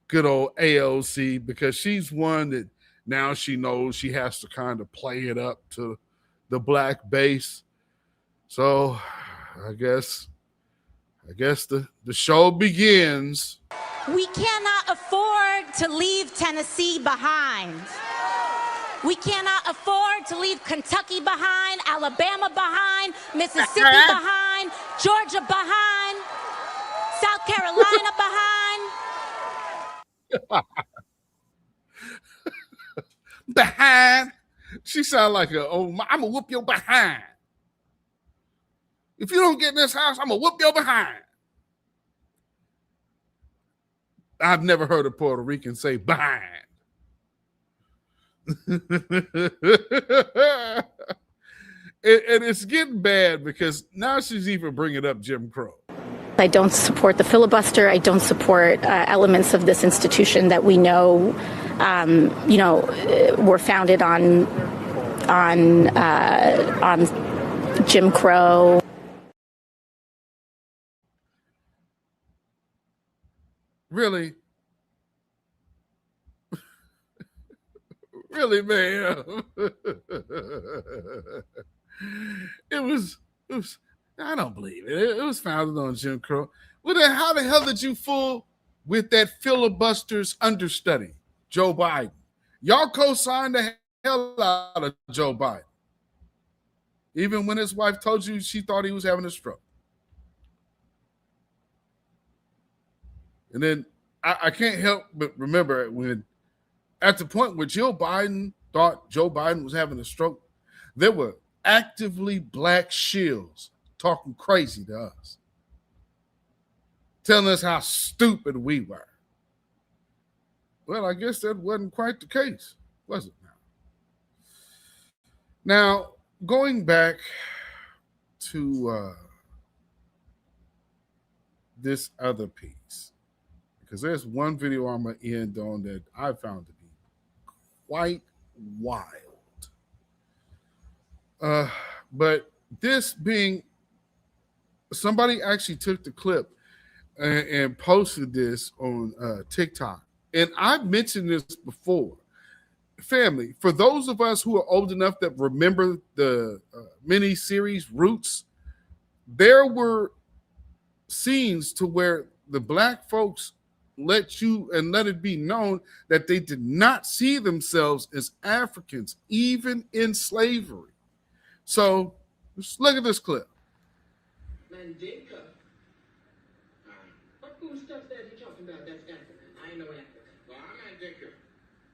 S3: good old AOC, because she's one that now she knows she has to kind of play it up to the black base. So I guess the show begins.
S1: We cannot afford to leave Tennessee behind. We cannot afford to leave Kentucky behind, Alabama behind, Mississippi behind, Georgia behind, South Carolina behind.
S3: Behind. She sound like I'm gonna whoop your behind. If you don't get in this house, I'm gonna whoop your behind. I've never heard a Puerto Rican say behind. And it's getting bad because now she's even bringing up Jim Crow.
S4: I don't support the filibuster. I don't support elements of this institution that we know, were founded on Jim Crow.
S3: Really? Really, man. it was. I don't believe it. It was founded on Jim Crow. Well, then how the hell did you fool with that filibuster's understudy, Joe Biden? Y'all co-signed the hell out of Joe Biden, even when his wife told you she thought he was having a stroke. And then I can't help but remember when, at the point where Jill Biden thought Joe Biden was having a stroke, there were actively black shills talking crazy to us, telling us how stupid we were. Well, I guess that wasn't quite the case, was it? Now, going back to this other piece, because there's one video I'm going to end on that I found to be quite wild. But this being, somebody actually took the clip and posted this on TikTok. And I've mentioned this before. Family, for those of us who are old enough that remember the mini-series Roots, there were scenes to where the black folks let it be known that they did not see themselves as Africans, even in slavery. So let's look at this clip.
S5: Mandinka. What cool stuff that you talking about? That's African. I ain't no African. Well, I'm Mandinka.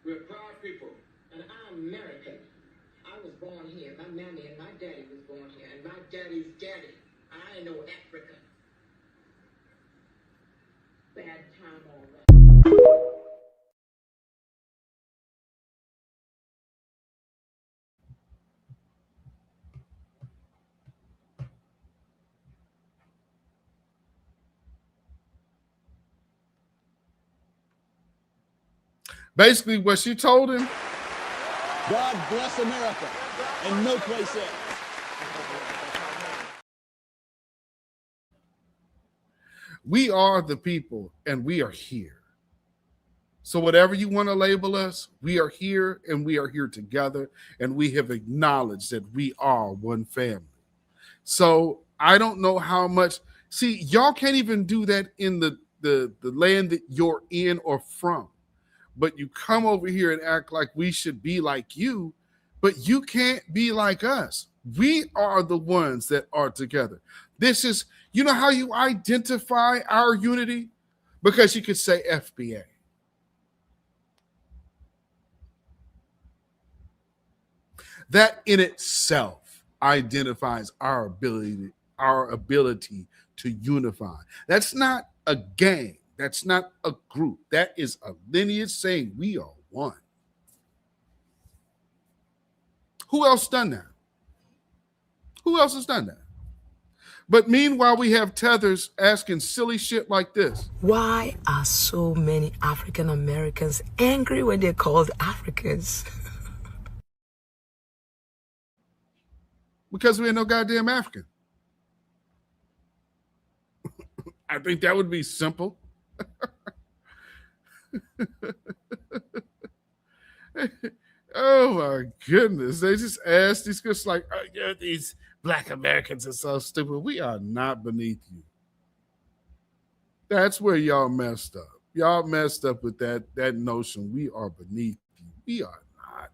S5: We're proud people. And I'm American. I was born here. My mammy and my daddy was born here. And my daddy's daddy. I ain't no African. Bad time all that.
S3: Basically, what she told him,
S6: God bless America and no place else.
S3: we are the people and we are here. So whatever you want to label us, we are here and we are here together, and we have acknowledged that we are one family. So I don't know how much, see, y'all can't even do that in the land that you're in or from. But you come over here and act like we should be like you, but you can't be like us. We are the ones that are together. This is, you know how you identify our unity? Because you could say FBA. That in itself identifies our ability to unify. That's not a gang. That's not a group. That is a lineage saying we are one. Who else done that? Who else has done that? But meanwhile, we have tethers asking silly shit like this.
S7: Why are so many African Americans angry when they're called Africans?
S3: Because we ain't no goddamn African. I think that would be simple. Oh my goodness. They just asked these questions like, oh, yeah, these Black Americans are so stupid. We are not beneath you. That's where y'all messed up. Y'all messed up with that notion. We are beneath you. We are not.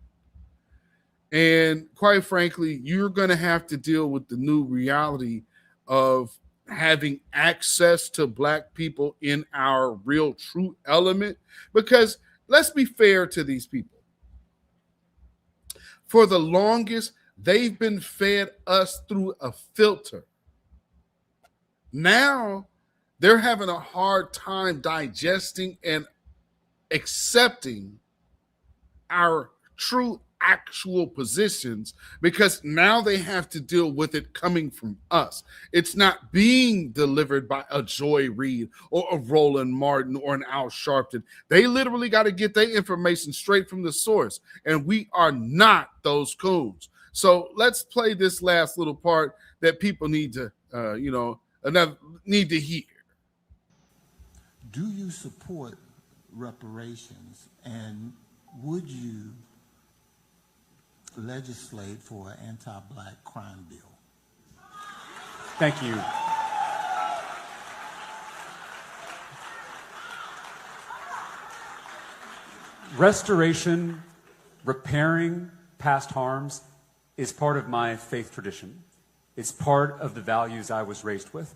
S3: And quite frankly, you're going to have to deal with the new reality of having access to Black people in our real true element. Because let's be fair to these people. For the longest, they've been fed us through a filter. Now, they're having a hard time digesting and accepting our true actual positions, because now they have to deal with it coming from us. It's not being delivered by a Joy Reid or a Roland Martin or an Al Sharpton. They literally got to get their information straight from the source, and we are not those coons. So let's play this last little part that people need to, need to hear.
S8: Do you support reparations, and would you legislate for an anti-black crime bill?
S10: Thank you. Restoration, repairing past harms is part of my faith tradition. It's part of the values I was raised with.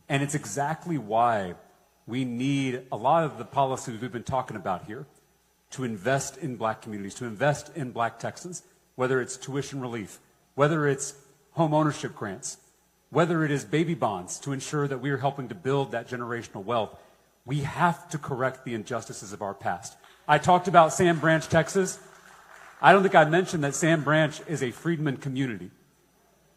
S10: And it's exactly why we need a lot of the policies we've been talking about here to invest in black communities, to invest in black Texans, whether it's tuition relief, whether it's home ownership grants, whether it is baby bonds to ensure that we are helping to build that generational wealth. We have to correct the injustices of our past. I talked about Sam Branch, Texas. I don't think I mentioned that Sam Branch is a freedman community.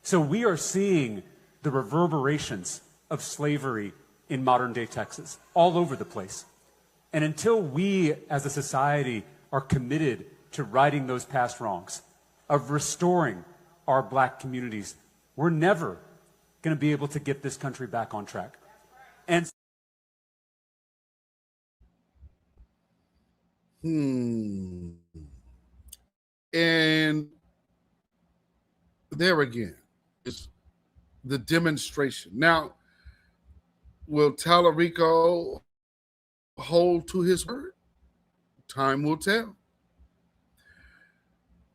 S10: So we are seeing the reverberations of slavery in modern day Texas all over the place. And until we as a society are committed to righting those past wrongs, of restoring our black communities, we're never going to be able to get this country back on track. And
S3: And there again is the demonstration. Now, will Tallarico hold to his word? Time will tell.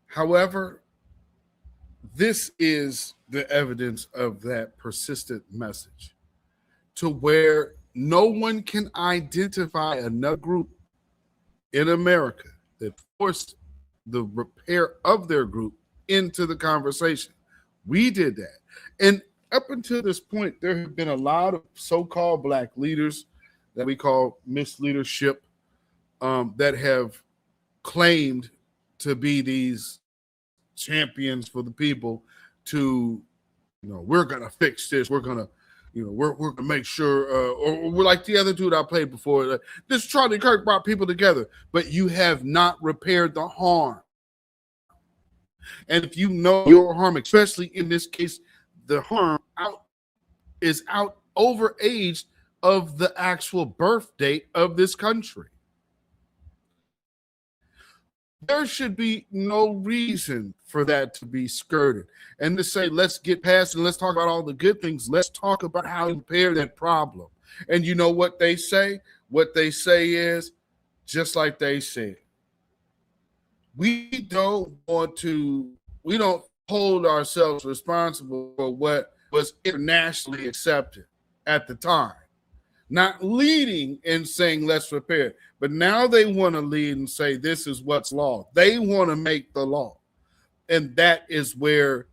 S3: However, this is the evidence of that persistent message to where no one can identify another group in America that forced the repair of their group into the conversation. We did that. And up until this point, there have been a lot of so-called black leaders that we call misleadership that have claimed to be these champions for the people to, we're going to fix this. We're going to, we're going to make sure, or we're like the other dude I played before. This Charlie Kirk brought people together, but you have not repaired the harm. And if you know your harm, especially in this case, the harm is out over age of the actual birth date of this country. There should be no reason for that to be skirted. And to say, let's get past and let's talk about all the good things. Let's talk about how to repair that problem. And you know what they say? What they say is, just like they said, we don't hold ourselves responsible for what was internationally accepted at the time. Not leading and saying, let's repair it. But now they want to lead and say, this is what's law. They want to make the law. And that is where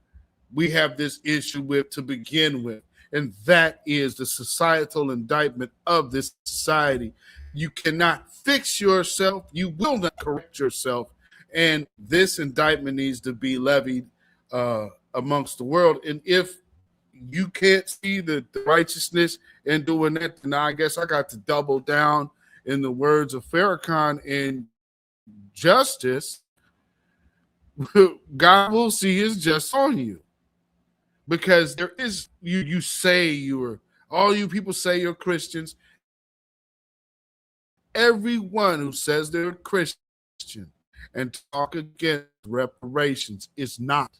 S3: we have this issue with to begin with. And that is the societal indictment of this society. You cannot fix yourself. You will not correct yourself. And this indictment needs to be levied amongst the world. And if you can't see the righteousness in doing that, then I guess I got to double down in the words of Farrakhan in justice. God will see his just on you. Because there is, you say all you people say you're Christians. Everyone who says they're Christian and talk against reparations is not.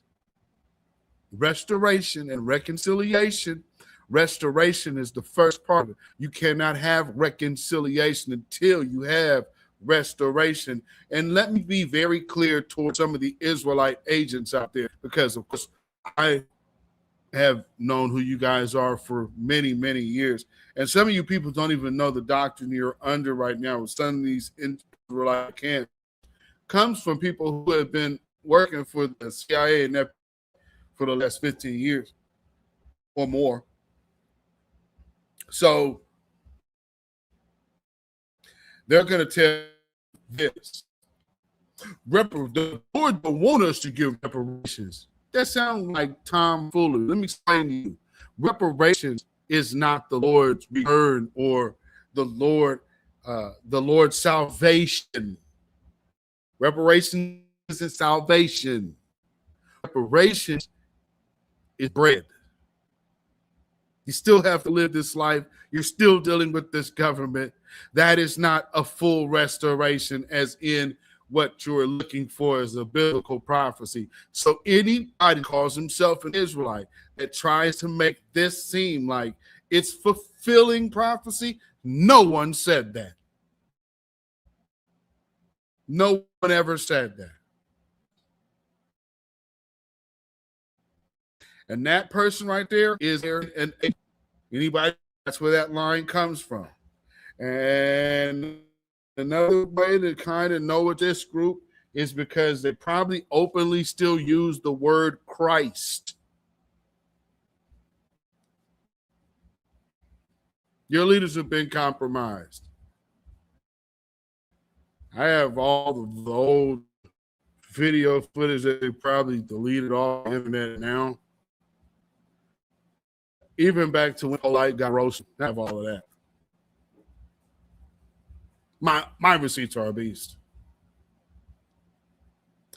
S3: Restoration and reconciliation. Restoration is the first part of it. You cannot have reconciliation until you have restoration. And let me be very clear towards some of the Israelite agents out there, because of course I have known who you guys are for many, many years. And some of you people don't even know the doctrine you're under right now with some of these Israelite camps. Comes from people who have been working for the CIA and that for the last 15 years or more. So they're going to tell this. The Lord don't want us to give reparations. That sounds like tomfoolery. Let me explain to you. Reparations is not the Lord's return or the Lord's salvation. Reparations isn't salvation. Reparations is bread. You still have to live this life. You're still dealing with this government. That is not a full restoration, as in what you're looking for is a biblical prophecy. So anybody calls himself an Israelite that tries to make this seem like it's fulfilling prophecy, no one said that. No one ever said that. And that person right there is an anybody, that's where that line comes from. And another way to kind of know what this group is because they probably openly still use the word Christ. Your leaders have been compromised. I have all the old video footage that they probably deleted off the internet now. Even back to when Light got roasted. I have all of that. My receipts are a beast.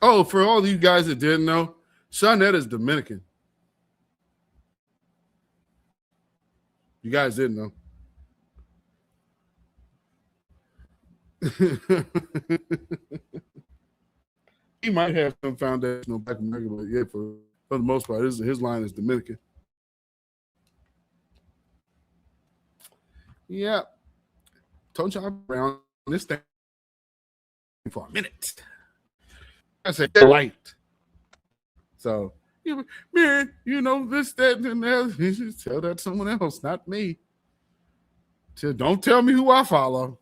S3: Oh, for all you guys that didn't know, Shawnette is Dominican. You guys didn't know. He might have some foundational Black America, but yeah, for the most part, his line is Dominican. Yeah. Told y'all around this thing for a minute. I said light. So, man, this, that, and that. You should tell that to someone else, not me. Don't tell me who I follow.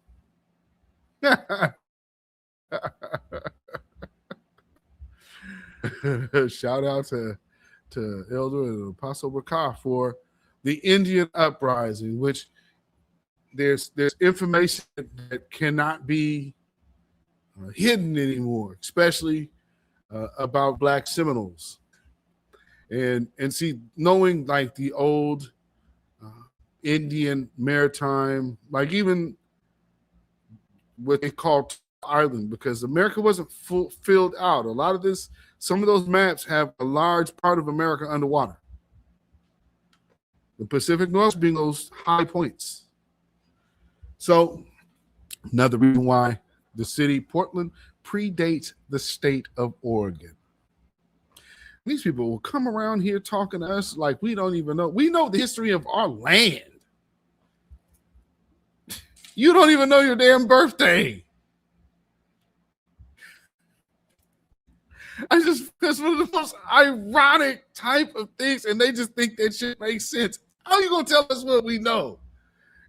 S3: Shout out to Elder and Apostle Bakar for the Indian uprising, which there's information that cannot be hidden anymore, especially about Black Seminoles. And see, knowing like the old Indian maritime, like even what they call island, because America wasn't filled out. A lot of this, some of those maps have a large part of America underwater. The Pacific North being those high points. So another reason why the city, Portland, predates the state of Oregon. These people will come around here talking to us like we don't even know. We know the history of our land. You don't even know your damn birthday. That's one of the most ironic type of things, and they just think that shit makes sense. How are you gonna tell us what we know?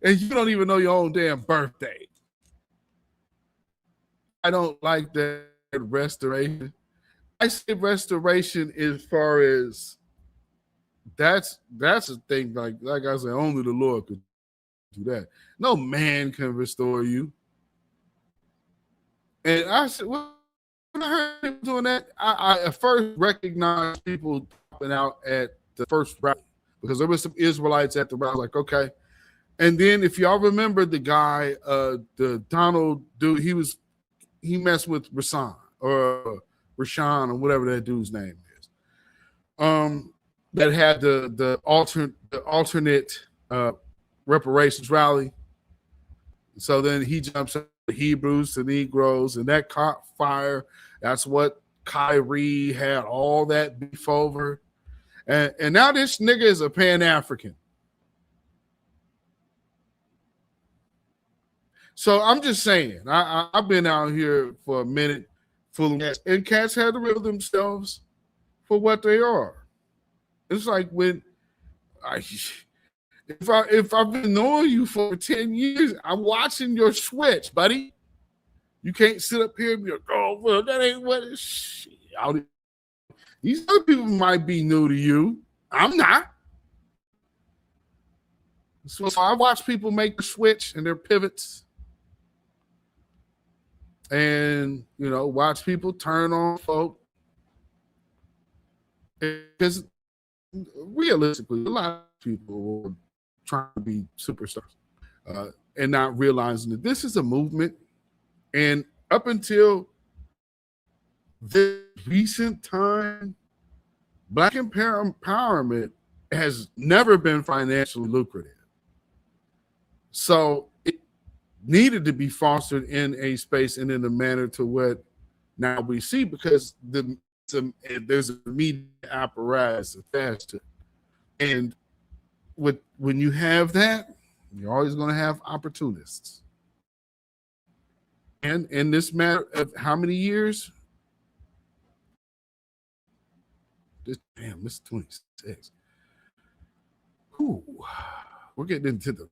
S3: And you don't even know your own damn birthday. I don't like that restoration. I say restoration as far as that's a thing, like I said, only the Lord could do that. No man can restore you. And I said, well, when I heard people doing that, I at first recognized people popping out at the first rally because there was some Israelites at the rally. Like, okay. And then if y'all remember the guy, the Donald dude, he messed with Rashawn or whatever that dude's name is. That had the alternate reparations rally. So then he jumps up the Hebrews to Negroes, and that caught fire. That's what Kyrie had all that beef over. And now this nigga is a Pan-African. So I'm just saying, I've been out here for a minute fooling cats, and cats had to reveal themselves for what they are. It's like when if I've been knowing you for 10 years, I'm watching your switch, buddy. You can't sit up here and be like, oh, well, that ain't what it's. These other people might be new to you. I'm not. So I watch people make the switch and their pivots. And, watch people turn on folk. Because realistically, a lot of people are trying to be superstars and not realizing that this is a movement. And up until this recent time, Black empowerment has never been financially lucrative. So it needed to be fostered in a space and in a manner to what Now we see because there's a media apparatus attached to it. And when you have that, you're always going to have opportunists. And in this matter of how many years? This 26. Ooh, we're getting into the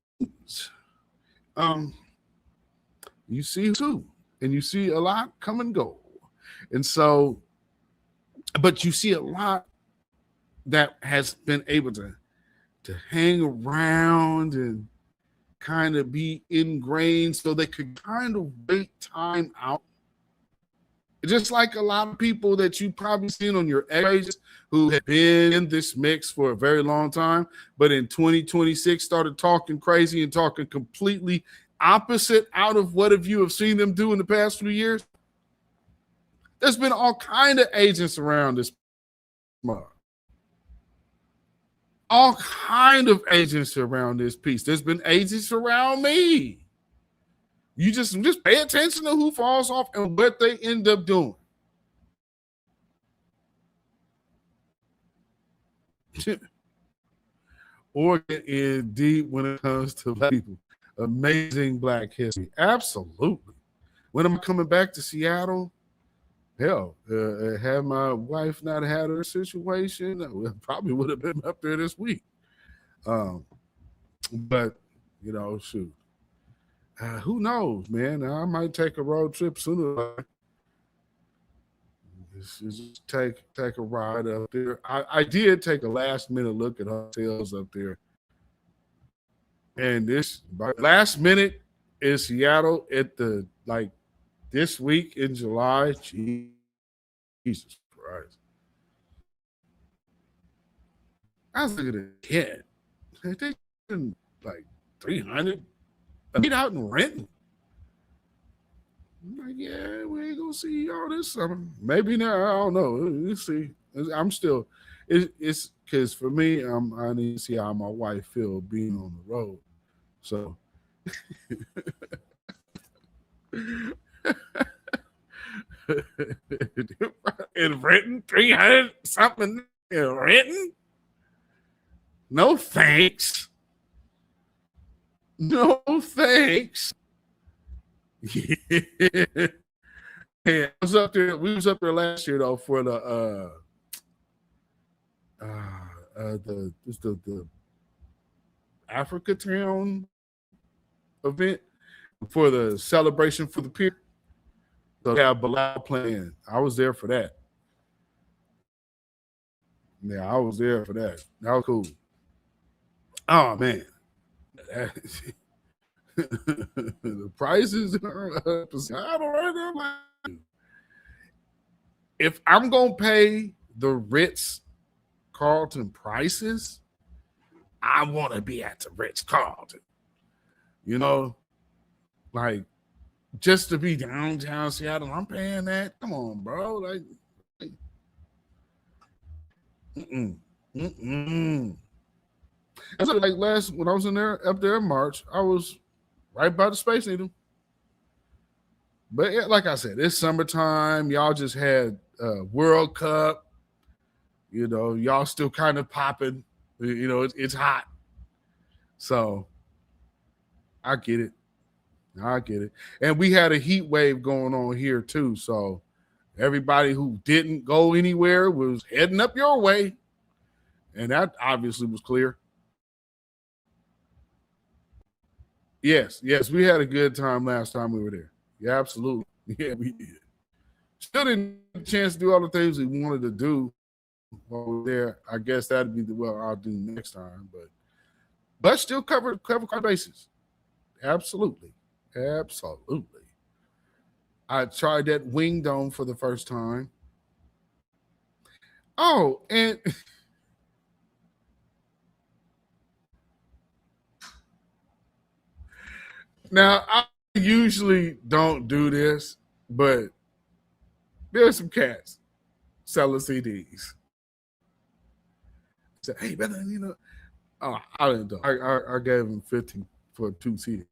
S3: you see too, and you see a lot come and go. And so, but you see a lot that has been able to hang around and kind of be ingrained so they could kind of wait time out. Just like a lot of people that you've probably seen on your pages who have been in this mix for a very long time, but in 2026 started talking crazy and talking completely opposite out of what have you have seen them do in the past few years. There's been all kind of agents around this month. All kind of agents around this piece. There's been agents around me. You just pay attention to who falls off and what they end up doing. Oregon is deep when it comes to Black people. Amazing Black history. Absolutely. When am I coming back to Seattle? Hell, had my wife not had her situation, I probably would have been up there this week. But, you know, shoot. Who knows, man? I might take a road trip sooner. Just take a ride up there. I did take a last minute look at hotels up there. And this last minute in Seattle at the this week in July. Jesus Christ. I was looking at kid. They spend like $300 a night out in Renton. I'm like, yeah, we ain't gonna see y'all this summer. Maybe now, I don't know. We'll see. I'm still, it's because for me, I need to see how my wife feel being on the road. So in Renton, 300 something in Renton? No thanks. No thanks. Yeah. Hey, I was up there. We was up there last year though for the Africa Town event for the celebration for the pier. So they have Bilal playing. I was there for that. Yeah, I was there for that. That was cool. Oh man. The prices are up. If I'm gonna pay the Ritz Carlton prices, I want to be at the Ritz Carlton. You know, like just to be downtown Seattle, I'm paying that. Come on, bro. Like That's like when I was up there in March, I was right by the Space Needle. But yeah, like I said, it's summertime. Y'all just had World Cup. You know, y'all still kind of popping. You know, it's hot. So I get it. And we had a heat wave going on here too. So everybody who didn't go anywhere was heading up your way. And that obviously was clear. Yes, we had a good time last time we were there. Yeah, absolutely. Yeah, we did. Still didn't get a chance to do all the things we wanted to do while we were there. I guess that'd be I'll do next time, but still cover quite bases. Absolutely. I tried that Wing Dome for the first time. Oh, and now I usually don't do this, but there's some cats selling CDs. Say, hey, brother, you know, I didn't do. I gave him 50 for 2 CDs.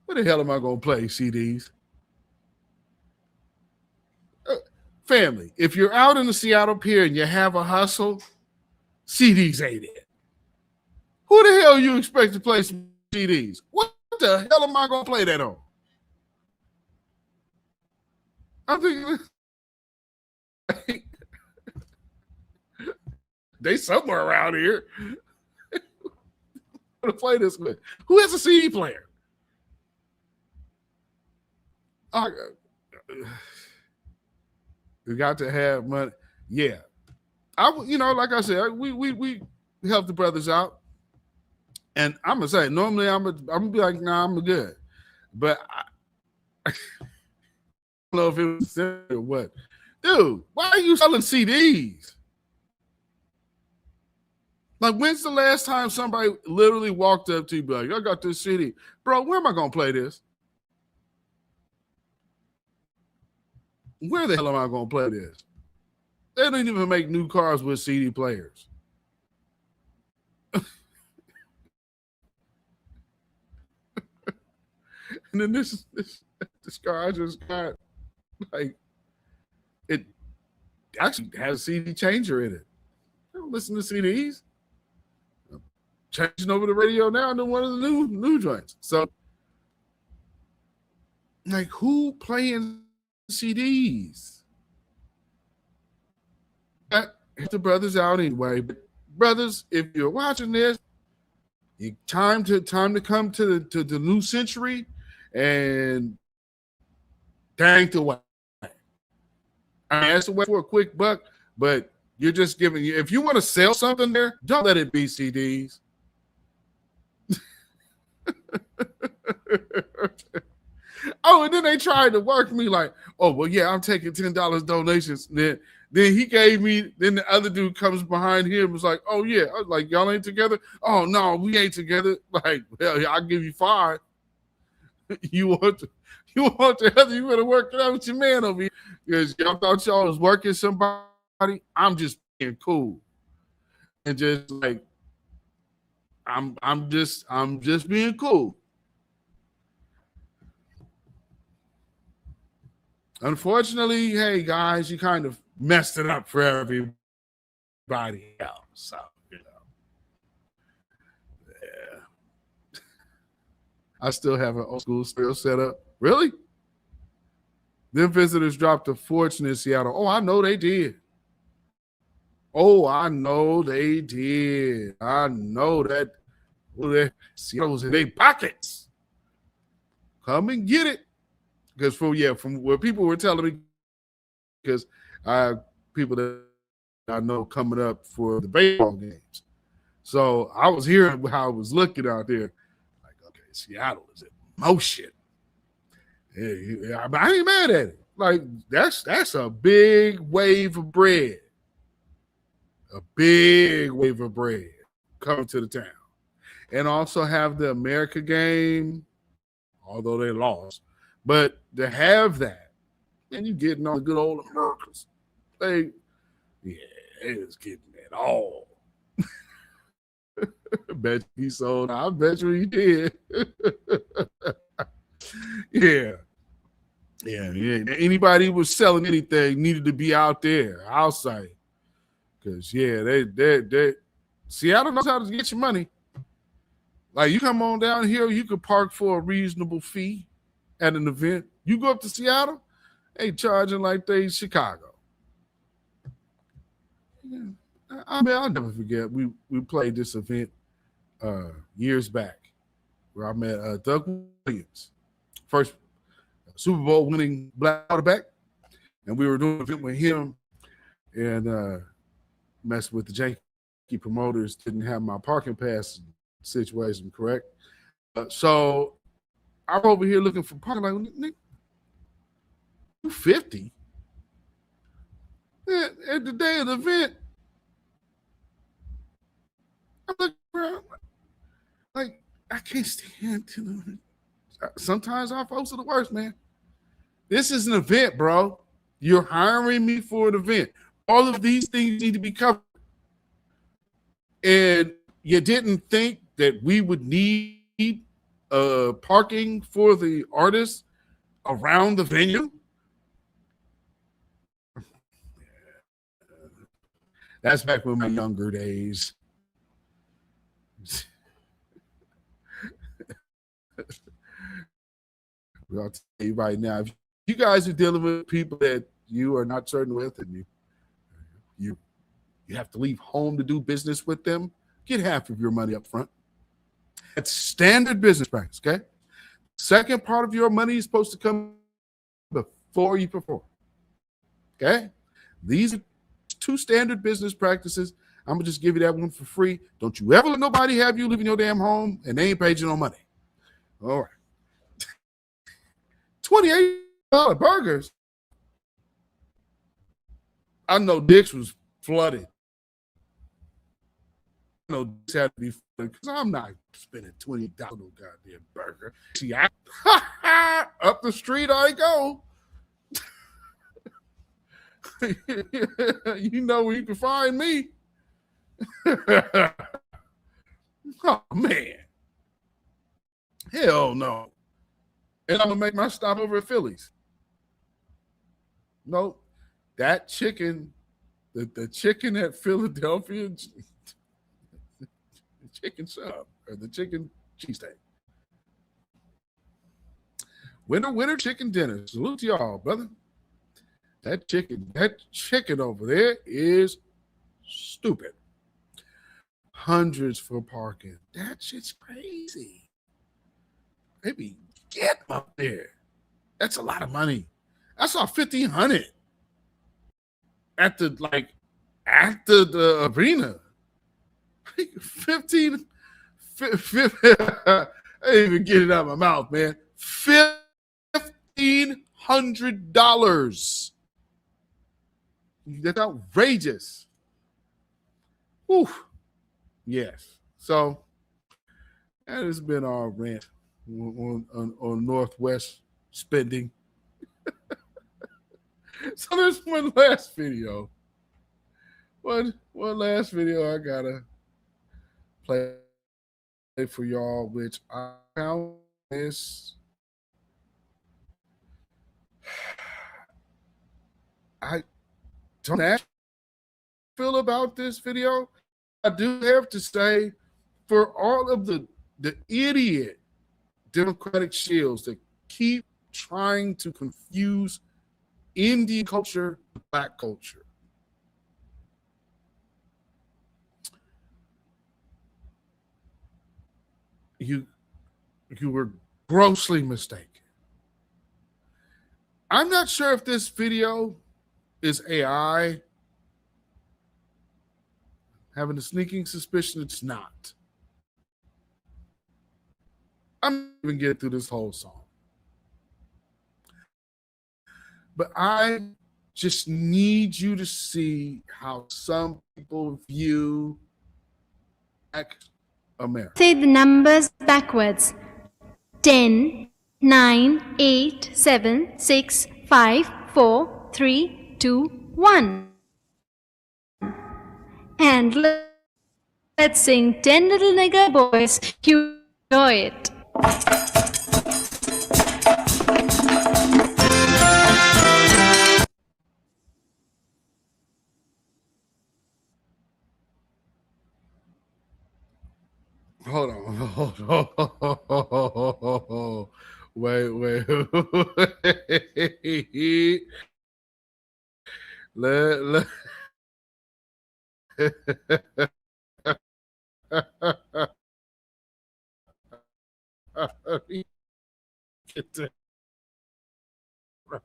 S3: Where the hell am I going to play CDs? Family, if you're out in the Seattle Pier and you have a hustle, CDs ain't it. Who the hell you expect to play some CDs? What the hell am I going to play that on? I'm thinking they somewhere around here to play this with. Who has a CD player? You got to have money. Yeah, like I said, we help the brothers out, and I'm gonna say normally I'm gonna be like, nah, I'm good, but I don't know if it was or what. Dude, why are you selling CDs? Like, when's the last time somebody literally walked up to you, like, I got this CD, bro? Where am I gonna play this? Where the hell am I going to play this? They don't even make new cars with CD players. And then this car I just got, like, it actually has a CD changer in it. I don't listen to CDs. I'm changing over the radio now to one of the new joints. So, like, who playing CDs? Hit the brothers out anyway. But brothers, if you're watching this, time to come to the new century and dang the way. I mean, that's the way for a quick buck, but you're just giving. If you want to sell something there, don't let it be CDs. Oh, and then they tried to work me like, oh, well, yeah, I'm taking $10 donations. Then he gave me, then the other dude comes behind him and was like, oh, yeah. I was like, y'all ain't together? Oh, no, we ain't together. Like, well, I'll give you $5. You want the other, you better work it out with your man over here. Because y'all thought y'all was working somebody. I'm just being cool. And just like, I'm just being cool. Unfortunately, hey guys, you kind of messed it up for everybody else. So, yeah. I still have an old school stereo set up. Really? Them visitors dropped a fortune in Seattle. Oh, I know they did. I know that. Seattle was in their pockets. Come and get it. Because from what people were telling me, because people that I know coming up for the baseball games. So I was hearing how it was looking out there. Like, okay, Seattle is in motion. Yeah, I ain't mad at it. Like, that's a big wave of bread. A big wave of bread coming to the town. And also have the America game, although they lost. But to have that, and you getting on the good old Americans, they was getting it all. Bet he sold. I bet you he did. Yeah. Anybody who was selling anything needed to be out there, outside, because they Seattle knows how to get your money. Like, you come on down here, you could park for a reasonable fee at an event. You go up to Seattle, they charging like they Chicago. Yeah. I mean, I'll never forget. We played this event years back where I met Doug Williams, first Super Bowl winning black quarterback, and we were doing an event with him and messed with the janky promoters. Didn't have my parking pass situation correct, so I'm over here looking for parking. Like, Nick, $250 at the day of the event. I'm looking around, like, I can't stand to. Sometimes our folks are the worst, man. This is an event, bro. You're hiring me for an event. All of these things need to be covered. And you didn't think that we would need parking for the artists around the venue. That's back with my younger days. I'll tell you right now, if you guys are dealing with people that you are not certain with, and you have to leave home to do business with them, get half of your money up front. That's standard business practice, okay? Second part of your money is supposed to come before you perform, okay? These are 2 standard business practices. I'm going to just give you that one for free. Don't you ever let nobody have you leaving your damn home and they ain't paid you no money. All right. $28 burgers. I know Dick's was flooded. I know Dick's had to be flooded because I'm not spending $20 on no goddamn burger. See, up the street I go. You know where you can find me. Oh, man. Hell no. And I'm going to make my stop over at Philly's. Nope. That chicken, the chicken at Philadelphia, the chicken sub, or the chicken cheesesteak. Winter chicken dinner. Salute to y'all, brother. That chicken over there is stupid. Hundreds for parking. That shit's crazy. Maybe get up there. That's a lot of money. I saw $1,500 at the arena. 15. I didn't even get it out of my mouth, man. $1,500. That's outrageous. Whew. Yes. So that has been our rant on Northwest spending. So there's one last video. One last video I gotta play for y'all, which I found this. I don't actually feel about this video. I do have to say, for all of the idiot Democratic shields that keep trying to confuse Indian culture with Black culture, you were grossly mistaken. I'm not sure if this video is AI. Having a sneaking suspicion it's not. I'm not even getting through this whole song. But I just need you to see how some people view Black America.
S11: Say the numbers backwards. 10, 9, 8, 7, 6, 5, 4, 3, 2, 1. And let's sing 10 Little Nigger Boys. You enjoy it.
S3: Hold on. Wait. Let get that right.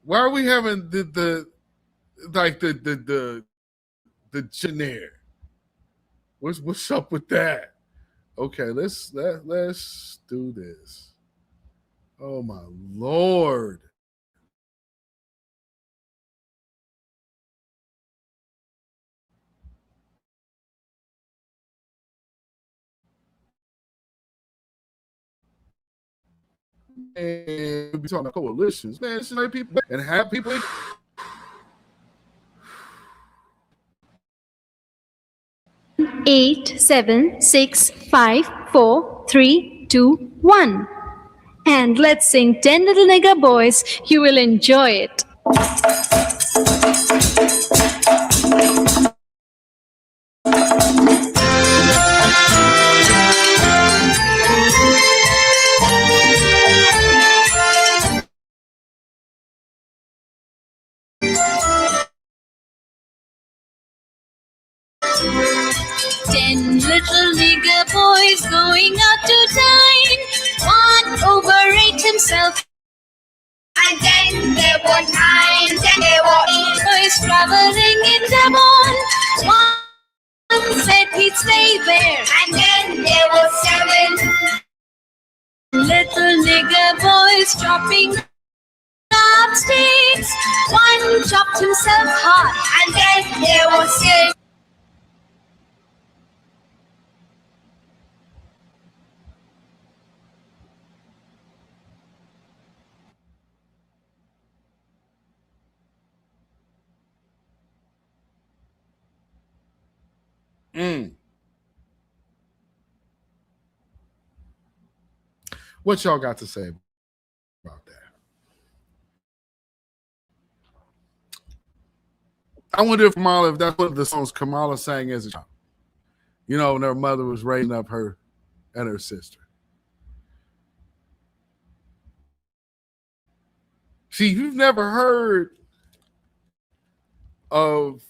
S3: Why are we having the generic? What's up with that? Okay, let's do this. Oh my Lord. And we be talking about coalitions, man. It's like people and have people.
S11: 8, 7, 6, 5, 4, 3, 2, 1. And let's sing 10 Little Nigger Boys. You will enjoy it.
S9: 10 little nigger boys going out to dine. One overate himself. And then there were 9. Then there were 8 boys traveling in Devon. One said he'd stay there. And then there were 7 little nigger boys chopping up sticks. One chopped himself hard. And then there were 6.
S3: What y'all got to say about that? I wonder if Kamala, if that's what the songs Kamala sang as a child. You know, when her mother was raising up her and her sister. See, you've never heard of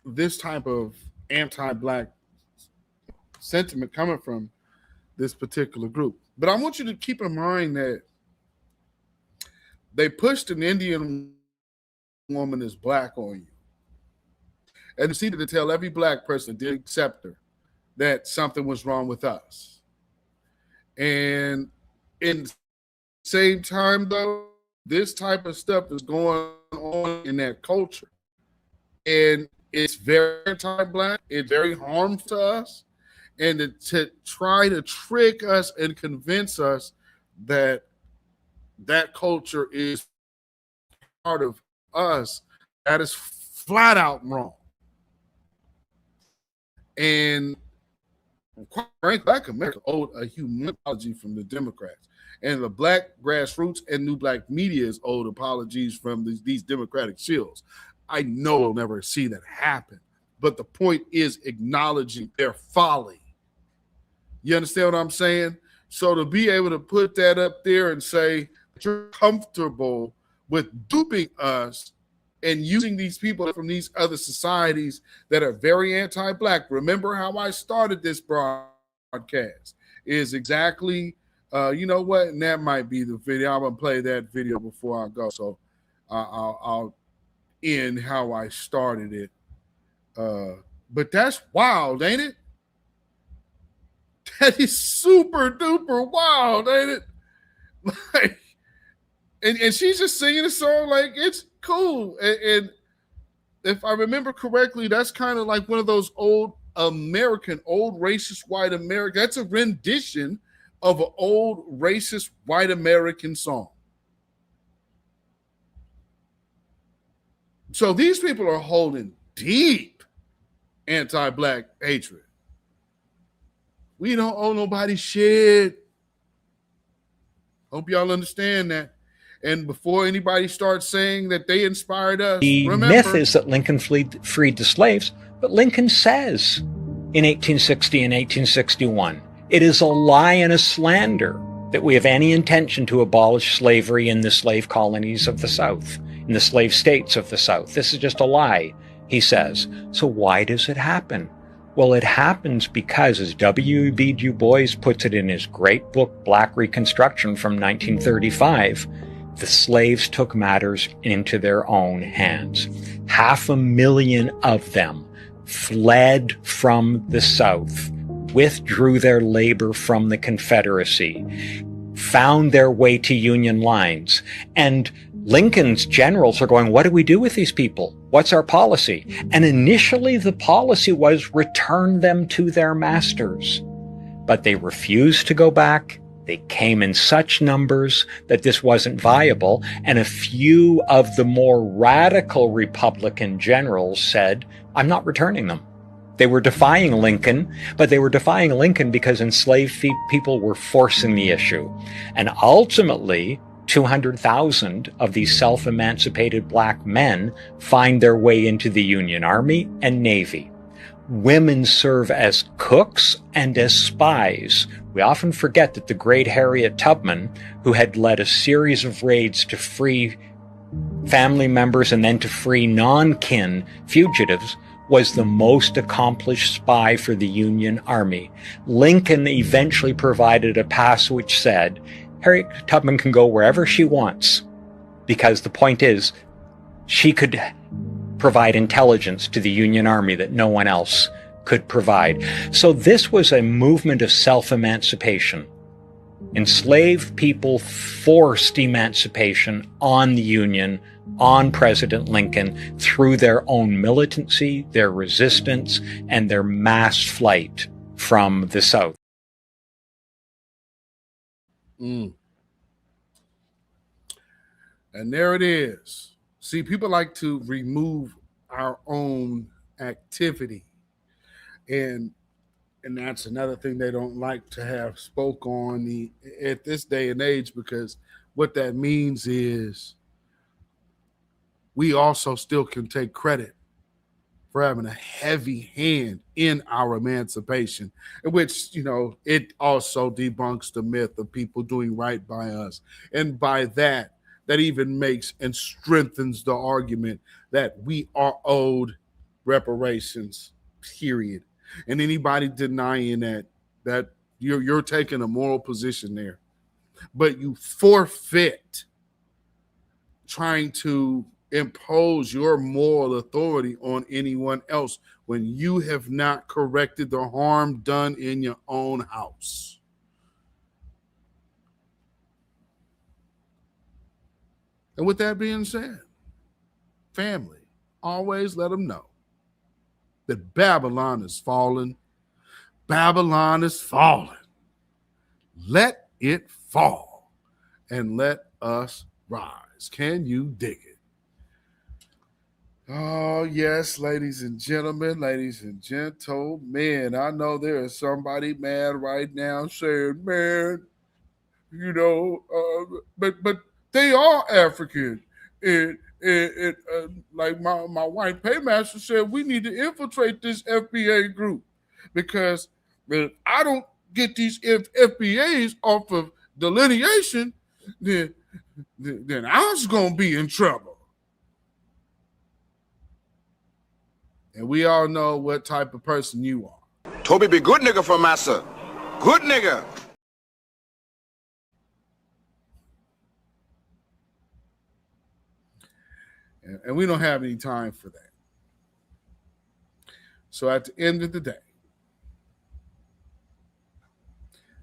S3: this type of anti-Black sentiment coming from this particular group. But I want you to keep in mind that they pushed an Indian woman as Black on you. And you see to tell every Black person that did accept her that something was wrong with us. And in the same time, though, this type of stuff is going on in that culture. And it's very anti-Black. It's very harmful to us. And to try to trick us and convince us that that culture is part of us, that is flat out wrong. And quite frankly, Black America owed a human apology from the Democrats. And the Black grassroots and New Black media is owed apologies from these Democratic shills. I know we'll never see that happen. But the point is acknowledging their folly. You understand what I'm saying? So to be able to put that up there and say that you're comfortable with duping us and using these people from these other societies that are very anti-Black. Remember how I started this broadcast is exactly, you know what? And that might be the video. I'm going to play that video before I go. So I'll end how I started it. But that's wild, ain't it? That is super duper wild, ain't it? Like, and she's just singing a song like it's cool. And if I remember correctly, that's kind of like one of those old racist white American. That's a rendition of an old racist white American song. So these people are holding deep anti-Black hatred. We don't owe nobody shit. Hope y'all understand that. And before anybody starts saying that they inspired us,
S12: the myth is that Lincoln freed the slaves, but Lincoln says in 1860 and 1861, it is a lie and a slander that we have any intention to abolish slavery in the slave colonies of the South, in the slave states of the South. This is just a lie, he says. So why does it happen? Well, it happens because, as W.E.B. Du Bois puts it in his great book, Black Reconstruction from 1935, the slaves took matters into their own hands. 500,000 of them fled from the South, withdrew their labor from the Confederacy, found their way to Union lines, and Lincoln's generals are going, what do we do with these people? What's our policy? And initially the policy was return them to their masters. But they refused to go back. They came in such numbers that this wasn't viable. And a few of the more radical Republican generals said, I'm not returning them. They were defying Lincoln, but they were defying Lincoln because enslaved people were forcing the issue. And ultimately, 200,000 of these self-emancipated black men find their way into the Union Army and Navy. Women serve as cooks and as spies. We often forget that the great Harriet Tubman, who had led a series of raids to free family members and then to free non-kin fugitives, was the most accomplished spy for the Union Army. Lincoln eventually provided a pass which said, Harriet Tubman can go wherever she wants, because the point is, she could provide intelligence to the Union Army that no one else could provide. So this was a movement of self-emancipation. Enslaved people forced emancipation on the Union, on President Lincoln, through their own militancy, their resistance, and their mass flight from the South.
S3: And there it is. See, people like to remove our own activity. And that's another thing they don't like to have spoke on at this day and age, because what that means is we also still can take credit for having a heavy hand in our emancipation, in which, it also debunks the myth of people doing right by us. And by that even makes and strengthens the argument that we are owed reparations, period. And anybody denying that you're taking a moral position there, but you forfeit trying to impose your moral authority on anyone else when you have not corrected the harm done in your own house. And with that being said, family, always let them know that Babylon is fallen. Babylon is fallen. Let it fall and let us rise. Can you dig it? Oh, yes, ladies and gentlemen, I know there is somebody mad right now saying, man, but they are African. And like my white paymaster said, we need to infiltrate this FBA group, because if I don't get these FBAs off of delineation, then I was going to be in trouble. And we all know what type of person you are.
S14: Toby be good nigga for massa. Good nigga.
S3: And we don't have any time for that. So at the end of the day,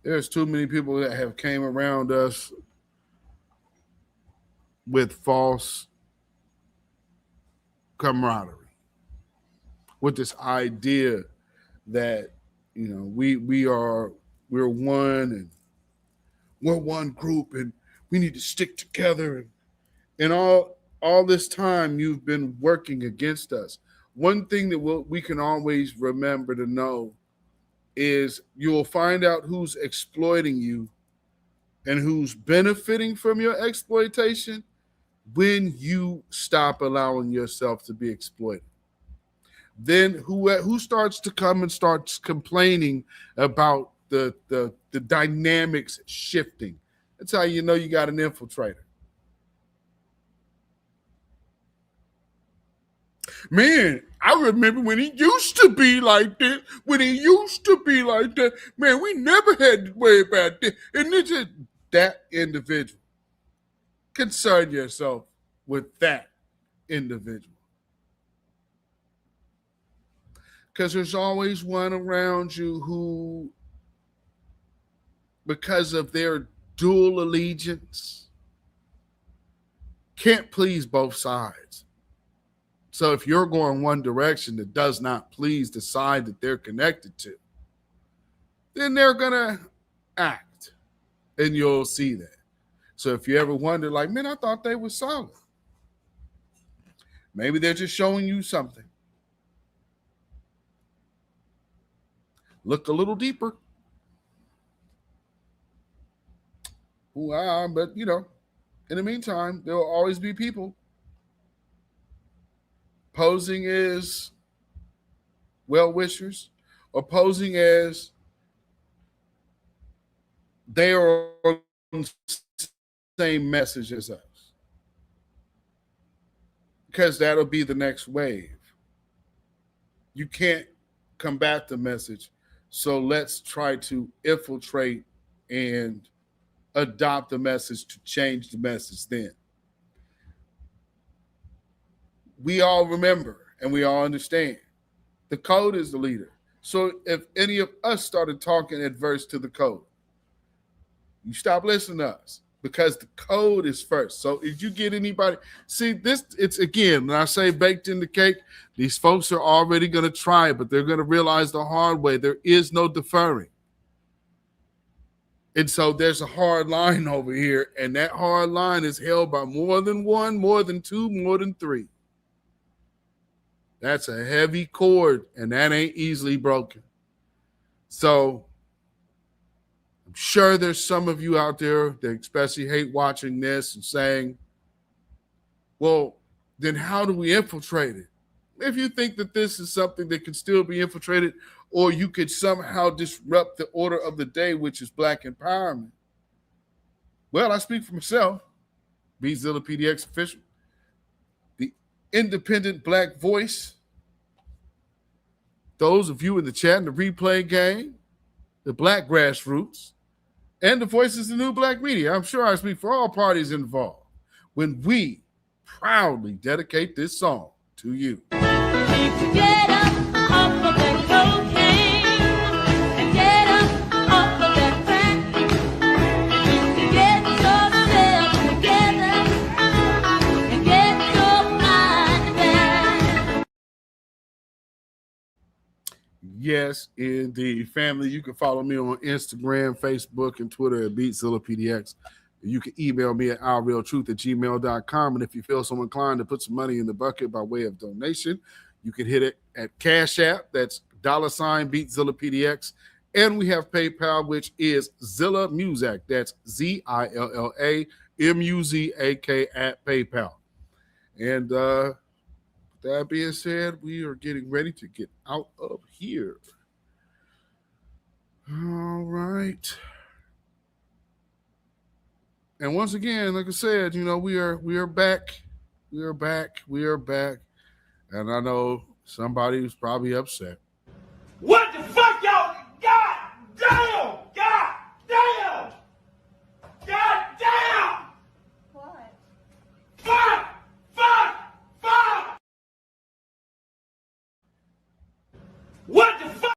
S3: there's too many people that have came around us with false camaraderie, with this idea that we're one and we're one group and we need to stick together, and all this time you've been working against us. One thing that we can always remember to know is you will find out who's exploiting you and who's benefiting from your exploitation when you stop allowing yourself to be exploited. Then who starts to come and starts complaining about the dynamics shifting? That's how you know you got an infiltrator. Man, I remember when he used to be like this. Man, we never had to worry about this. And it's just that individual. Concern yourself with that individual. Because there's always one around you who, because of their dual allegiance, can't please both sides. So if you're going one direction that does not please the side that they're connected to, then they're going to act, and you'll see that. So if you ever wonder, like, man, I thought they were solid. Maybe they're just showing you something. look a little deeper. But, you know, in the meantime, there will always be people posing as well-wishers or posing as they are on the same message as us. Because that'll be the next wave. You can't combat the message. So let's try to infiltrate and adopt the message to change the message then. We all remember and we all understand the code is the leader. So if any of us started talking adverse to the code, you stop listening to us because the code is first. So if you get anybody, see this, it's again, when I say baked in the cake, these folks are already going to try it, but they're going to realize the hard way. There is no deferring. And so there's a hard line over here, and that hard line is held by more than one, more than two, more than three. That's a heavy cord, and that ain't easily broken. So I'm sure there's some of you out there that especially hate watching this and saying, well, then how do we infiltrate it? If you think that this is something that can still be infiltrated, or you could somehow disrupt the order of the day, which is Black empowerment. Well, I speak for myself, beatzillapdx official, the independent Black voice. Those of you in the chat and the replay game, the Black Grassroots, and the voices of the new Black media. I'm sure I speak for all parties involved when we proudly dedicate this song to you.
S9: Get up off of that cocaine and get up off of that crack. Get yourself together and get your mind back.
S3: Yes, indeed. Family, you can follow me on Instagram, Facebook, and Twitter at beatzillapdx. You can email me at ourrealtruth@gmail.com. And if you feel so inclined to put some money in the bucket by way of donation, you can hit it at CashApp. That's $beatzillapdx. And we have PayPal, which is Zilla Muzak. That's ZILLAMUZAK at PayPal. And that being said, we are getting ready to get out of here. All right. And once again, like I said, you know, we are back. We are back. And I know somebody who's probably upset.
S15: What the fuck, y'all? God damn! God damn! God damn! What? Fuck! What the fuck?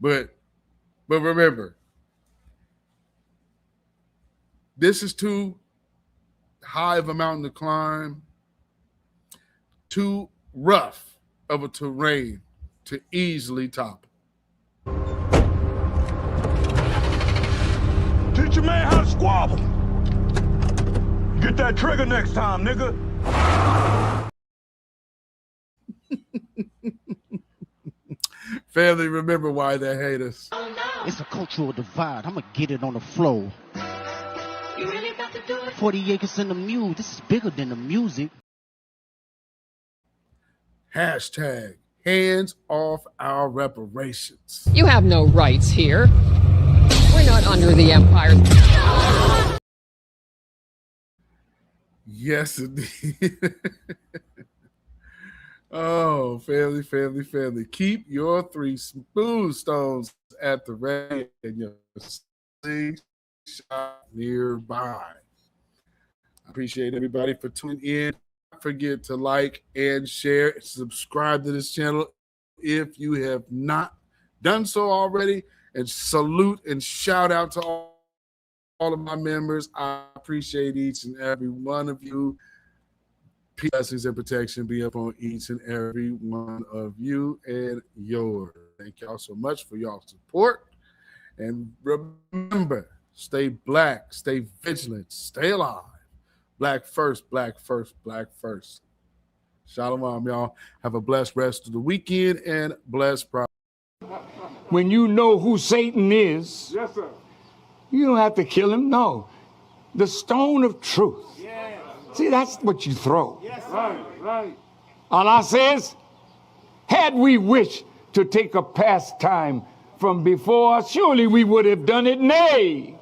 S3: But remember, this is too high of a mountain to climb, too rough of a terrain to easily topple.
S15: Teach your man how to squabble. Get that trigger next time, nigga.
S3: Family, remember why they hate us.
S16: It's a cultural divide. I'm going to get it on the flow.
S9: You really got to do it.
S16: 40 acres in the mule. This is bigger than the music.
S3: Hashtag hands off our reparations.
S17: You have no rights here. We're not under the empire.
S3: Yes, indeed. Oh, family. Keep your 3 smooth stones at the ready and your slingshot nearby. I appreciate everybody for tuning in. Don't forget to like and share and subscribe to this channel if you have not done so already. And salute and shout out to all of my members. I appreciate each and every one of you. Blessings and protection be upon each and every one of you and yours. Thank y'all so much for y'all support. And remember, stay Black, stay vigilant, stay alive. Black first, Black first, Black first. Shalom, y'all. Have a blessed rest of the weekend and blessed
S13: when you know who Satan is,
S15: Yes, sir.
S13: you don't have to kill him. No. The stone of truth. See, that's what you throw.
S15: Right, right.
S13: Allah says, had we wished to take a pastime from before, surely we would have done it. Nay,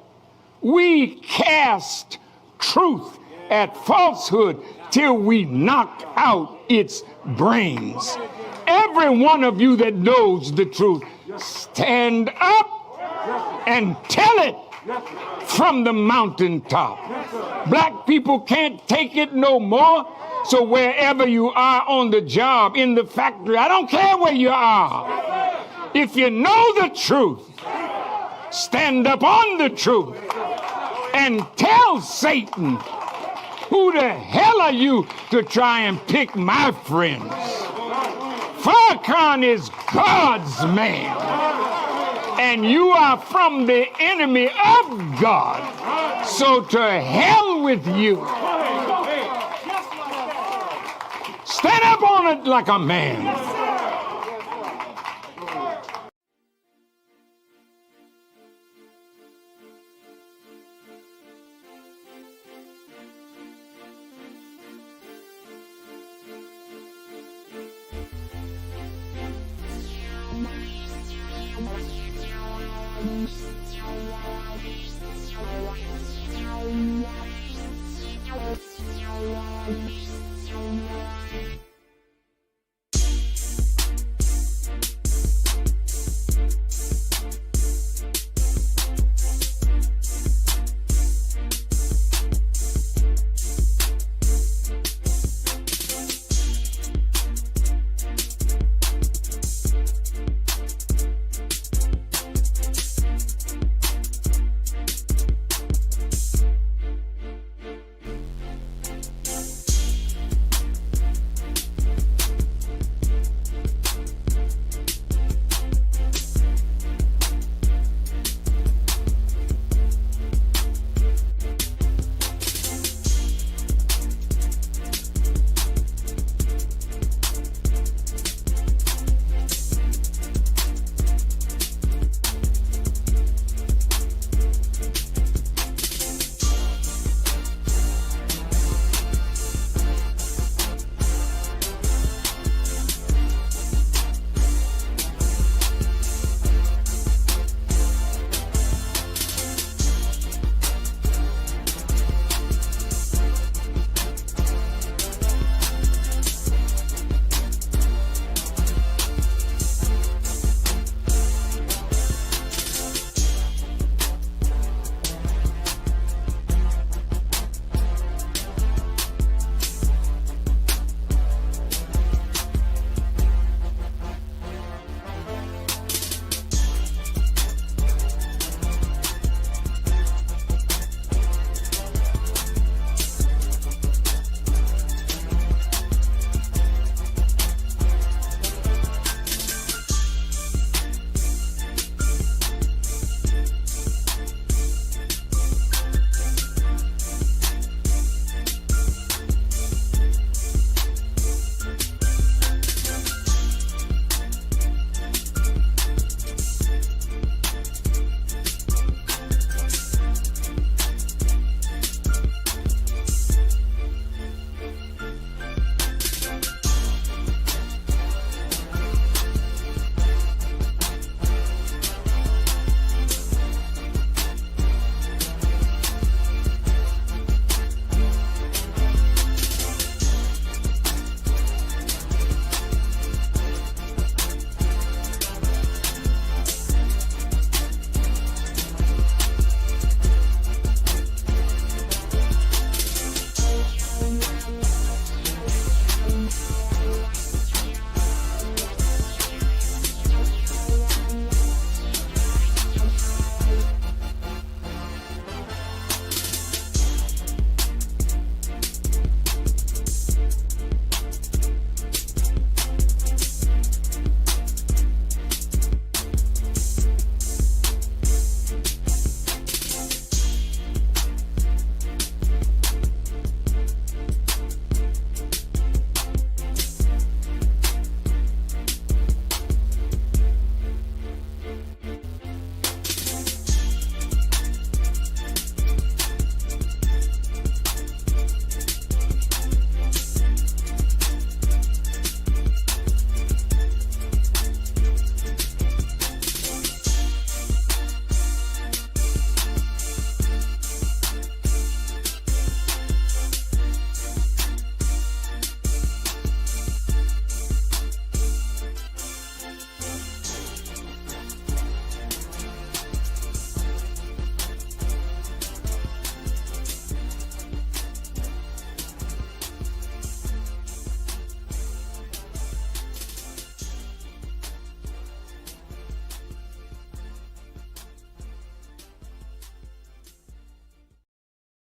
S13: we cast truth at falsehood till we knock out its brains. Every one of you that knows the truth, stand up and tell it from the mountaintop. Black people can't take it no more. So wherever you are on the job, in the factory, I don't care where you are. If you know the truth, stand up on the truth and tell Satan, who the hell are you to try and pick my friends? Farrakhan is God's man, and you are from the enemy of God. So to hell with you. Stand up on it like a man.